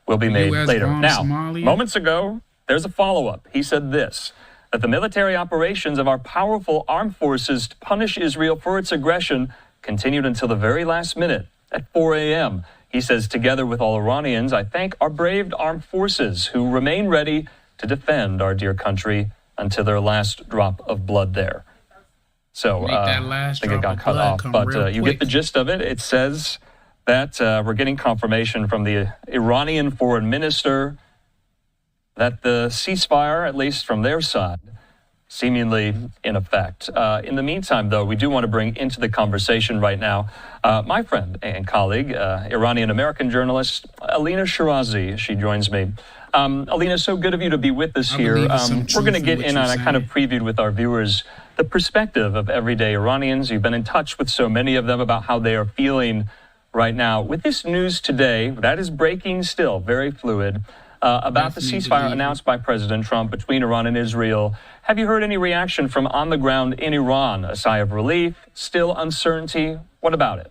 will be made later. Now, moments ago, there's a follow-up. He said this, that the military operations of our powerful armed forces to punish Israel for its aggression continued until the very last minute at 4 a.m. He says, together with all Iranians, I thank our brave armed forces who remain ready to defend our dear country until their last drop of blood there. So I think it got cut off, but you get the gist of it. It says that we're getting confirmation from the Iranian foreign minister that the ceasefire, at least from their side, seemingly in effect. In the meantime, though, we do want to bring into the conversation right now my friend and colleague, Iranian-American journalist, Alina Shirazi. She joins me. Alina, so good of you to be with us here. We're going to get in on, I kind of previewed with our viewers, the perspective of everyday Iranians. You've been in touch with so many of them about how they are feeling right now. With this news today, that is breaking still, very fluid, about the ceasefire announced by President Trump between Iran and Israel. Have you heard any reaction from on the ground in Iran? A sigh of relief? Still uncertainty? What about it?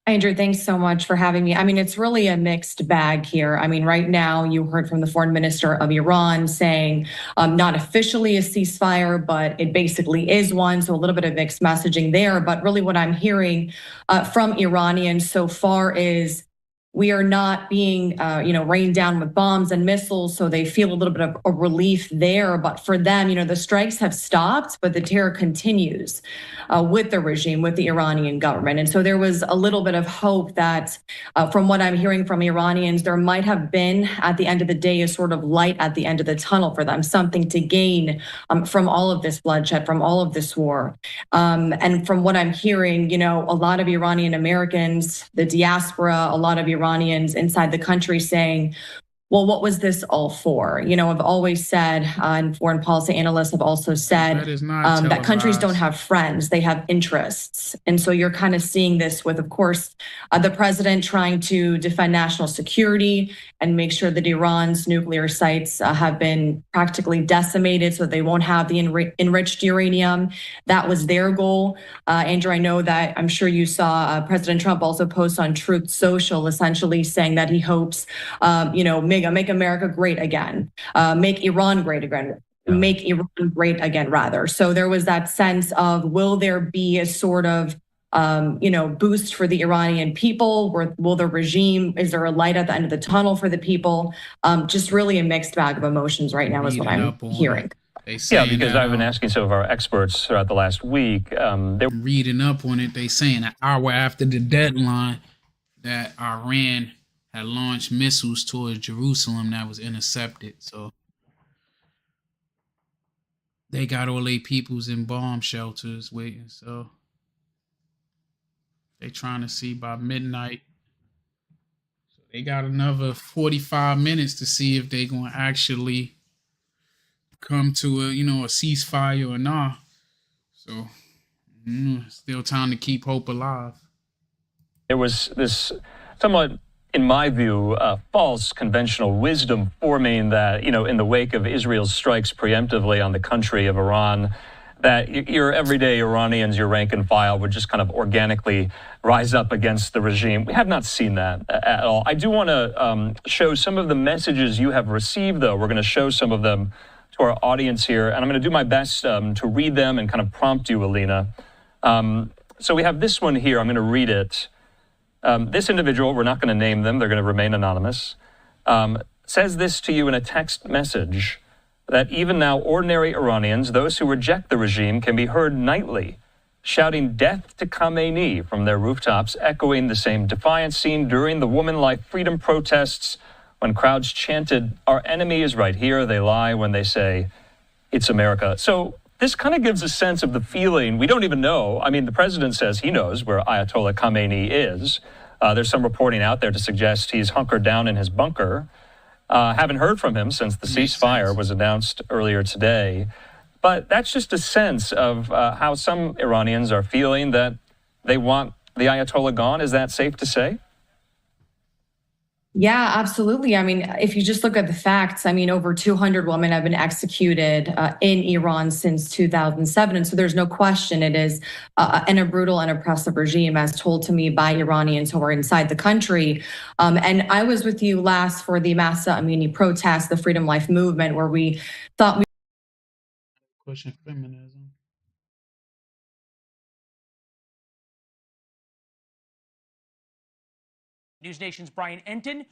Andrew, thanks so much for having me. I mean, it's really a mixed bag here. I mean, right now you heard from the foreign minister of Iran saying not officially a ceasefire, but it basically is one. So a little bit of mixed messaging there. But really what I'm hearing from Iranians so far is we are not being, rained down with bombs and missiles, so they feel a little bit of a relief there. But for them, the strikes have stopped, but the terror continues with the regime, with the Iranian government. And so there was a little bit of hope that, from what I'm hearing from Iranians, there might have been, at the end of the day, a sort of light at the end of the tunnel for them, something to gain from all of this bloodshed, from all of this war. And from what I'm hearing, a lot of Iranian Americans, the diaspora, a lot of Iranians inside the country saying, well, what was this all for? I've always said, and foreign policy analysts have also said that countries don't have friends, they have interests. And so you're kind of seeing this with, of course, the president trying to defend national security and make sure that Iran's nuclear sites have been practically decimated so they won't have the enriched uranium. That was their goal. Andrew, I know that I'm sure you saw President Trump also post on Truth Social, essentially saying that he hopes, make America great again, make Iran great again, make Iran great again, rather. So there was that sense of, will there be a sort of, boost for the Iranian people? Will the regime, is there a light at the end of the tunnel for the people? Just really a mixed bag of emotions right now is what I'm hearing. Yeah, because I've been asking some of our experts throughout the last week. They're reading up on it. They saying an hour after the deadline that Iran had launched missiles towards Jerusalem that was intercepted. So they got all their peoples in bomb shelters waiting. So they trying to see by midnight. So they got another 45 minutes to see if they going to actually come to a ceasefire or not. So still time to keep hope alive. There was this somewhat, in my view, false conventional wisdom forming that, in the wake of Israel's strikes preemptively on the country of Iran, that your everyday Iranians, your rank and file, would just kind of organically rise up against the regime. We have not seen that at all. I do want to show some of the messages you have received, though. We're going to show some of them to our audience here, and I'm going to do my best to read them and kind of prompt you, Alina. So we have this one here. I'm going to read it. This individual, we're not going to name them, they're going to remain anonymous, says this to you in a text message, that even now ordinary Iranians, those who reject the regime, can be heard nightly shouting death to Khamenei from their rooftops, echoing the same defiance seen during the Woman Life Freedom protests when crowds chanted, "Our enemy is right here, they lie when they say it's America." So this kind of gives a sense of the feeling. We don't even know. I mean, the president says he knows where Ayatollah Khamenei is. There's some reporting out there to suggest he's hunkered down in his bunker. Haven't heard from him since the ceasefire was announced earlier today. But that's just a sense of how some Iranians are feeling, that they want the Ayatollah gone. Is that safe to say? Yeah, absolutely. I mean, if you just look at the facts, over 200 women have been executed in Iran since 2007. And so there's no question it is a brutal and oppressive regime, as told to me by Iranians who are inside the country. And I was with you last for the Mahsa Amini protest, the Freedom Life movement, where we thought we pushing feminism. News Nation's Brian Enton,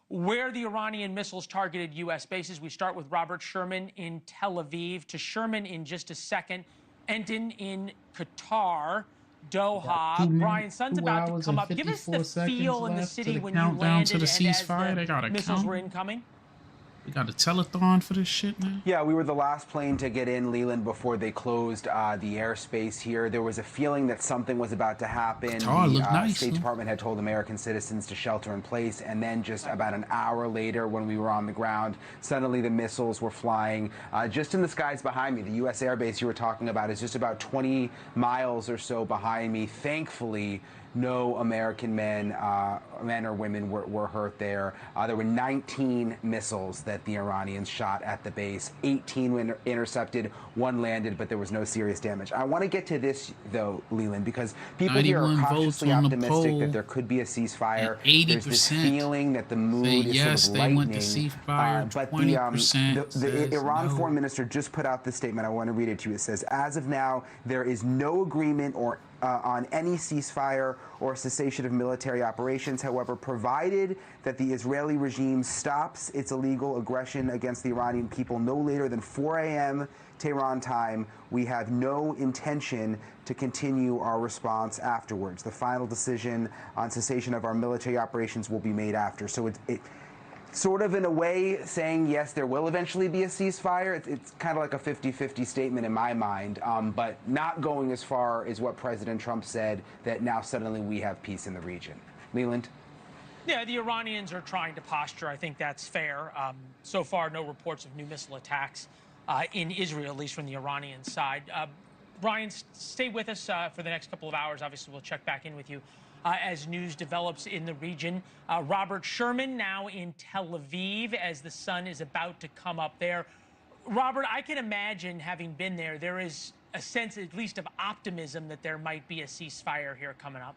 where the Iranian missiles targeted U.S. bases. We start with Robert Sherman in Tel Aviv. To Sherman in just a second. Enton in Qatar, Doha. Brian, sun's about to come up. Give us the feel in the city when you landed to the and ceasefire. as They got the a missiles were incoming. We got a telethon for this shit, man. Yeah, we were the last plane to get in, Leland, before they closed the airspace here. There was a feeling that something was about to happen. Qatar looked The nice, State huh? Department had told American citizens to shelter in place, and then just about an hour later, when we were on the ground, suddenly the missiles were flying just in the skies behind me. The U.S. airbase you were talking about is just about 20 miles or so behind me. Thankfully, no American men or women were hurt there. There were 19 missiles that the Iranians shot at the base. 18 were intercepted, 1 landed, but there was no serious damage. I want to get to this, though, Leland, because people here are cautiously optimistic that there could be a ceasefire. There's this feeling that the mood is sort of lightening. But the Iran foreign minister just put out this statement. I want to read it to you. It says, as of now, there is no agreement on any ceasefire or cessation of military operations. However, provided that the Israeli regime stops its illegal aggression against the Iranian people no later than 4 a.m. Tehran time, we have no intention to continue our response afterwards. The final decision on cessation of our military operations will be made after. So it sort of in a way saying, yes, there will eventually be a ceasefire. It's kind of like a 50-50 statement in my mind, but not going as far as what President Trump said, that now suddenly we have peace in the region. Leland? Yeah, the Iranians are trying to posture. I think that's fair. So far, no reports of new missile attacks in Israel, at least from the Iranian side. Brian, stay with us for the next couple of hours. Obviously, we'll check back in with you as news develops in the region. Robert Sherman now in Tel Aviv as the sun is about to come up there. Robert, I can imagine, having been there, there is a sense, at least, of optimism that there might be a ceasefire here coming up.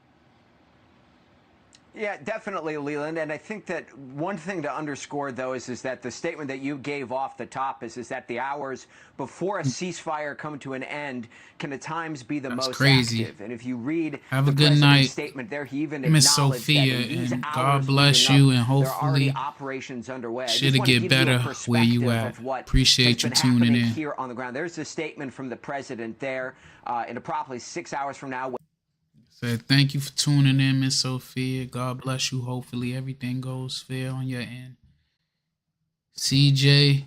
Yeah, definitely, Leland. And I think that one thing to underscore, though, is that the statement that you gave off the top is that the hours before a ceasefire come to an end can at times be the most active. And if you read Have a the good president's night, statement there, he even Miss acknowledged Sophia, that in these and hours God bless leading you, up, and there are already hopefully operations underway. I just shit'll want to get give you a better where you perspective at. of what Appreciate you has been tuning happening in. here on the ground. There's a statement from the president there in approximately 6 hours from now. Said thank you for tuning in, Miss Sophia. God bless you. Hopefully everything goes fair on your end. CJ,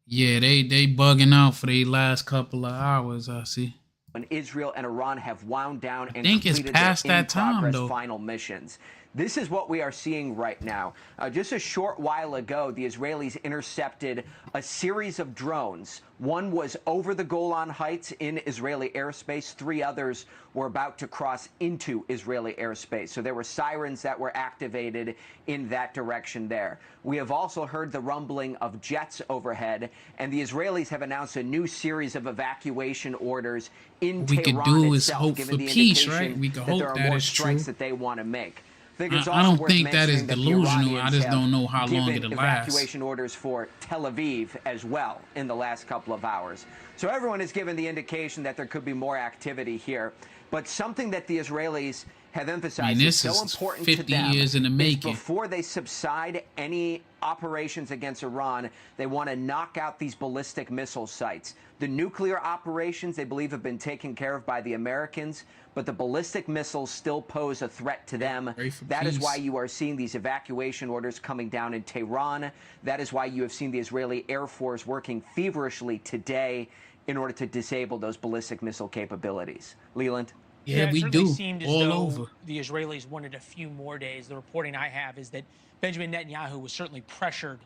yeah, they bugging out for the last couple of hours, I see. When Israel and Iran have wound down and think it's completed past their that time, in-progress though. final missions. This is what we are seeing right now. Just a short while ago, the Israelis intercepted a series of drones. One was over the Golan Heights in Israeli airspace. 3 others were about to cross into Israeli airspace. So there were sirens that were activated in that direction there. We have also heard the rumbling of jets overhead, and the Israelis have announced a new series of evacuation orders in What we Tehran could do is itself, hope given for the peace, indication right? We could that hope there are that more is strikes true. that they want to make. I I don't think that is delusional. I just don't know how long it'll last. Evacuation orders for Tel Aviv as well in the last couple of hours. So everyone has given the indication that there could be more activity here. But something that the Israelis have emphasized is so important to 50 them years in the is making. before they subside any operations against Iran, they want to knock out these ballistic missile sites. The nuclear operations, they believe, have been taken care of by the Americans, but the ballistic missiles still pose a threat to them. That is why you are seeing these evacuation orders coming down in Tehran. That is why you have seen the Israeli Air Force working feverishly today in order to disable those ballistic missile capabilities. Leland? Yeah, we it do. Seemed as all though over. The Israelis wanted a few more days. The reporting I have is that Benjamin Netanyahu was certainly pressured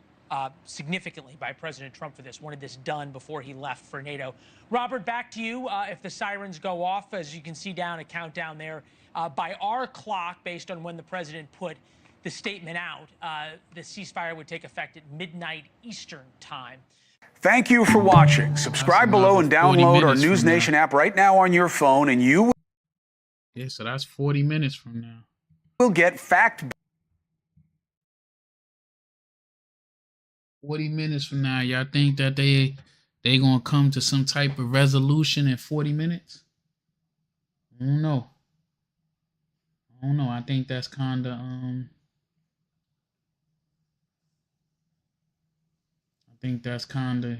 significantly by President Trump for this, wanted this done before he left for NATO. Robert, back to you. If the sirens go off, as you can see down a countdown there, by our clock, based on when the president put the statement out, the ceasefire would take effect at midnight Eastern time. Thank you for watching. Subscribe below and download our News Nation app right now on your phone, and you Yeah, so that's 40 minutes from now. will get fact. 40 minutes from now, y'all think that they gonna come to some type of resolution in 40 minutes? I don't know. I think that's kinda think that's kind of,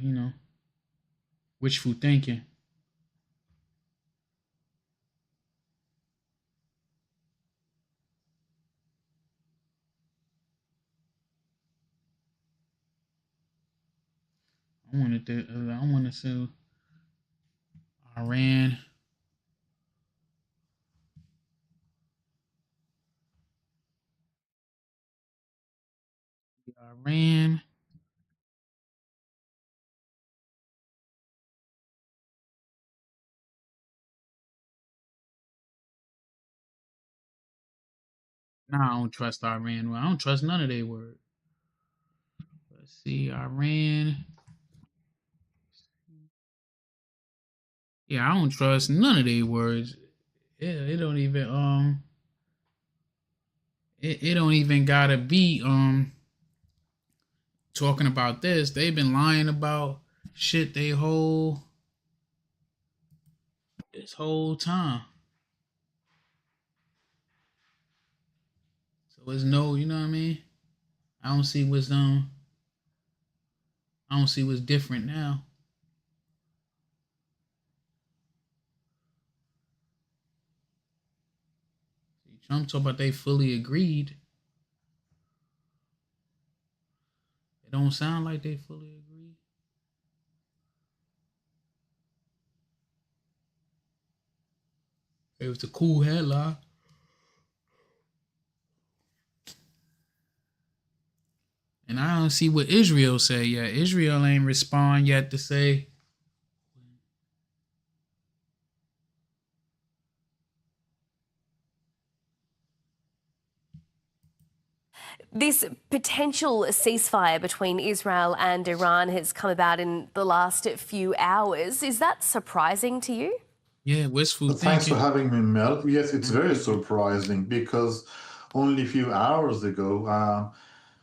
wishful thinking. I want to see Iran. Iran. Nah, I don't trust Iran. Well, I don't trust none of their words. Let's see, Iran. Yeah, I don't trust none of their words. Yeah, it don't even it don't even gotta be talking about this. They've been lying about shit this whole time. So it's no, you know what I mean? I don't see what's different now. See, Trump talk about they fully agreed. It don't sound like they fully agreed. It was a cool headline. And I don't see what Israel say yet. Israel ain't respond yet to say. This potential ceasefire between Israel and Iran has come about in the last few hours. Is that surprising to you? Yeah, wistful thinking. Thanks for having me, Mel. Yes, it's very surprising because only a few hours ago,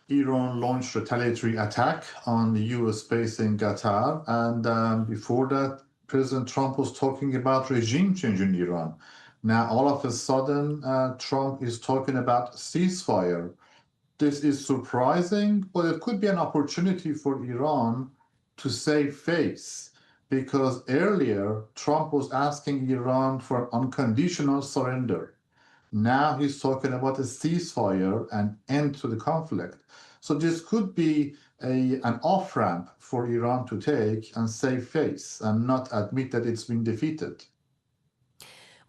Iran launched retaliatory attack on the U.S. base in Qatar, and before that, President Trump was talking about regime change in Iran. Now, all of a sudden, Trump is talking about ceasefire. This is surprising, but it could be an opportunity for Iran to save face, because earlier Trump was asking Iran for unconditional surrender. Now he's talking about a ceasefire and end to the conflict. So this could be an off-ramp for Iran to take and save face and not admit that it's been defeated.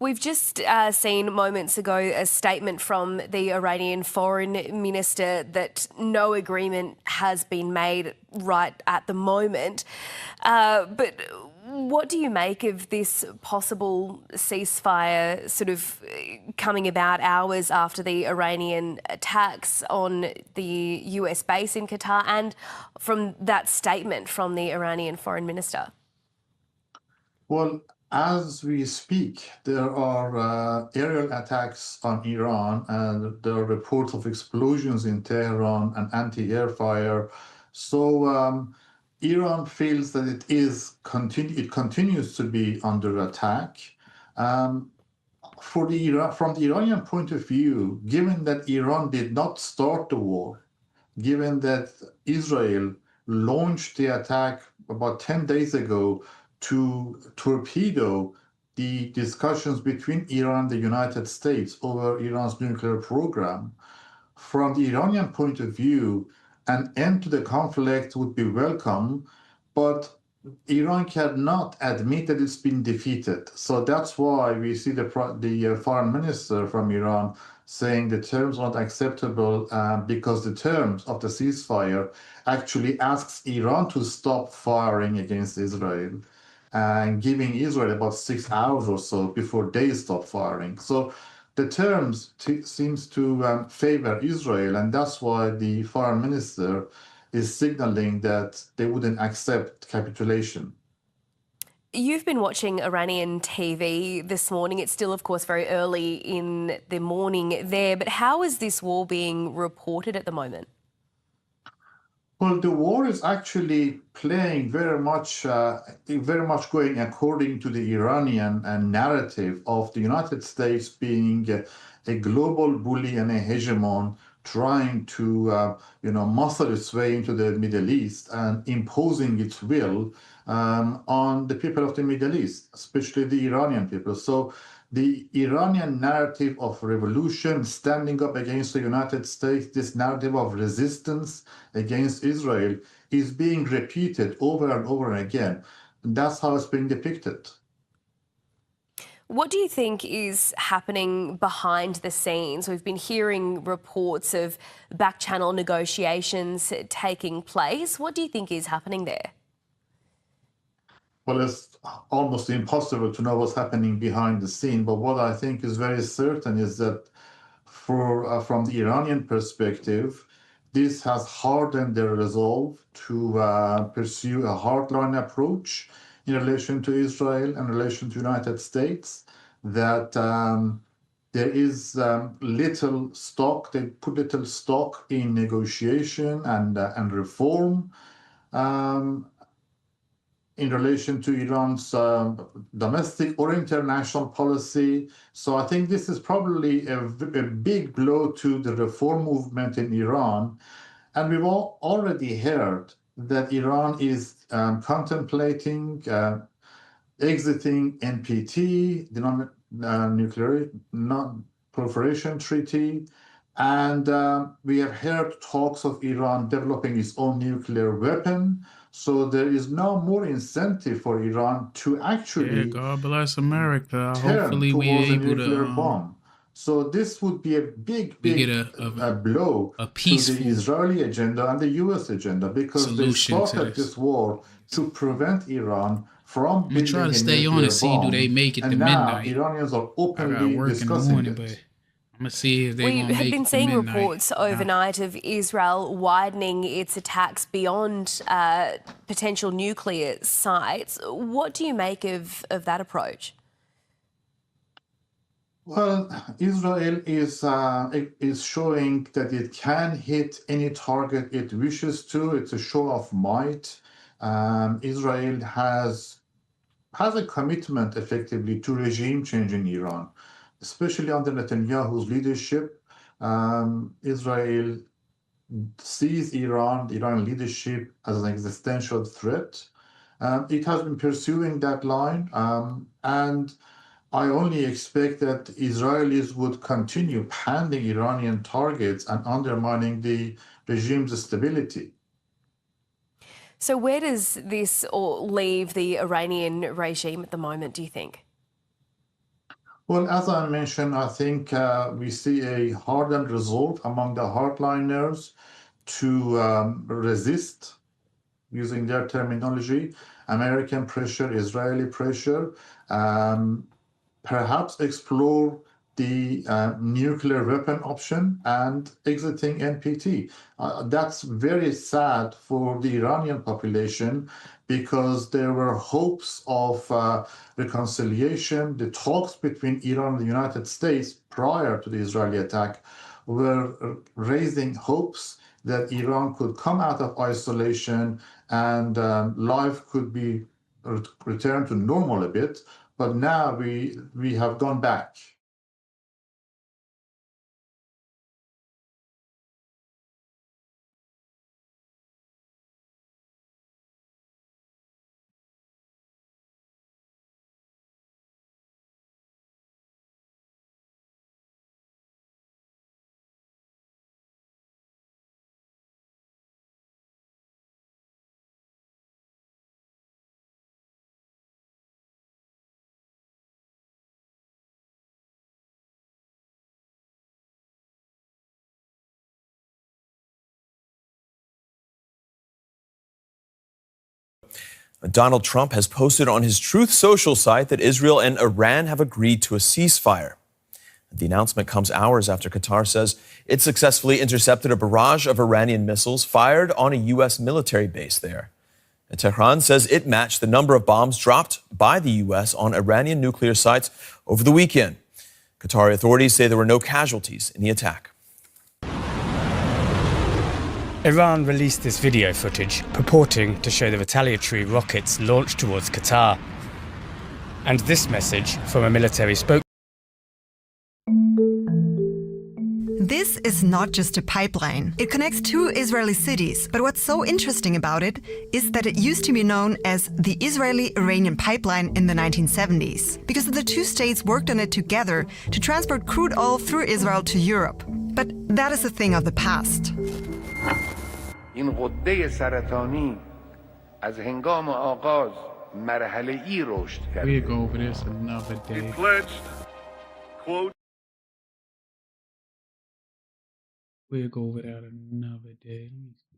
We've just seen moments ago a statement from the Iranian foreign minister that no agreement has been made right at the moment. But what do you make of this possible ceasefire sort of coming about hours after the Iranian attacks on the US base in Qatar, and from that statement from the Iranian foreign minister? Well, as we speak, there are aerial attacks on Iran, and there are reports of explosions in Tehran and anti-air fire. So Iran feels that it continues to be under attack. From the Iranian point of view, given that Iran did not start the war, given that Israel launched the attack about 10 days ago to torpedo the discussions between Iran and the United States over Iran's nuclear program, from the Iranian point of view, an end to the conflict would be welcome, but Iran cannot admit that it's been defeated. So that's why we see the foreign minister from Iran saying the terms are not acceptable, because the terms of the ceasefire actually asks Iran to stop firing against Israel and giving Israel about 6 hours or so before they stop firing. So the terms seems to favor Israel, and that's why the foreign minister is signaling that they wouldn't accept capitulation. You've been watching Iranian TV this morning. It's still, of course, very early in the morning there, but how is this war being reported at the moment? Well, the war is actually playing very much going according to the Iranian narrative of the United States being a global bully and a hegemon, trying to muscle its way into the Middle East and imposing its will on the people of the Middle East, especially the Iranian people. So the Iranian narrative of revolution, standing up against the United States, this narrative of resistance against Israel is being repeated over and over again. And that's how it's being depicted. What do you think is happening behind the scenes? We've been hearing reports of back-channel negotiations taking place. What do you think is happening there? Well, it's almost impossible to know what's happening behind the scene, but what I think is very certain is that from the Iranian perspective, this has hardened their resolve to pursue a hardline approach in relation to Israel and in relation to the United States, that there is little stock, they put little stock in negotiation and reform in relation to Iran's domestic or international policy. So I think this is probably a big blow to the reform movement in Iran. And we've already heard that Iran is contemplating exiting NPT, the non-nuclear non-proliferation treaty, and we have heard talks of Iran developing its own nuclear weapon. So there is now more incentive for Iran to actually God bless America. turn Hopefully towards we're a able nuclear to bomb. So this would be a big get a blow to the Israeli agenda and the U.S. agenda, because they started this war to prevent Iran from building try to a stay on nuclear and see do bomb. they make it to And now midnight. Iranians are I got openly work in the discussing morning, it. but I'm gonna see if they We gonna have make been it to seeing midnight. reports overnight of Israel widening its attacks beyond potential nuclear sites. What do you make of that approach? Well, Israel is showing that it can hit any target it wishes to. It's a show of might. Israel has a commitment, effectively, to regime change in Iran, especially under Netanyahu's leadership. Israel sees the Iranian leadership as an existential threat. It has been pursuing that line, and I only expect that Israelis would continue pounding Iranian targets and undermining the regime's stability. So where does this leave the Iranian regime at the moment, do you think? Well, as I mentioned, I think we see a hardened resolve among the hardliners to resist, using their terminology, American pressure, Israeli pressure, perhaps explore the nuclear weapon option and exiting NPT. That's very sad for the Iranian population, because there were hopes of reconciliation. The talks between Iran and the United States prior to the Israeli attack were raising hopes that Iran could come out of isolation and life could be returned to normal a bit. But now we have gone back. Donald Trump has posted on his Truth Social site that Israel and Iran have agreed to a ceasefire. The announcement comes hours after Qatar says it successfully intercepted a barrage of Iranian missiles fired on a U.S. military base there. And Tehran says it matched the number of bombs dropped by the U.S. on Iranian nuclear sites over the weekend. Qatari authorities say there were no casualties in the attack. Iran released this video footage purporting to show the retaliatory rockets launched towards Qatar. And this message from a military spokesman. This is not just a pipeline. It connects two Israeli cities, but what's so interesting about it is that it used to be known as the Israeli-Iranian pipeline in the 1970s, because the two states worked on it together to transport crude oil through Israel to Europe. But that is a thing of the past. این غده سرطانی از هنگام آغاز مرحله‌ای رشد کرد. We'll go over this another day. He pledged, quote, We'll go over that another day. Let me see.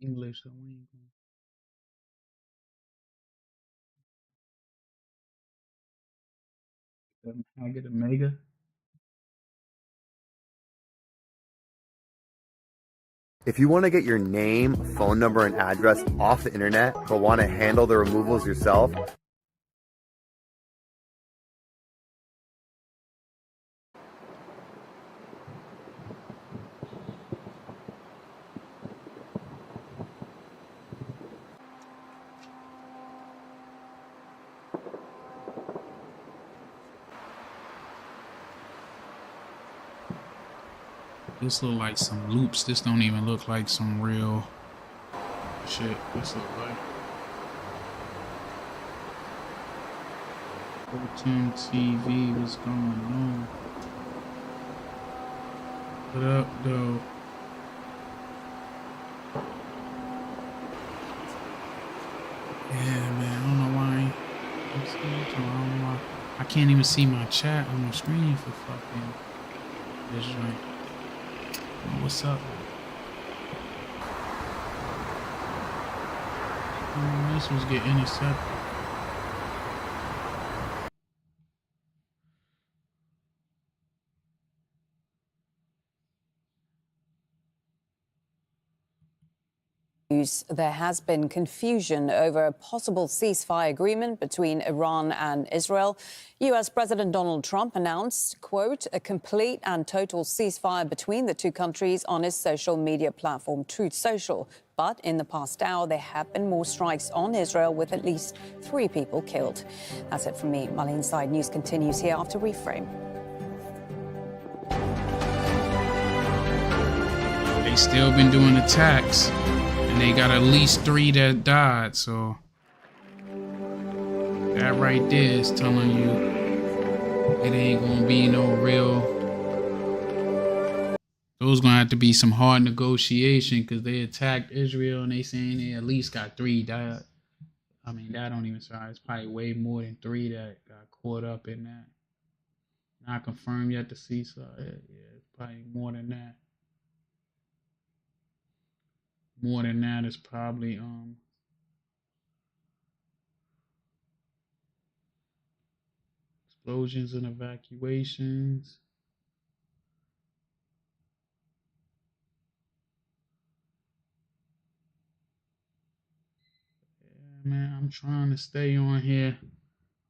English, so we ain't gonna. Can I get a mega? If you want to get your name, phone number, and address off the internet, but want to handle the removals yourself, This look like some loops. This don't even look like some real shit. This look like Open TV. What's going on? What up, though? Yeah, man. I don't know why. I can't even see my chat on the screen for fucking this joint. What's up? This was getting intercepted. There has been confusion over a possible ceasefire agreement between Iran and Israel. U.S. President Donald Trump announced, quote, a complete and total ceasefire between the two countries on his social media platform, Truth Social. But in the past hour, there have been more strikes on Israel with at least 3 people killed. That's it from me. Mali Inside News continues here after Reframe. They still been doing attacks. And they got at least 3 that died, so that right there is telling you it ain't gonna be no real. Those gonna have to be some hard negotiation because they attacked Israel and they saying they at least got 3 died. I mean, that don't even sound. It's probably way more than 3 that got caught up in that. Not confirmed yet to see, so yeah, it's probably more than that. More than that is probably explosions and evacuations. Yeah, man, I'm trying to stay on here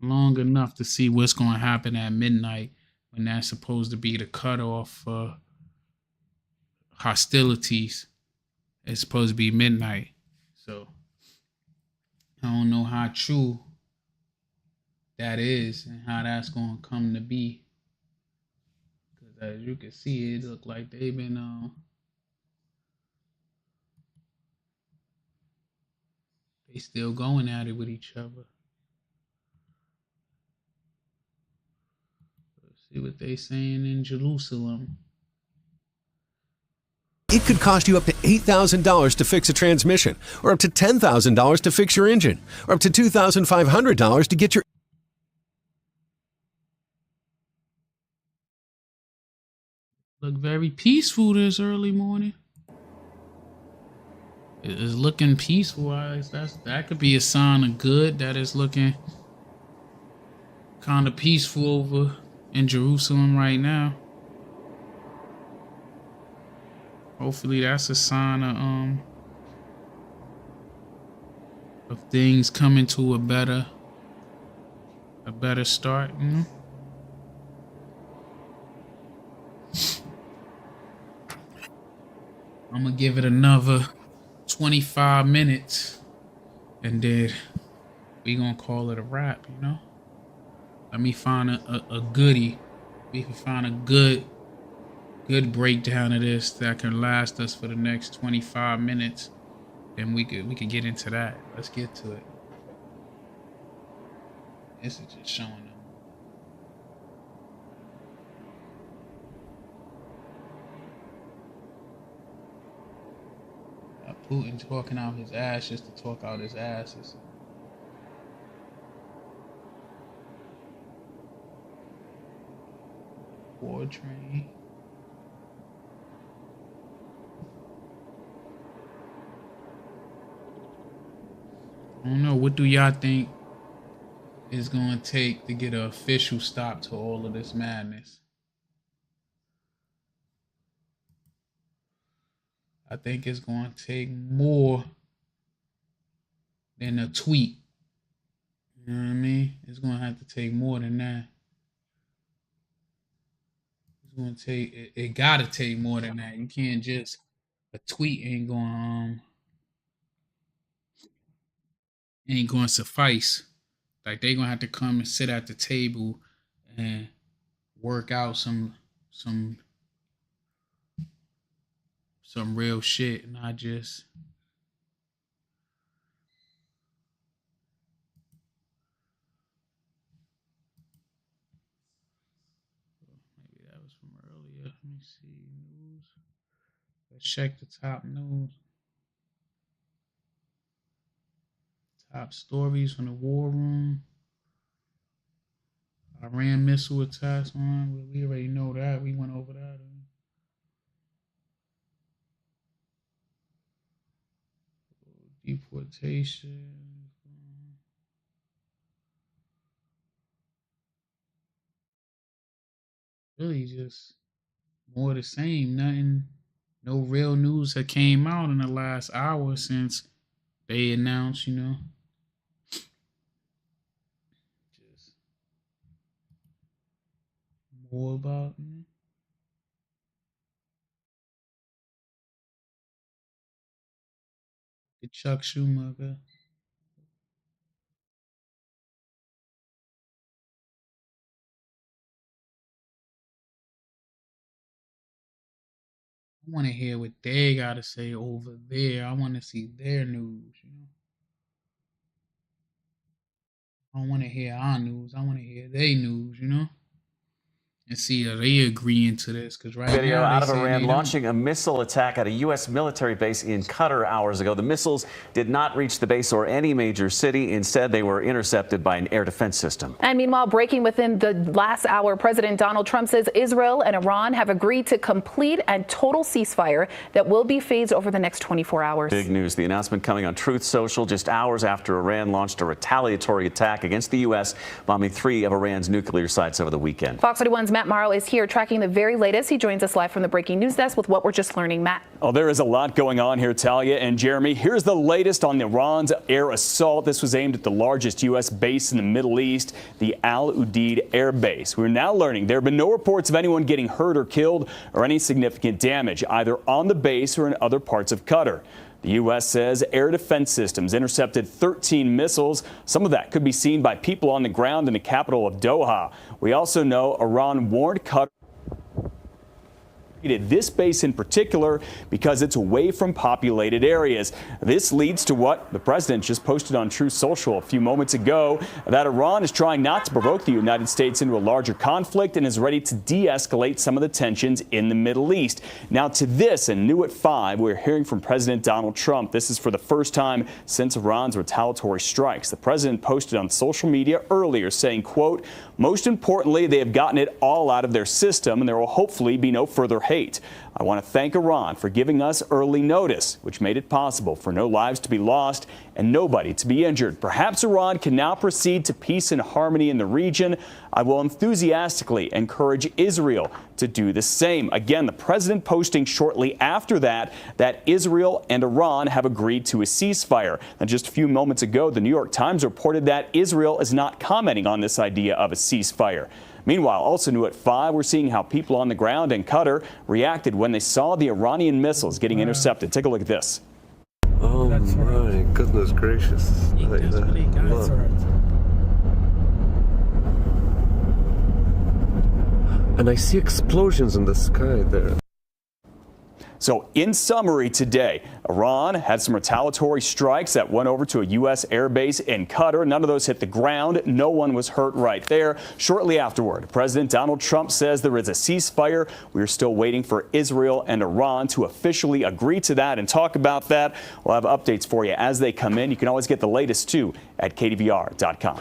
long enough to see what's going to happen at midnight when that's supposed to be the cutoff for hostilities. It's supposed to be midnight, so I don't know how true that is and how that's gonna come to be. Because as you can see, it look like they've been they still going at it with each other. Let's see what they saying in Jerusalem. It could cost you up to $8,000 to fix a transmission, or up to $10,000 to fix your engine, or up to $2,500 to get your... Look very peaceful this early morning. It is looking peaceful. That could be a sign of good that it's looking kind of peaceful over in Jerusalem right now. hopefully that's a sign of things coming to a better start, you know. I'm gonna give it another 25 minutes and then we gonna call it a wrap, you know. Let me find a goodie. We can find a good breakdown of this that can last us for the next 25 minutes. Then we could get into that. Let's get to it. This is just showing them. Putin talking out his ass just to talk out his asses. War train. I don't know. What do y'all think is going to take to get an official stop to all of this madness? I think it's going to take more than a tweet. You know what I mean? It's going to have to take more than that. It's going to take, it got to take more than that. You can't just, a tweet ain't going to suffice. Like, they going to have to come and sit at the table and work out some real shit, not just maybe that was from earlier. Let me see news. Let's check the top news. Top stories from the war room. Iran missile attacks on. We already know that. We went over that. Deportation. Really just more the same. Nothing, no real news that came out in the last hour since they announced, you know. Just more about, you know. The Chuck Schumacher. I want to hear what they got to say over there. I want to see their news, you know. I don't want to hear our news. I want to hear their news, you know. And see if they agreeing to this, because right Video now out of they Iran launching a missile attack at a U.S. military base in Qatar hours ago. The missiles did not reach the base or any major city. Instead, they were intercepted by an air defense system. And meanwhile, breaking within the last hour, President Donald Trump says Israel and Iran have agreed to complete and total ceasefire that will be phased over the next 24 hours. Big news. The announcement coming on Truth Social just hours after Iran launched a retaliatory attack against the U.S., bombing 3 of Iran's nuclear sites over the weekend. Fox 41's Matt Morrow is here tracking the very latest. He joins us live from the breaking news desk with what we're just learning. Matt. Oh, there is a lot going on here, Talia and Jeremy. Here's the latest on Iran's air assault. This was aimed at the largest U.S. base in the Middle East, the Al Udeid Air Base. We're now learning there have been no reports of anyone getting hurt or killed or any significant damage, either on the base or in other parts of Qatar. The U.S. says air defense systems intercepted 13 missiles. Some of that could be seen by people on the ground in the capital of Doha. We also know Iran warned Qatar this base in particular because it's away from populated areas. This leads to what the president just posted on Truth Social a few moments ago, that Iran is trying not to provoke the United States into a larger conflict and is ready to de-escalate some of the tensions in the Middle East. Now to this, and new at 5, we're hearing from President Donald Trump. This is for the first time since Iran's retaliatory strikes. The president posted on social media earlier saying, quote, "Most importantly, they have gotten it all out of their system and there will hopefully be no further hate. I want to thank Iran for giving us early notice, which made it possible for no lives to be lost and nobody to be injured. Perhaps Iran can now proceed to peace and harmony in the region. I will enthusiastically encourage Israel to do the same. Again, the president posting shortly after that Israel and Iran have agreed to a ceasefire. And just a few moments ago, the New York Times reported that Israel is not commenting on this idea of a ceasefire. Meanwhile, also new at 5, we're seeing how people on the ground in Qatar reacted when they saw the Iranian missiles getting intercepted. Take a look at this. Oh my goodness gracious. And I see explosions in the sky there. So in summary today, Iran had some retaliatory strikes that went over to a U.S. airbase in Qatar. None of those hit the ground. No one was hurt right there. Shortly afterward, President Donald Trump says there is a ceasefire. We are still waiting for Israel and Iran to officially agree to that and talk about that. We'll have updates for you as they come in. You can always get the latest, too, at KDVR.com.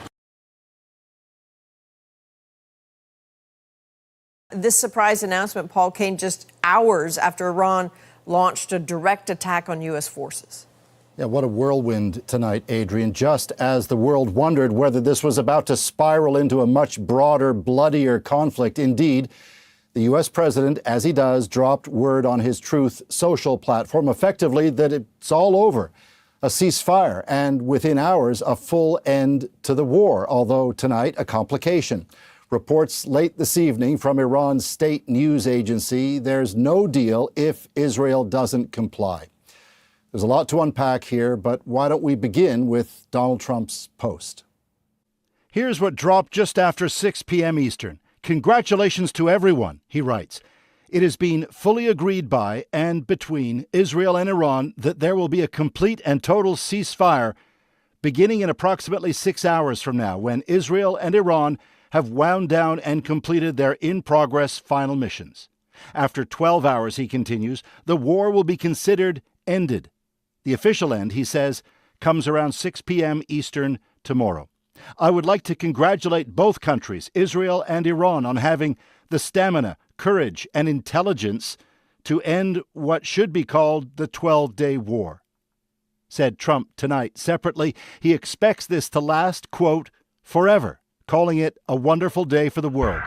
This surprise announcement, Paul, came just hours after Iran launched a direct attack on U.S. forces. Yeah, what a whirlwind tonight, Adrian. Just as the world wondered whether this was about to spiral into a much broader, bloodier conflict. Indeed, the U.S. president, as he does, dropped word on his Truth Social platform, effectively that it's all over. A ceasefire, and within hours, a full end to the war, although tonight, a complication. Reports late this evening from Iran's state news agency, there's no deal if Israel doesn't comply. There's a lot to unpack here, but why don't we begin with Donald Trump's post? Here's what dropped just after 6 p.m. Eastern. Congratulations to everyone, he writes. It has been fully agreed by and between Israel and Iran that there will be a complete and total ceasefire beginning in approximately 6 hours from now, when Israel and Iran have wound down and completed their in-progress final missions. After 12 hours, he continues, the war will be considered ended. The official end, he says, comes around 6 p.m. Eastern tomorrow. I would like to congratulate both countries, Israel and Iran, on having the stamina, courage, and intelligence to end what should be called the 12-day war. Said Trump tonight. Separately, he expects this to last, quote, forever, calling it a wonderful day for the world.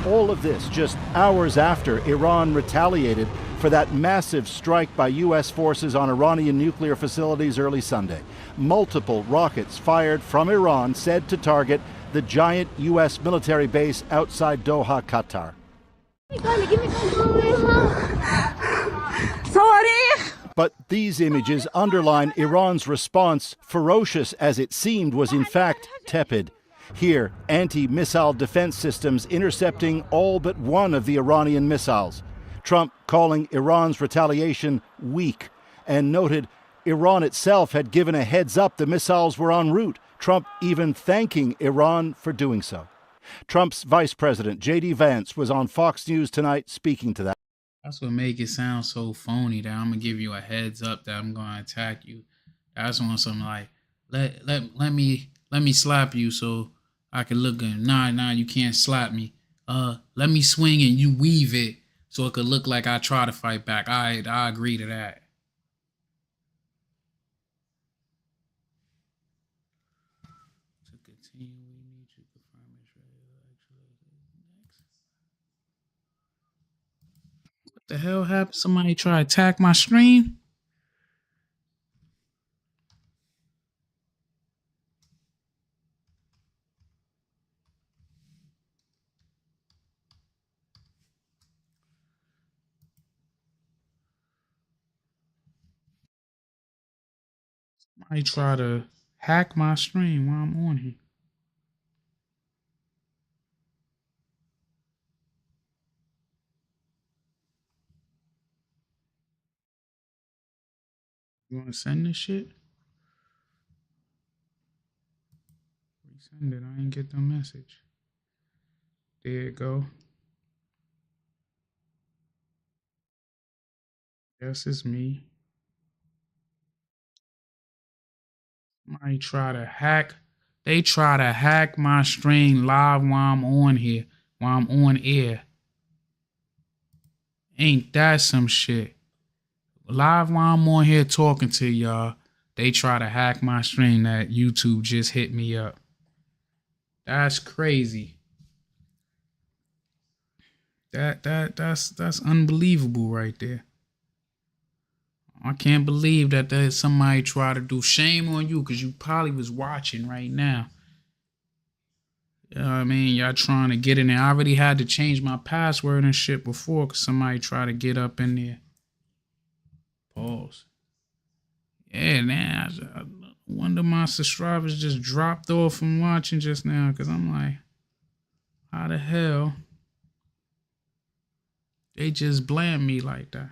All of this just hours after Iran retaliated for that massive strike by U.S. forces on Iranian nuclear facilities early Sunday. Multiple rockets fired from Iran said to target the giant U.S. military base outside Doha, Qatar. But these images underline Iran's response, ferocious as it seemed, was in fact tepid. Here, anti-missile defense systems intercepting all but one of the Iranian missiles. Trump calling Iran's retaliation weak and noted Iran itself had given a heads up the missiles were en route. Trump even thanking Iran for doing so. Trump's vice president, J.D. Vance, was on Fox News tonight speaking to that. That's what make it sound so phony that I'm gonna give you a heads up that I'm gonna attack you. That's on some like let me slap you so I can look good. Nah, you can't slap me. Let me swing and you weave it so it could look like I try to fight back. I agree to that. To continue, we need you to confirm What the hell happened? Somebody try to attack my stream? Somebody try to hack my stream while I'm on here. You want to send this shit? Resend it. I ain't get no message. There it go. Yes, it's me. Somebody try to hack. They try to hack my stream live while I'm on here. while I'm on air. Ain't that some shit? Live while I'm on here talking to y'all, they try to hack my stream that YouTube just hit me up. That's crazy. That's unbelievable right there. I can't believe that there's somebody try to do. Shame on you, because you probably was watching right now. You know what I mean? Y'all trying to get in there. I already had to change my password and shit before because somebody tried to get up in there. Pause. Yeah, man. I wonder my subscribers just dropped off from watching just now, because I'm like, how the hell they just bland me like that?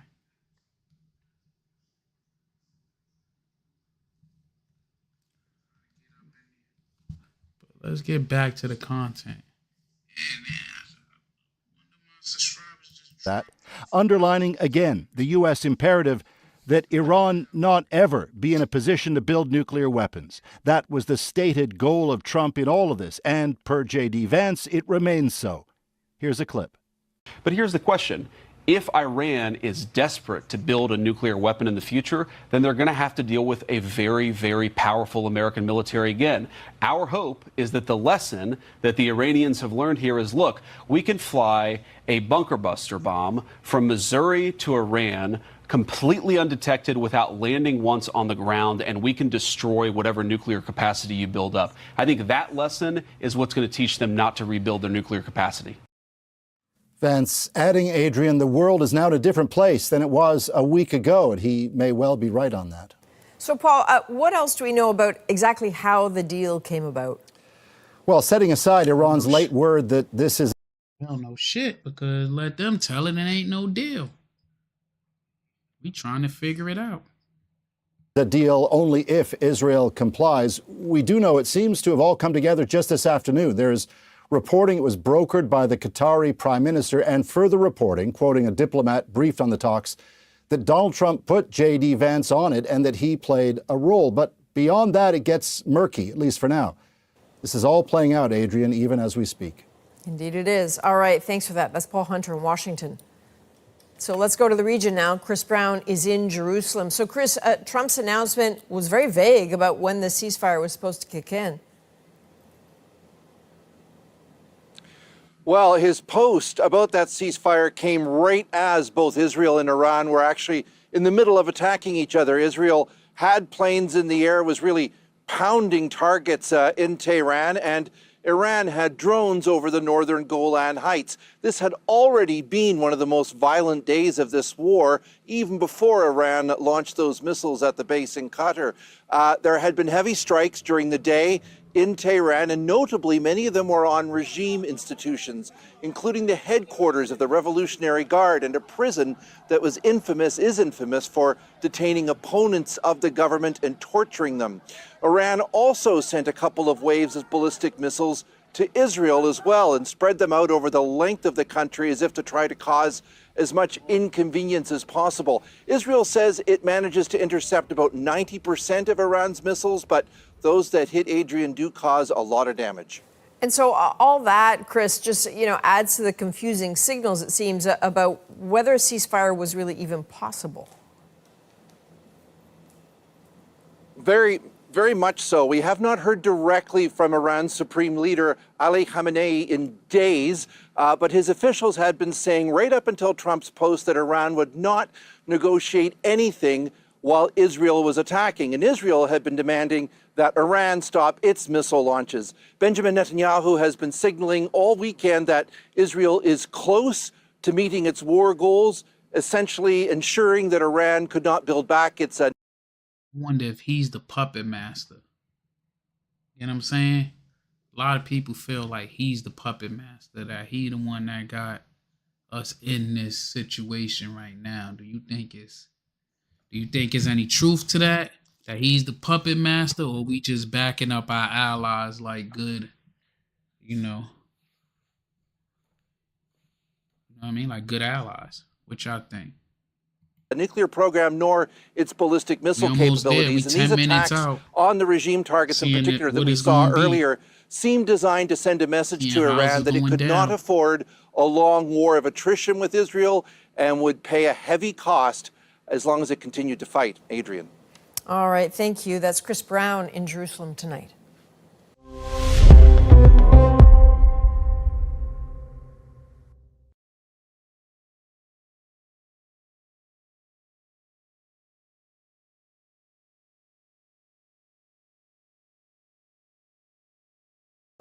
But let's get back to the content. That, underlining again the U.S. imperative that Iran not ever be in a position to build nuclear weapons. That was the stated goal of Trump in all of this, and per J.D. Vance, it remains so. Here's a clip. But here's the question. If Iran is desperate to build a nuclear weapon in the future, then they're going to have to deal with a very, very powerful American military again. Our hope is that the lesson that the Iranians have learned here is, look, we can fly a bunker buster bomb from Missouri to Iran completely undetected without landing once on the ground, and we can destroy whatever nuclear capacity you build up. I think that lesson is what's going to teach them not to rebuild their nuclear capacity. Vance adding, Adrian, the world is now in a different place than it was a week ago, and he may well be right on that. So, Paul, what else do we know about exactly how the deal came about? Well, setting aside Iran's late word that this is... We don't know shit, because let them tell it, it ain't no deal. We trying to figure it out. The deal only if Israel complies. We do know it seems to have all come together just this afternoon. There's reporting it was brokered by the Qatari prime minister, and further reporting, quoting a diplomat briefed on the talks, that Donald Trump put J.D. Vance on it and that he played a role. But beyond that, it gets murky, at least for now. This is all playing out, Adrian, even as we speak. Indeed it is. All right, thanks for that. That's Paul Hunter in Washington. So let's go to the region now. Chris Brown is in Jerusalem. So, Chris, Trump's announcement was very vague about when the ceasefire was supposed to kick in. Well, his post about that ceasefire came right as both Israel and Iran were actually in the middle of attacking each other. Israel had planes in the air, was really pounding targets in Tehran, and Iran had drones over the northern Golan Heights. This had already been one of the most violent days of this war, even before Iran launched those missiles at the base in Qatar. There had been heavy strikes during the day in Tehran, and notably many of them were on regime institutions, including the headquarters of the Revolutionary Guard and a prison that is infamous for detaining opponents of the government and torturing them. Iran also sent a couple of waves of ballistic missiles to Israel as well and spread them out over the length of the country as if to try to cause as much inconvenience as possible. Israel says it manages to intercept about 90% of Iran's missiles, but those that hit, Adrian, do cause a lot of damage. And so all that, Chris, just, adds to the confusing signals, it seems, about whether a ceasefire was really even possible. Very, very much so. We have not heard directly from Iran's supreme leader, Ali Khamenei, in days, but his officials had been saying right up until Trump's post that Iran would not negotiate anything while Israel was attacking. And Israel had been demanding that Iran stop its missile launches. Benjamin Netanyahu has been signaling all weekend that Israel is close to meeting its war goals, essentially ensuring that Iran could not build back its... I wonder if he's the puppet master. You know what I'm saying? A lot of people feel like he's the puppet master, that he the one that got us in this situation right now. Do you think there's any truth to that? That he's the puppet master, or we just backing up our allies like good, you know what I mean? Like good allies. What y'all think? The nuclear program nor its ballistic missile capabilities. And these attacks on the regime targets in particular that we saw earlier seemed designed to send a message to how's Iran it that it going could not down? afford a long war of attrition with Israel and would pay a heavy cost as long as it continued to fight. Adrian. All right, thank you. That's Chris Brown in Jerusalem tonight.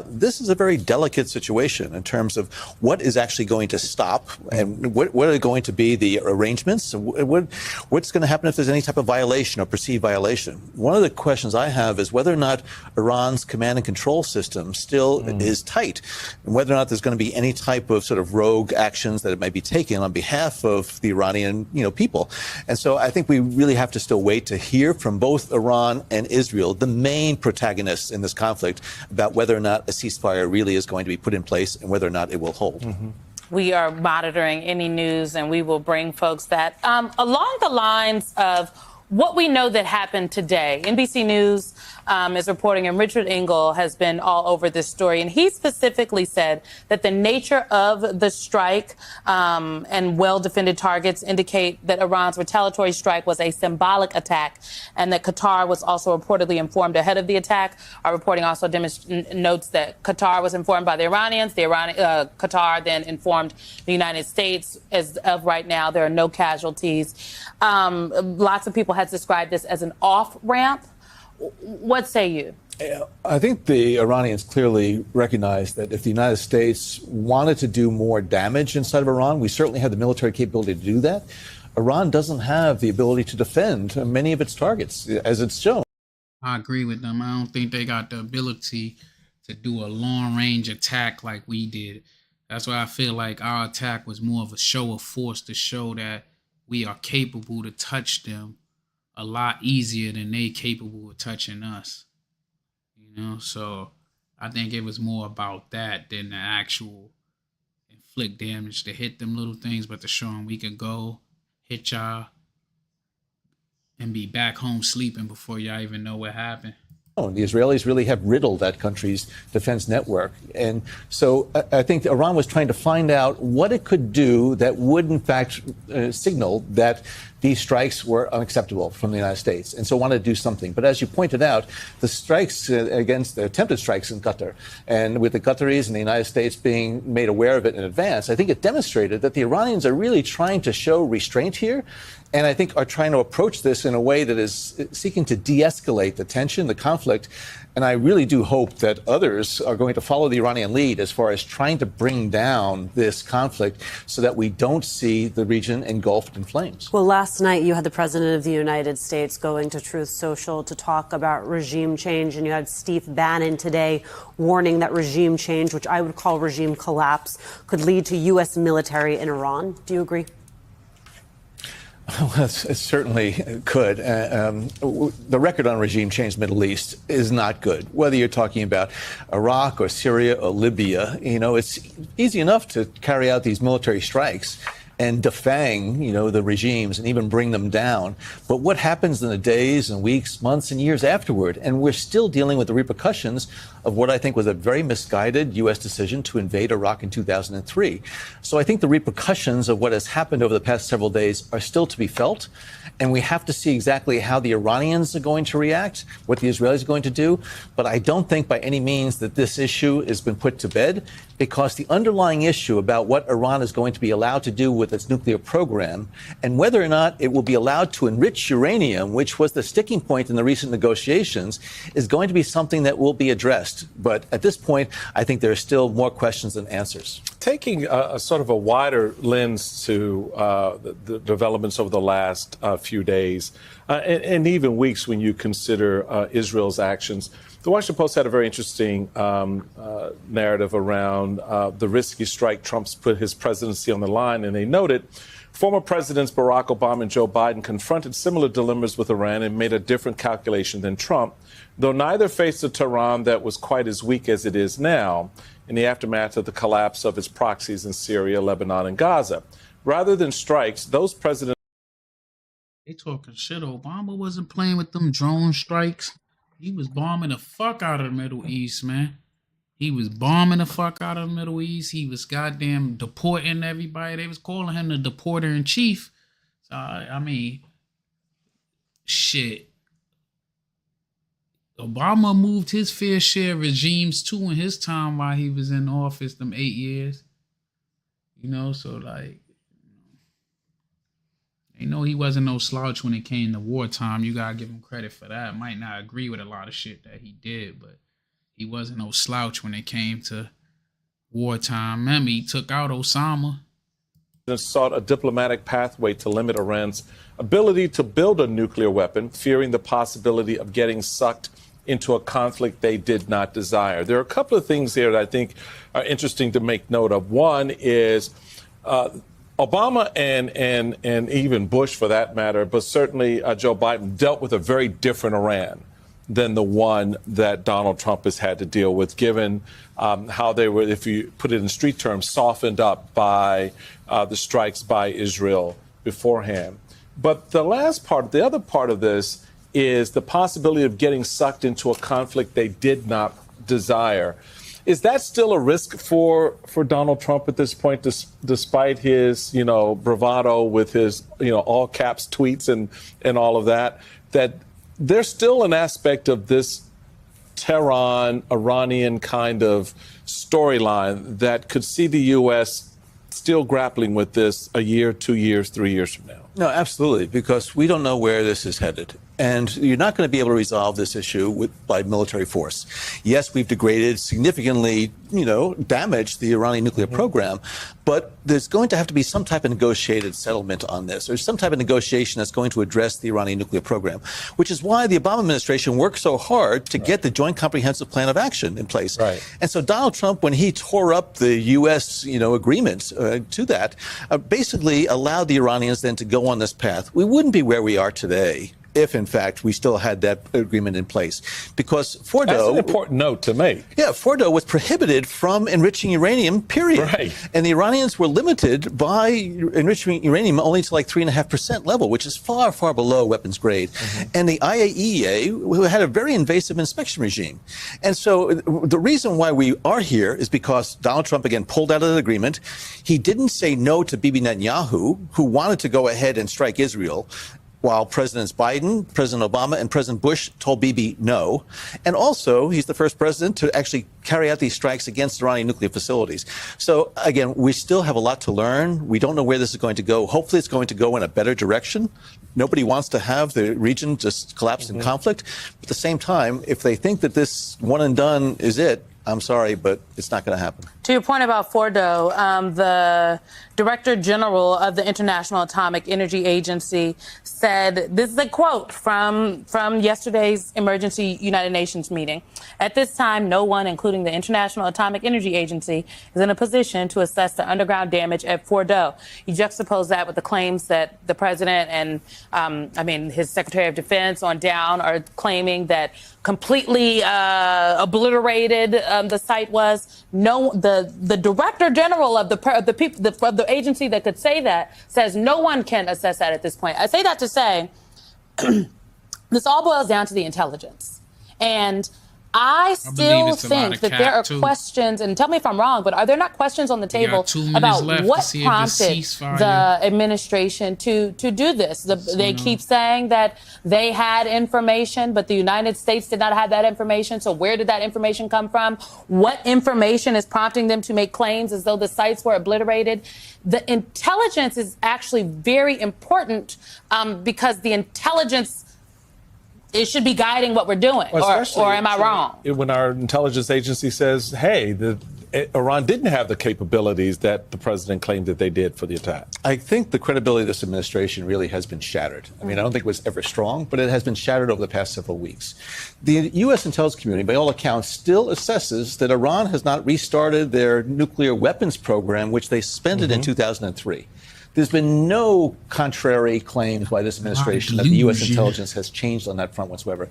This is a very delicate situation in terms of what is actually going to stop and what are going to be the arrangements. What's going to happen if there's any type of violation or perceived violation? One of the questions I have is whether or not Iran's command and control system still is tight, and whether or not there's going to be any type of sort of rogue actions that it might be taken on behalf of the Iranian, people. And so I think we really have to still wait to hear from both Iran and Israel, the main protagonists in this conflict, about whether or not a ceasefire really is going to be put in place and whether or not it will hold. We are monitoring any news, and we will bring folks that along the lines of what we know that happened today. NBC News is reporting, and Richard Engel has been all over this story. And he specifically said that the nature of the strike and well-defended targets indicate that Iran's retaliatory strike was a symbolic attack, and that Qatar was also reportedly informed ahead of the attack. Our reporting also notes that Qatar was informed by the Iranians. Qatar then informed the United States. As of right now, there are no casualties. Lots of people had described this as an off-ramp. What say you? I think the Iranians clearly recognize that if the United States wanted to do more damage inside of Iran, we certainly have the military capability to do that. Iran doesn't have the ability to defend many of its targets, as it's shown. I agree with them. I don't think they got the ability to do a long-range attack like we did. That's why I feel like our attack was more of a show of force to show that we are capable to touch them a lot easier than they capable of touching us. So I think it was more about that than the actual inflict damage, to hit them little things, but to show them we could go hit y'all and be back home sleeping before y'all even know what happened. The Israelis really have riddled that country's defense network. And so I think Iran was trying to find out what it could do that would, in fact, signal that these strikes were unacceptable from the United States, and so wanted to do something. But as you pointed out, the strikes against the attempted strikes in Qatar, and with the Qataris and the United States being made aware of it in advance, I think it demonstrated that the Iranians are really trying to show restraint here, and I think are trying to approach this in a way that is seeking to de-escalate the tension, the conflict. And I really do hope that others are going to follow the Iranian lead as far as trying to bring down this conflict so that we don't see the region engulfed in flames. Well, last night you had the President of the United States going to Truth Social to talk about regime change, and you had Steve Bannon today warning that regime change, which I would call regime collapse, could lead to U.S. military in Iran. Do you agree? Well, it certainly could. The record on regime change in the Middle East is not good. Whether you're talking about Iraq or Syria or Libya, it's easy enough to carry out these military strikes and defang, the regimes and even bring them down. But what happens in the days and weeks, months and years afterward? And we're still dealing with the repercussions of what I think was a very misguided U.S. decision to invade Iraq in 2003. So I think the repercussions of what has happened over the past several days are still to be felt. And we have to see exactly how the Iranians are going to react, what the Israelis are going to do. But I don't think by any means that this issue has been put to bed, because the underlying issue about what Iran is going to be allowed to do with its nuclear program and whether or not it will be allowed to enrich uranium, which was the sticking point in the recent negotiations, is going to be something that will be addressed. But at this point, I think there are still more questions than answers. Taking a sort of a wider lens to the developments over the last few days and even weeks when you consider Israel's actions, the Washington Post had a very interesting narrative around the risky strike Trump's put his presidency on the line, and they noted former presidents Barack Obama and Joe Biden confronted similar dilemmas with Iran and made a different calculation than Trump, though neither faced a Tehran that was quite as weak as it is now in the aftermath of the collapse of its proxies in Syria, Lebanon, and Gaza. Rather than strikes, those presidents... They talking shit. Obama wasn't playing with them drone strikes. He was bombing the fuck out of the Middle East, man. He was bombing the fuck out of the Middle East. He was goddamn deporting everybody. They was calling him the deporter in chief. So, I mean, shit. Obama moved his fair share of regimes too in his time while he was in office, them 8 years. You know, so like, they know he wasn't no slouch when it came to wartime. You gotta give him credit for that. Might not agree with a lot of shit that he did, but he wasn't no slouch when it came to wartime. Remember, he took out Osama. Sought a diplomatic pathway to limit Iran's ability to build a nuclear weapon, fearing the possibility of getting sucked into a conflict they did not desire. There are a couple of things here that I think are interesting to make note of. One is Obama and even Bush, for that matter, but certainly Joe Biden, dealt with a very different Iran than the one that Donald Trump has had to deal with, given how they were, if you put it in street terms, softened up by the strikes by Israel beforehand. But the other part of this is the possibility of getting sucked into a conflict they did not desire. Is that still a risk for Donald Trump at this point, despite his, bravado with his, all caps tweets and all of that, that there's still an aspect of this Tehran, Iranian kind of storyline that could see the U.S. still grappling with this a year, 2 years, 3 years from now? No, absolutely, because we don't know where this is headed. And you're not going to be able to resolve this issue by military force. Yes, we've degraded, significantly, damaged the Iranian nuclear program, but there's going to have to be some type of negotiated settlement on this. There's some type of negotiation that's going to address the Iranian nuclear program, which is why the Obama administration worked so hard to get the Joint Comprehensive Plan of Action in place. Right. And so Donald Trump, when he tore up the U.S., agreement to that, basically allowed the Iranians then to go on this path. We wouldn't be where we are today if, in fact, we still had that agreement in place. Because Fordo... That's an important note to make. Yeah, Fordo was prohibited from enriching uranium, period. Right. And the Iranians were limited by enriching uranium only to like 3.5% level, which is far, far below weapons grade. And the IAEA had a very invasive inspection regime. And so the reason why we are here is because Donald Trump, again, pulled out of the agreement. He didn't say no to Bibi Netanyahu, who wanted to go ahead and strike Israel, while Presidents Biden, President Obama, and President Bush told Bibi no. And also, he's the first president to actually carry out these strikes against Iranian nuclear facilities. So, again, we still have a lot to learn. We don't know where this is going to go. Hopefully, it's going to go in a better direction. Nobody wants to have the region just collapse in conflict. But at the same time, if they think that this one and done is it, I'm sorry, but it's not going to happen. To your point about Fordo, the Director General of the International Atomic Energy Agency said, this is a quote from yesterday's emergency United Nations meeting. At this time, no one, including the International Atomic Energy Agency, is in a position to assess the underground damage at Fordo. You juxtapose that with the claims that the president and, his Secretary of Defense on down are claiming that completely obliterated the site was. No, the Director General of the agency that could say that says no one can assess that at this point. I say that to say this all boils down to the intelligence. And I still think that there are questions, and tell me if I'm wrong, but are there not questions on the table about what prompted the administration to do this? They keep saying that they had information, but the United States did not have that information. So where did that information come from? What information is prompting them to make claims as though the sites were obliterated? The intelligence is actually very important because the intelligence, it should be guiding what we're doing, or am I wrong? When our intelligence agency says, hey, Iran didn't have the capabilities that the president claimed that they did for the attack. I think the credibility of this administration really has been shattered. I mean, I don't think it was ever strong, but it has been shattered over the past several weeks. The U.S. intelligence community, by all accounts, still assesses that Iran has not restarted their nuclear weapons program, which they suspended in 2003. There's been no contrary claims by this administration that the U.S. intelligence has changed on that front whatsoever.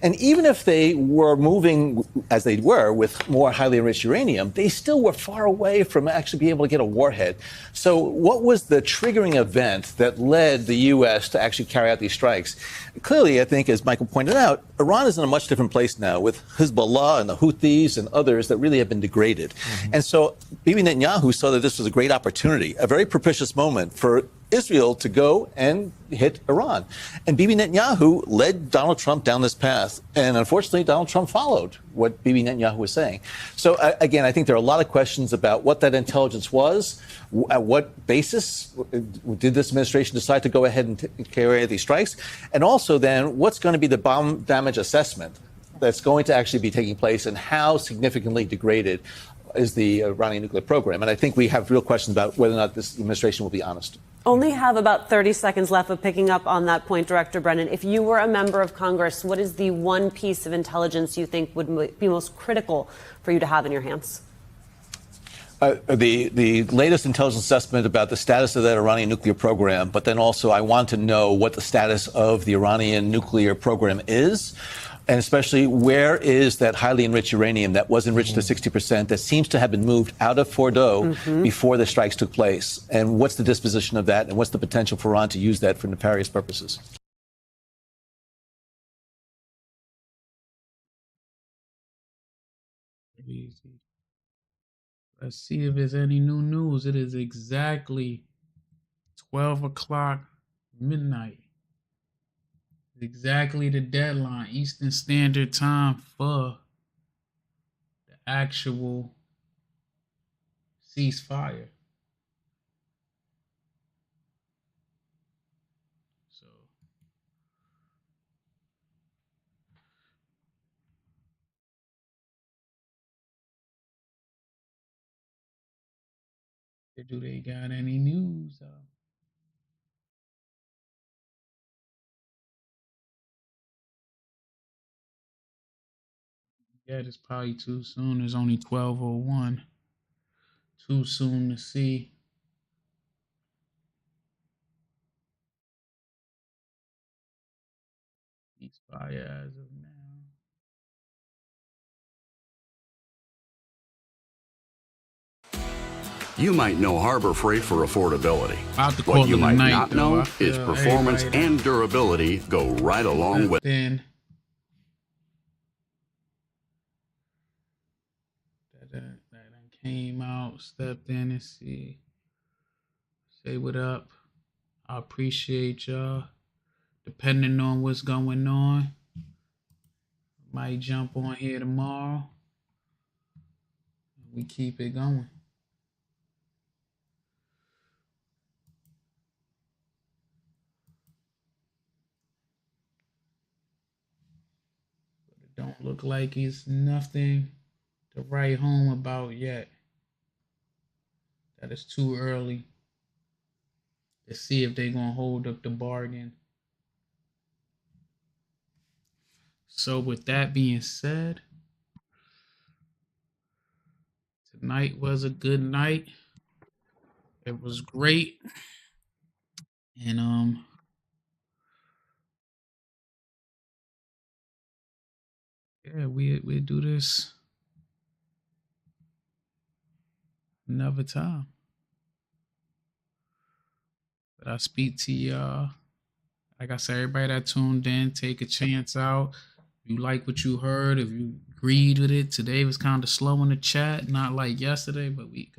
And even if they were moving, as they were, with more highly enriched uranium, they still were far away from actually being able to get a warhead. So what was the triggering event that led the U.S. to actually carry out these strikes? Clearly, I think, as Michael pointed out, Iran is in a much different place now with Hezbollah and the Houthis and others that really have been degraded. And so Bibi Netanyahu saw that this was a great opportunity, a very propitious moment for Israel to go and hit Iran. And Bibi Netanyahu led Donald Trump down this path. And unfortunately, Donald Trump followed what Bibi Netanyahu was saying. So again, I think there are a lot of questions about what that intelligence was, at what basis did this administration decide to go ahead and carry out these strikes, and also then what's going to be the bomb damage assessment that's going to actually be taking place, and how significantly degraded is the Iranian nuclear program. And I think we have real questions about whether or not this administration will be honest. Only have about 30 seconds left of picking up on that point, Director Brennan. If you were a member of Congress, what is the one piece of intelligence you think would be most critical for you to have in your hands? The latest intelligence assessment about the status of that Iranian nuclear program, but then also I want to know what the status of the Iranian nuclear program is, and especially where is that highly enriched uranium that was enriched to 60% that seems to have been moved out of Fordow before the strikes took place, and what's the disposition of that, and what's the potential for Iran to use that for nefarious purposes? Easy. Let's see if there's any new news. It is exactly 12 o'clock midnight. Exactly the deadline, Eastern Standard Time, for the actual ceasefire. So do they got any news? Yeah, it's probably too soon. It's only 12:01. Too soon to see. Ceasefire as of now. You might know Harbor Freight for affordability. Call What you it a might night, not though. know I is feel performance everybody and durability go right along with. Then that came out, stepped in and say what up. I appreciate y'all. Depending on what's going on, might jump on here tomorrow. We keep it going. But it don't look like it's nothing to write home about yet. That is too early to see if they're gonna hold up the bargain. So with that being said, tonight was a good night. It was great. And yeah, we do this another time. But I speak to y'all. Like I said, everybody that tuned in, take a chance out. If you like what you heard, if you agreed with it, today was kind of slow in the chat, not like yesterday, but we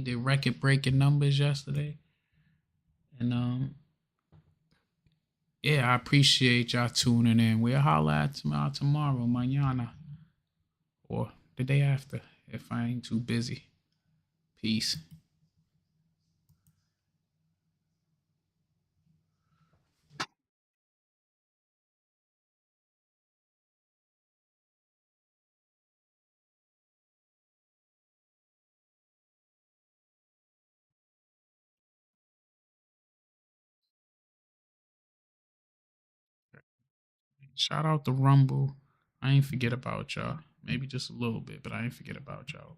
did record breaking numbers yesterday. And yeah, I appreciate y'all tuning in. We'll holler at tomorrow, mañana, or the day after, if I ain't too busy. Peace. Shout out to Rumble. I ain't forget about y'all. Maybe just a little bit, but I ain't forget about y'all.